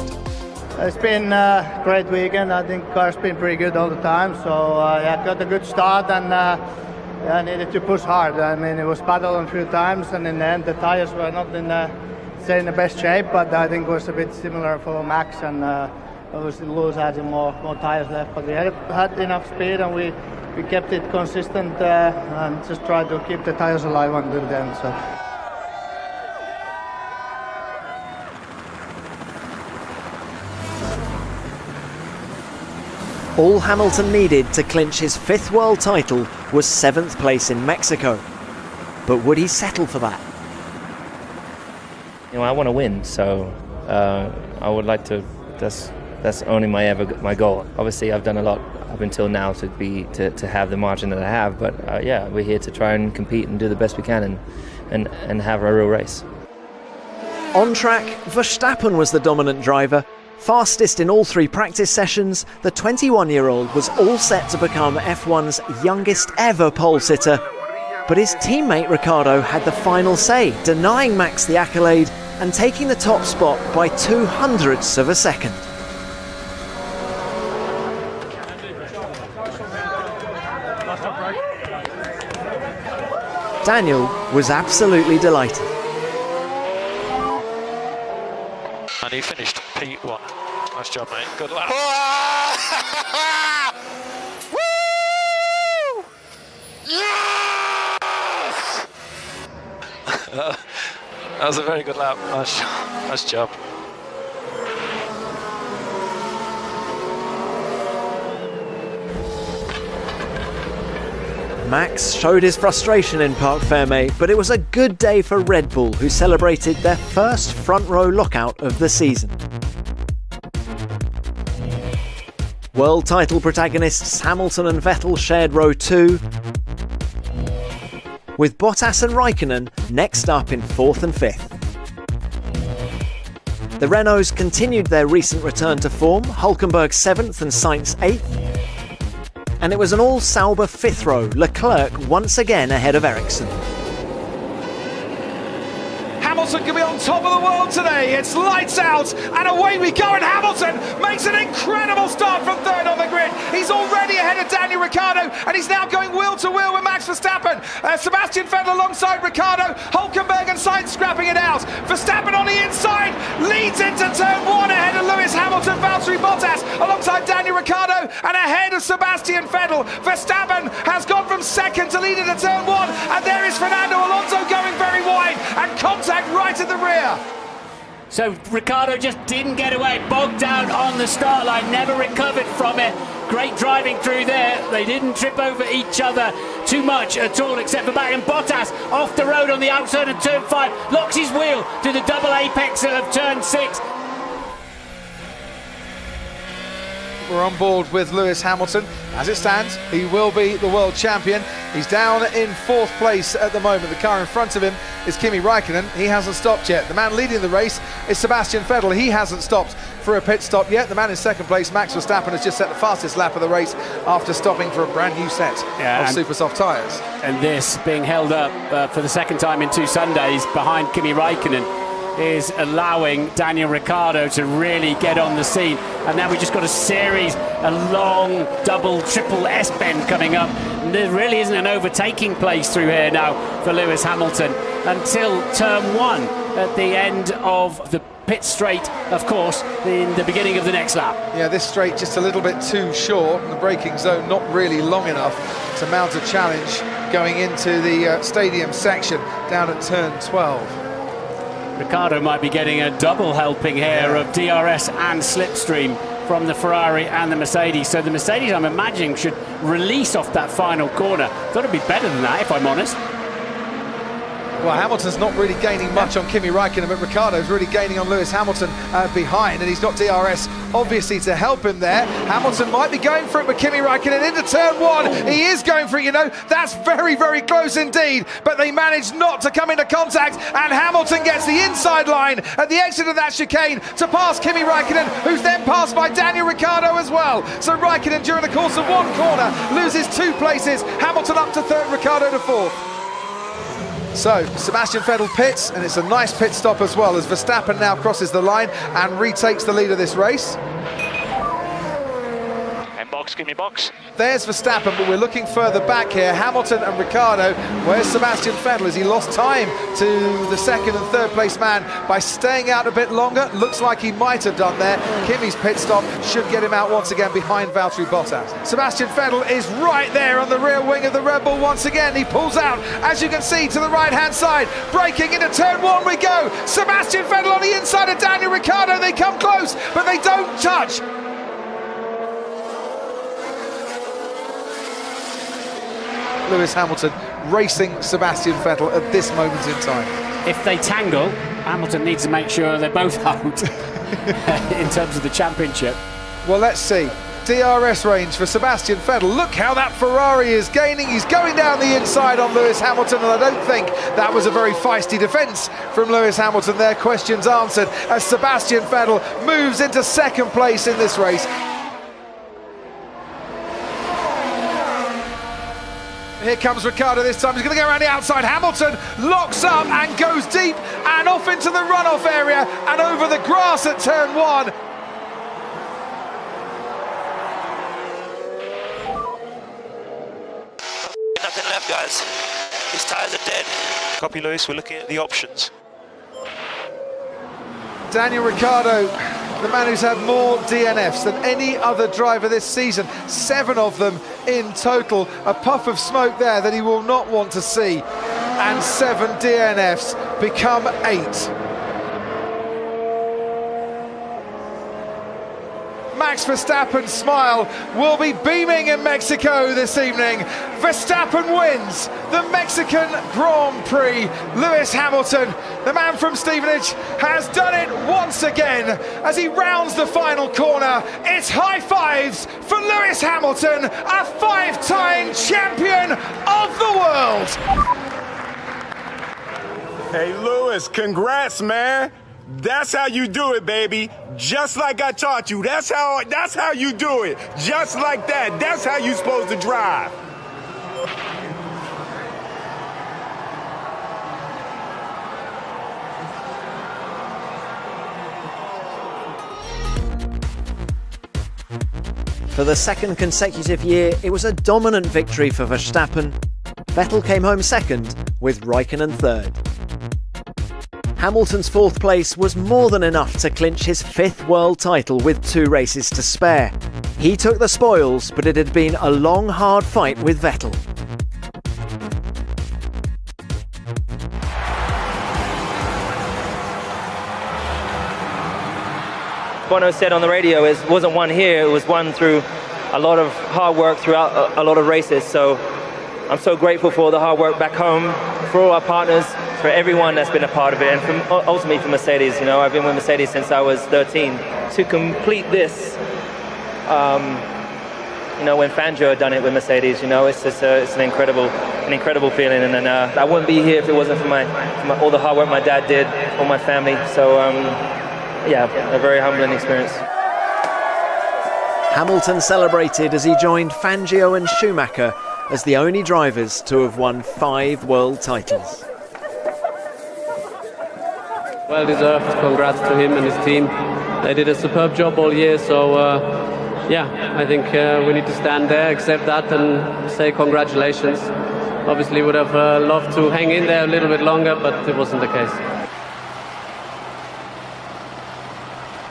It's been a great weekend. I think car's been pretty good all the time, so got a good start, and I needed to push hard. I mean, it was battling a few times, and in the end the tires were not in the best shape, but I think it was a bit similar for Max, and obviously Lewis had more tires left, but we had enough speed, and we kept it consistent and just tried to keep the tires alive until the end. So. All Hamilton needed to clinch his fifth world title was 7th place in Mexico. But would he settle for that? You know, I want to win, so I would like to. That's only my goal. Obviously, I've done a lot up until now to have the margin that I have, but we're here to try and compete and do the best we can and have a real race. On track, Verstappen was the dominant driver. Fastest in all 3 practice sessions, the 21-year-old was all set to become F1's youngest ever pole sitter. But his teammate Ricciardo had the final say, denying Max the accolade and taking the top spot by 0.02 of a second. Daniel was absolutely delighted. And he finished P1. Nice job, mate. Good luck. Woo! Yes! That was a very good lap. Nice job. Max showed his frustration in Parc Fermé, but it was a good day for Red Bull, who celebrated their first front row lockout of the season. World title protagonists Hamilton and Vettel shared row 2, with Bottas and Raikkonen next up in 4th and 5th. The Renaults continued their recent return to form, Hülkenberg 7th and Sainz 8th. And it was an all-Sauber 5th row, Leclerc once again ahead of Ericsson. Hamilton can be on top of the world today. It's lights out and away we go, and Hamilton makes an incredible start from 3rd on the grid. He's already ahead of Daniel Ricciardo, and he's now going wheel to wheel with Max Verstappen. Sebastian Vettel alongside Ricciardo, Hülkenberg and Sainz scrapping it out. Verstappen on the inside leads into turn 1 ahead of Lewis Hamilton. Valtteri Bottas alongside Daniel Ricciardo and ahead of Sebastian Vettel. Verstappen has gone from 2nd to lead into turn 1, and there is Fernando Alonso going very wide and contact right at the rear. So Ricciardo just didn't get away, bogged down on the start line, never recovered from it. Great driving through there. They didn't trip over each other too much at all, except for back. And Bottas off the road on the outside of turn 5, locks his wheel to the double apex of turn 6. We're on board with Lewis Hamilton. As it stands, he will be the world champion. He's down in 4th place at the moment. The car in front of him is Kimi Raikkonen. He hasn't stopped yet. The man leading the race is Sebastian Vettel. He hasn't stopped for a pit stop yet. The man in 2nd place, Max Verstappen, has just set the fastest lap of the race after stopping for a brand new set of super soft tyres. And this being held up for the 2nd time in 2 Sundays behind Kimi Raikkonen is allowing Daniel Ricciardo to really get on the scene. And now we've just got a long double, triple S-bend coming up. And there really isn't an overtaking place through here now for Lewis Hamilton until turn 1 at the end of the pit straight, of course, in the beginning of the next lap. Yeah, this straight just a little bit too short, and the braking zone not really long enough to mount a challenge going into the stadium section down at turn 12. Ricciardo might be getting a double helping here of DRS and slipstream from the Ferrari and the Mercedes. So the Mercedes, I'm imagining, should release off that final corner. Thought it'd be better than that, if I'm honest. Well, Hamilton's not really gaining much on Kimi Raikkonen, but Ricciardo's really gaining on Lewis Hamilton behind, and he's got DRS obviously to help him there. Hamilton might be going for it with Kimi Raikkonen into turn 1. He is going for it, you know. That's very, very close indeed, but they managed not to come into contact, and Hamilton gets the inside line at the exit of that chicane to pass Kimi Raikkonen, who's then passed by Daniel Ricciardo as well. So Raikkonen, during the course of 1 corner, loses 2 places. Hamilton up to 3rd, Ricciardo to 4th. So Sebastian Vettel pits, and it's a nice pit stop as well, as Verstappen now crosses the line and retakes the lead of this race. Box, give me box. There's Verstappen, but we're looking further back here. Hamilton and Ricciardo. Where's Sebastian Vettel? Has he lost time to the 2nd and 3rd place man by staying out a bit longer? Looks like he might have done there. Kimi's pit stop should get him out once again behind Valtteri Bottas. Sebastian Vettel is right there on the rear wing of the Red Bull once again. He pulls out, as you can see, to the right-hand side. Braking into turn 1 we go. Sebastian Vettel on the inside of Daniel Ricciardo. They come close, but they don't touch. Lewis Hamilton racing Sebastian Vettel at this moment in time. If they tangle, Hamilton needs to make sure they're both out in terms of the championship. Well, let's see. DRS range for Sebastian Vettel. Look how that Ferrari is gaining. He's going down the inside on Lewis Hamilton, and I don't think that was a very feisty defence from Lewis Hamilton there. Questions answered as Sebastian Vettel moves into 2nd place in this race. Here comes Ricciardo this time. He's going to go around the outside. Hamilton locks up and goes deep and off into the runoff area and over the grass at turn 1. Nothing left, guys. His tyres are dead. Copy, Lewis. We're looking at the options. Daniel Ricciardo, the man who's had more DNFs than any other driver this season, 7 of them in total. A puff of smoke there that he will not want to see. and 7 DNFs become 8. Max Verstappen's smile will be beaming in Mexico this evening. Verstappen wins the Mexican Grand Prix. Lewis Hamilton, the man from Stevenage, has done it once again as he rounds the final corner. It's high fives for Lewis Hamilton, a 5-time champion of the world. Hey Lewis, congrats, man. That's how you do it, baby. Just like I taught you. That's how you do it. Just like that. That's how you're supposed to drive. For the second consecutive year, it was a dominant victory for Verstappen. Vettel came home second, with Raikkonen third. Hamilton's fourth place was more than enough to clinch his 5th world title with 2 races to spare. He took the spoils, but it had been a long, hard fight with Vettel. Bono said on the radio, it wasn't won here, it was won through a lot of hard work throughout a lot of races. So I'm so grateful for the hard work back home, for all our partners, for everyone that's been a part of it, and ultimately for Mercedes. You know, I've been with Mercedes since I was 13. To complete this, you know, when Fangio had done it with Mercedes, you know, it's just it's an incredible feeling. And then I wouldn't be here if it wasn't for all the hard work my dad did, for my family. So yeah, a very humbling experience. Hamilton celebrated as he joined Fangio and Schumacher as the only drivers to have won 5 world titles. Well deserved. Congrats to him and his team. They did a superb job all year, so yeah, I think we need to stand there, accept that and say congratulations. Obviously would have loved to hang in there a little bit longer, but it wasn't the case.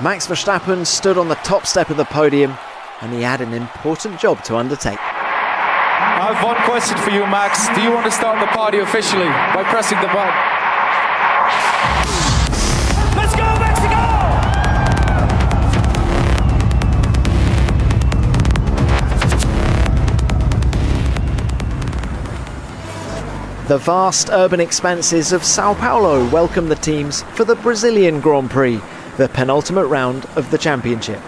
Max Verstappen stood on the top step of the podium and he had an important job to undertake. I have one question for you, Max. Do you want to start the party officially by pressing the button? Let's go, Mexico! The vast urban expanses of Sao Paulo welcome the teams for the Brazilian Grand Prix, the penultimate round of the championship.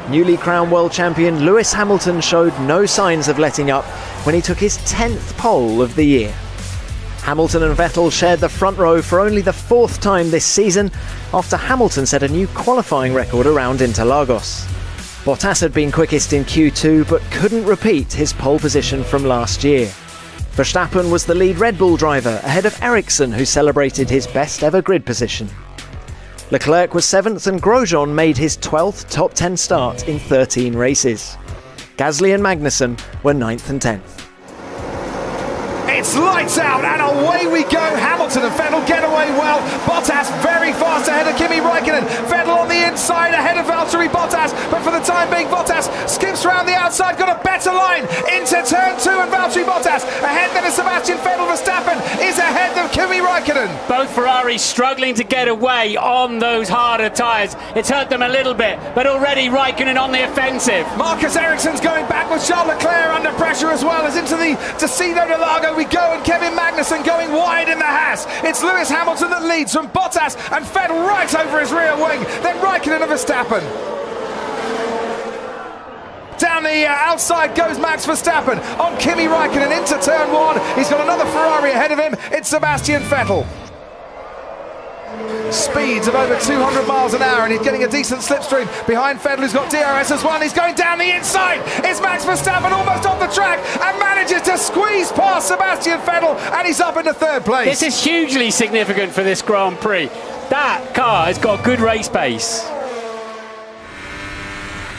Newly crowned world champion Lewis Hamilton showed no signs of letting up when he took his 10th pole of the year. Hamilton and Vettel shared the front row for only the 4th time this season, after Hamilton set a new qualifying record around Interlagos. Bottas had been quickest in Q2 but couldn't repeat his pole position from last year. Verstappen was the lead Red Bull driver, ahead of Ericsson, who celebrated his best ever grid position. Leclerc was 7th and Grosjean made his 12th top 10 start in 13 races. Gasly and Magnussen were 9th and 10th. It's lights out and away we go. Hamilton and Vettel get away well. Bottas very fast ahead of Kimi Raikkonen. Vettel on the inside ahead of Valtteri Bottas, but for the time being Bottas skips around the outside, got a better line into turn 2, and Valtteri Bottas ahead then of Sebastian Vettel. Verstappen is ahead of Kimi Raikkonen. Both Ferraris struggling to get away on those harder tyres. It's hurt them a little bit, but already Raikkonen on the offensive. Marcus Ericsson's going back with Charles Leclerc under pressure as well, as into the Casino de Lago we go, and Kevin Magnussen going wide in the Haas. It's Lewis Hamilton that leads from Bottas and Vettel right over his rear wing, then Raikkonen and Verstappen. Down the outside goes Max Verstappen on Kimi Raikkonen into turn 1. He's got another Ferrari ahead of him. It's Sebastian Vettel. Speeds of over 200 miles an hour, and he's getting a decent slipstream behind Vettel, who's got DRS as well. He's going down the inside. It's Max Verstappen almost off the track and manages to squeeze past Sebastian Vettel, and he's up into 3rd place. This is hugely significant for this Grand Prix. That car has got good race pace.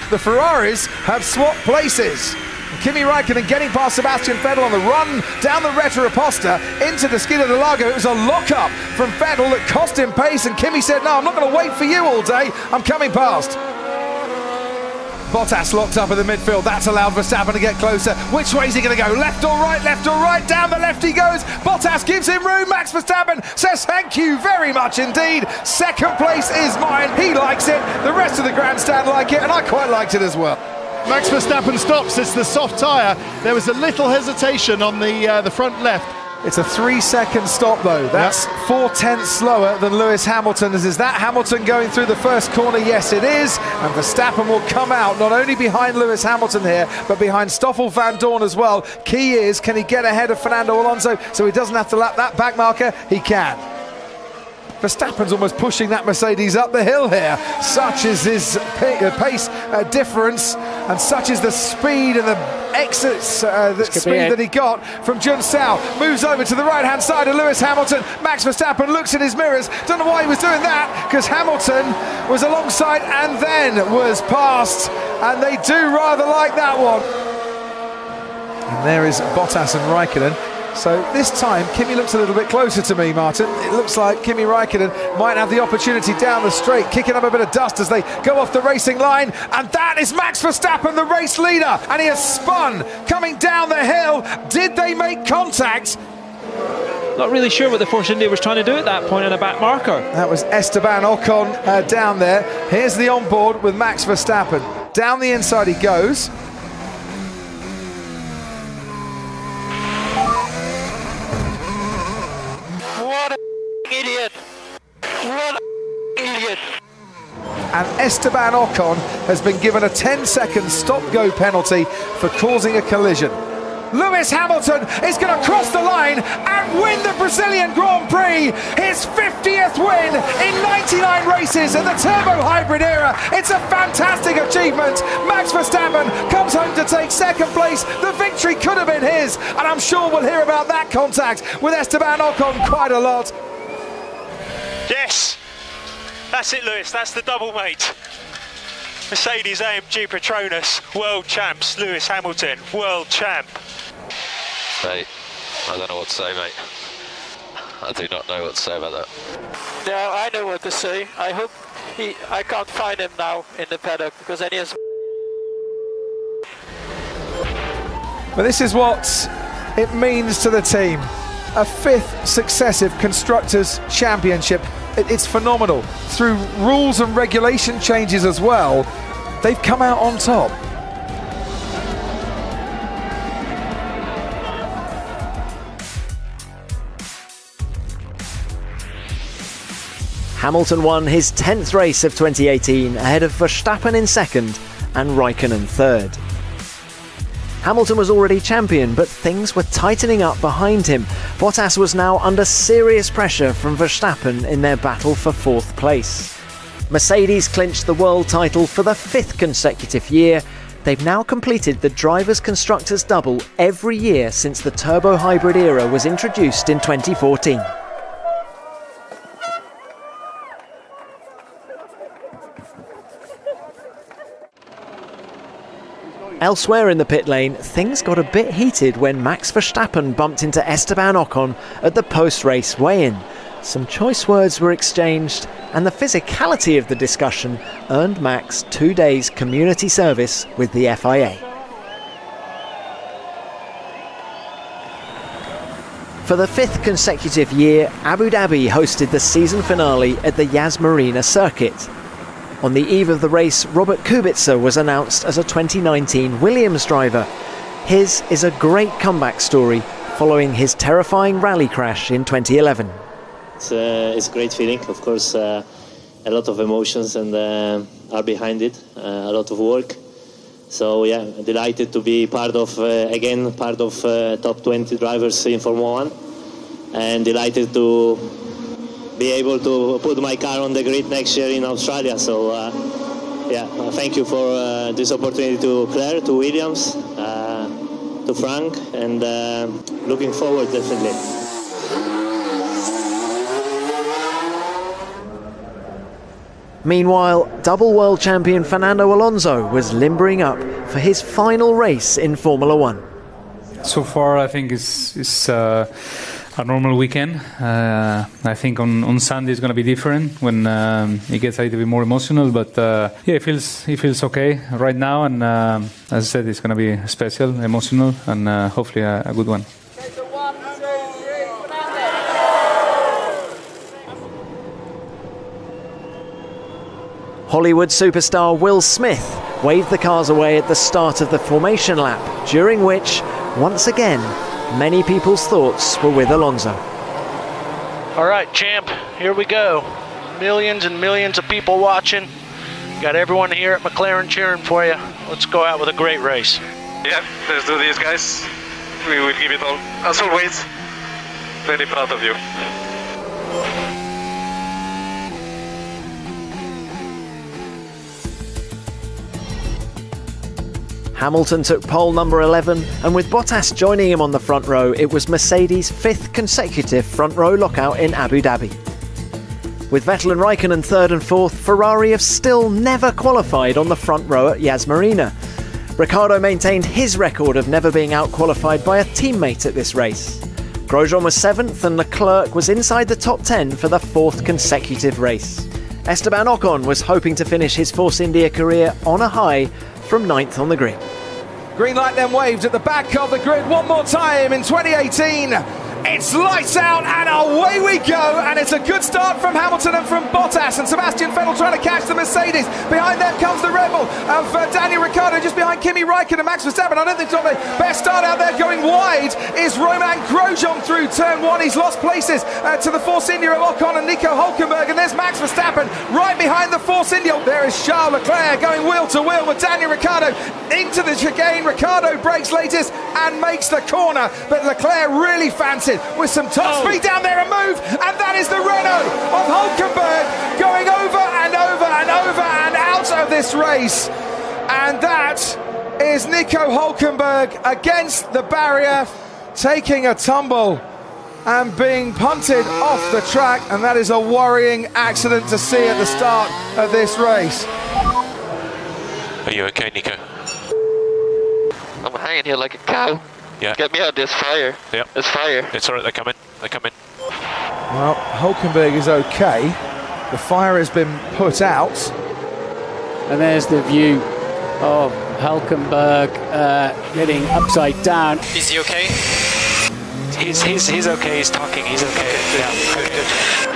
The Ferraris have swapped places. Kimi Raikkonen getting past Sebastian Vettel on the run down the Retta Reposta into the Casino de Lago. It was a lock-up from Vettel that cost him pace, and Kimi said, no, I'm not going to wait for you all day, I'm coming past. Bottas locked up in the midfield. That's allowed Verstappen to get closer. Which way is he going to go? Left or right? Left or right? Down the left he goes. Bottas gives him room. Max Verstappen says thank you very much indeed. Second place is mine. He likes it. The rest of the grandstand like it, and I quite liked it as well. Max Verstappen stops. It's the soft tyre. There was a little hesitation on the front left. It's a 3-second stop though. That's 4/10 slower than Lewis Hamilton's. Is that Hamilton going through the first corner? Yes, it is. And Verstappen will come out not only behind Lewis Hamilton here, but behind Stoffel Van Dorn as well. Key is, can he get ahead of Fernando Alonso so he doesn't have to lap that back marker? He can. Verstappen's almost pushing that Mercedes up the hill here. Such is his pace difference, and such is the speed and the exits, the speed that he got from Jun Sao. Moves over to the right-hand side of Lewis Hamilton. Max Verstappen looks in his mirrors. Don't know why he was doing that, because Hamilton was alongside and then was passed, and they do rather like that one. And there is Bottas and Raikkonen. So this time, Kimi looks a little bit closer to me, Martin. It looks like Kimi Raikkonen might have the opportunity down the straight, kicking up a bit of dust as they go off the racing line. And that is Max Verstappen, the race leader. And he has spun, coming down the hill. Did they make contact? Not really sure what the Force India was trying to do at that point on a back marker. That was Esteban Ocon down there. Here's the onboard with Max Verstappen. Down the inside he goes. Idiot! What idiot! And Esteban Ocon has been given a 10-second stop-go penalty for causing a collision. Lewis Hamilton is going to cross the line and win the Brazilian Grand Prix, his 50th win in 99 races in the turbo hybrid era. It's a fantastic achievement. Max Verstappen comes home to take second place. The victory could have been his, and I'm sure we'll hear about that contact with Esteban Ocon quite a lot. Yes, that's it, Lewis, that's the double, mate. Mercedes AMG Petronas, world champs. Lewis Hamilton, world champ. Mate, I don't know what to say, mate. I do not know what to say about that. Yeah, I know what to say. I hope I can't find him now in the paddock, because then he has... But this is what it means to the team. A 5th successive Constructors' Championship. It's phenomenal. Through rules and regulation changes as well, they've come out on top. Hamilton won his 10th race of 2018 ahead of Verstappen in second and Raikkonen third. Hamilton was already champion, but things were tightening up behind him. Bottas was now under serious pressure from Verstappen in their battle for 4th place. Mercedes clinched the world title for the 5th consecutive year. They've now completed the Drivers' Constructors double every year since the turbo hybrid era was introduced in 2014. Elsewhere in the pit lane, things got a bit heated when Max Verstappen bumped into Esteban Ocon at the post-race weigh-in. Some choice words were exchanged, and the physicality of the discussion earned Max 2 days community service with the FIA. For the 5th consecutive year, Abu Dhabi hosted the season finale at the Yas Marina circuit. On the eve of the race, Robert Kubica was announced as a 2019 Williams driver. His is a great comeback story following his terrifying rally crash in 2011. It's a great feeling, of course, a lot of emotions and are behind it, a lot of work. So yeah, delighted to be part of top 20 drivers in Formula 1, and delighted to be able to put my car on the grid next year in Australia. So yeah, thank you for this opportunity to Claire, to Williams, to Frank, and looking forward definitely. Meanwhile, double world champion Fernando Alonso was limbering up for his final race in Formula 1. So far, I think it's a normal weekend. I think on Sunday it's going to be different when it gets a little bit more emotional. But it feels okay right now. And as I said, it's going to be special, emotional, and hopefully a good one. Hollywood superstar Will Smith waved the cars away at the start of the formation lap, during which, once again, many people's thoughts were with Alonso. All right, champ, here we go. Millions and millions of people watching. Got everyone here at McLaren cheering for you. Let's go out with a great race. Yeah, let's do this, guys. We will give it all. As always, very proud of you. Hamilton took pole number 11, and with Bottas joining him on the front row, it was Mercedes' 5th consecutive front row lockout in Abu Dhabi. With Vettel and Raikkonen 3rd and 4th, Ferrari have still never qualified on the front row at Yas Marina. Ricciardo maintained his record of never being out-qualified by a teammate at this race. Grosjean was 7th and Leclerc was inside the top 10 for the 4th consecutive race. Esteban Ocon was hoping to finish his Force India career on a high from 9th on the grid. Green light then waved at the back of the grid one more time in 2018. It's lights out and away we go, and it's a good start from Hamilton and from Bottas, and Sebastian Vettel trying to catch the Mercedes. Behind them comes the Red Bull of Daniel Ricciardo, just behind Kimi Raikkonen and Max Verstappen. I don't think the best start out there. Going wide is Romain Grosjean through turn 1. He's lost places to the Force India of Ocon and Nico Hülkenberg, and there's Max Verstappen right behind the Force India. There is Charles Leclerc going wheel to wheel with Daniel Ricciardo into the chicane. Ricciardo breaks latest and makes the corner, but Leclerc really fancied with some top speed down there and move, and that is the Renault of Hülkenberg going over and over and over and out of this race, and that is Nico Hülkenberg against the barrier, taking a tumble and being punted off the track, and that is a worrying accident to see at the start of this race. Are you okay, Nico? I'm hanging here like a cow. Yeah. Get me out of this fire. Yeah. There's fire. It's alright, they're coming. They're coming. Well, Hülkenberg is okay. The fire has been put out. And there's the view of Hülkenberg getting upside down. Is he okay? He's okay, he's talking, he's okay. Yeah, good.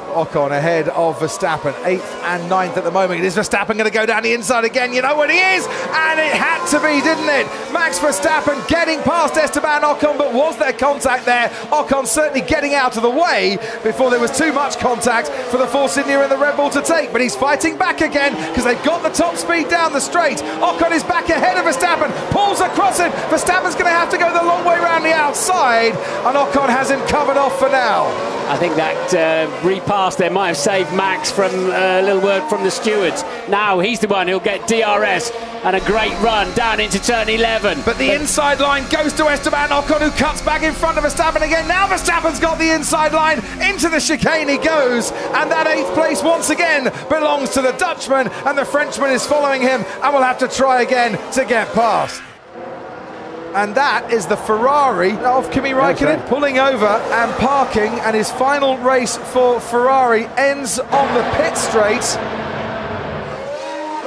Ocon ahead of Verstappen, 8th and 9th at the moment. Is Verstappen going to go down the inside again? You know what he is, and it had to be, didn't it? Max Verstappen getting past Esteban Ocon, but was there contact there? Ocon certainly getting out of the way before there was too much contact for the Force India and the Red Bull to take, but he's fighting back again because they've got the top speed down the straight. Ocon is back ahead of Verstappen, pulls across him. Verstappen's going to have to go the long way around the outside, and Ocon has him covered off for now. I think that repass there might have saved Max from a little word from the stewards. Now he's the one who'll get DRS, and a great run down into turn 11. But the inside line goes to Esteban Ocon, who cuts back in front of Verstappen again. Now Verstappen's got the inside line. Into the chicane he goes, and that 8th place once again belongs to the Dutchman, and the Frenchman is following him and will have to try again to get past. And that is the Ferrari of Kimi Raikkonen pulling over and parking, and his final race for Ferrari ends on the pit straight.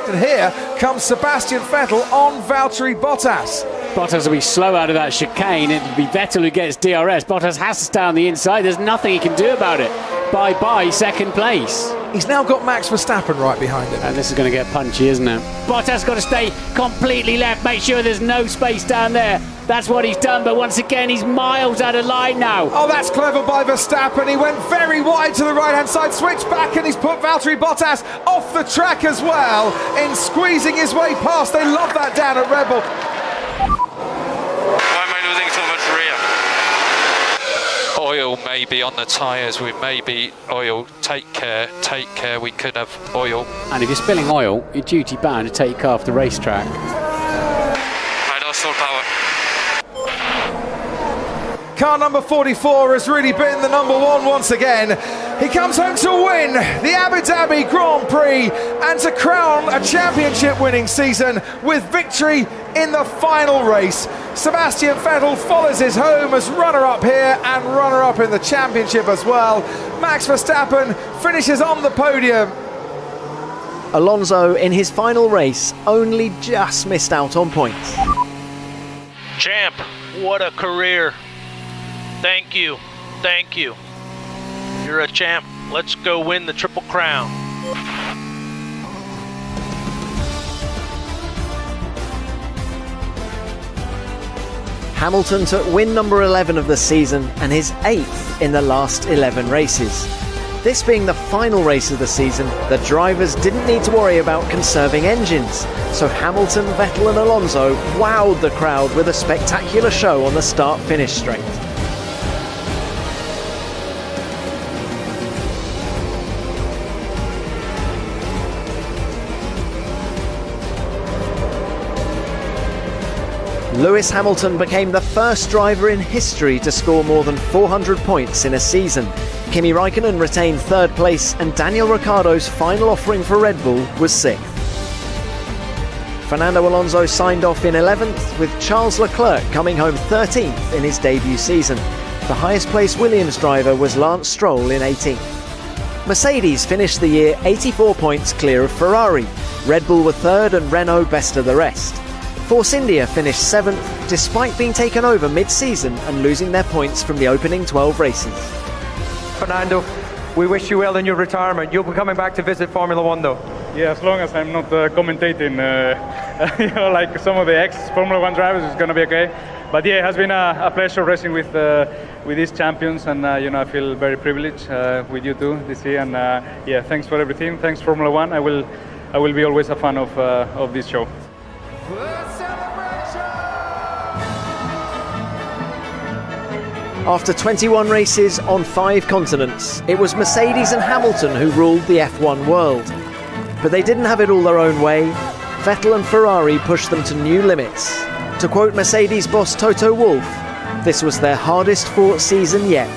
And here comes Sebastian Vettel on Valtteri Bottas. Bottas will be slow out of that chicane. It'll be Vettel who gets DRS. Bottas has to stay on the inside. There's nothing he can do about it. Bye-bye, second place. He's now got Max Verstappen right behind him. And this is going to get punchy, isn't it? Bottas got to stay completely left. Make sure there's no space down there. That's what he's done, but once again, he's miles out of line now. Oh, that's clever by Verstappen. He went very wide to the right-hand side, switched back, and he's put Valtteri Bottas off the track as well in squeezing his way past. They love that down at Red Bull. Why am I losing so much rear? Oil may be on the tyres, we may be oil. Take care, we could have oil. And if you're spilling oil, you're duty bound to take your car off the racetrack. I lost all power. car number 44 has really been the number one once again. He comes home to win the Abu Dhabi Grand Prix and to crown a championship winning season with victory in the final race. Sebastian Vettel follows his home as runner-up here and runner-up in the championship as well. Max Verstappen finishes on the podium. Alonso, in his final race, only just missed out on points. Champ, what a career. Thank you. Thank you. You're a champ. Let's go win the Triple Crown. Hamilton took win number 11 of the season and his 8th in the last 11 races. This being the final race of the season, the drivers didn't need to worry about conserving engines, so Hamilton, Vettel and Alonso wowed the crowd with a spectacular show on the start-finish straight. Lewis Hamilton became the first driver in history to score more than 400 points in a season. Kimi Raikkonen retained 3rd place and Daniel Ricciardo's final offering for Red Bull was 6th. Fernando Alonso signed off in 11th, with Charles Leclerc coming home 13th in his debut season. The highest placed Williams driver was Lance Stroll in 18th. Mercedes finished the year 84 points clear of Ferrari. Red Bull were 3rd and Renault best of the rest. Force India finished 7th, despite being taken over mid-season and losing their points from the opening 12 races. Fernando, we wish you well in your retirement. You'll be coming back to visit Formula One though. Yeah, as long as I'm not commentating, like some of the ex-Formula One drivers, it's going to be okay. But yeah, it has been a pleasure racing with these champions, and I feel very privileged with you too this year. And yeah, thanks for everything. Thanks Formula One. I will be always a fan of this show. After 21 races on 5 continents, it was Mercedes and Hamilton who ruled the F1 world. But they didn't have it all their own way. Vettel and Ferrari pushed them to new limits. To quote Mercedes boss Toto Wolff, this was their hardest fought season yet.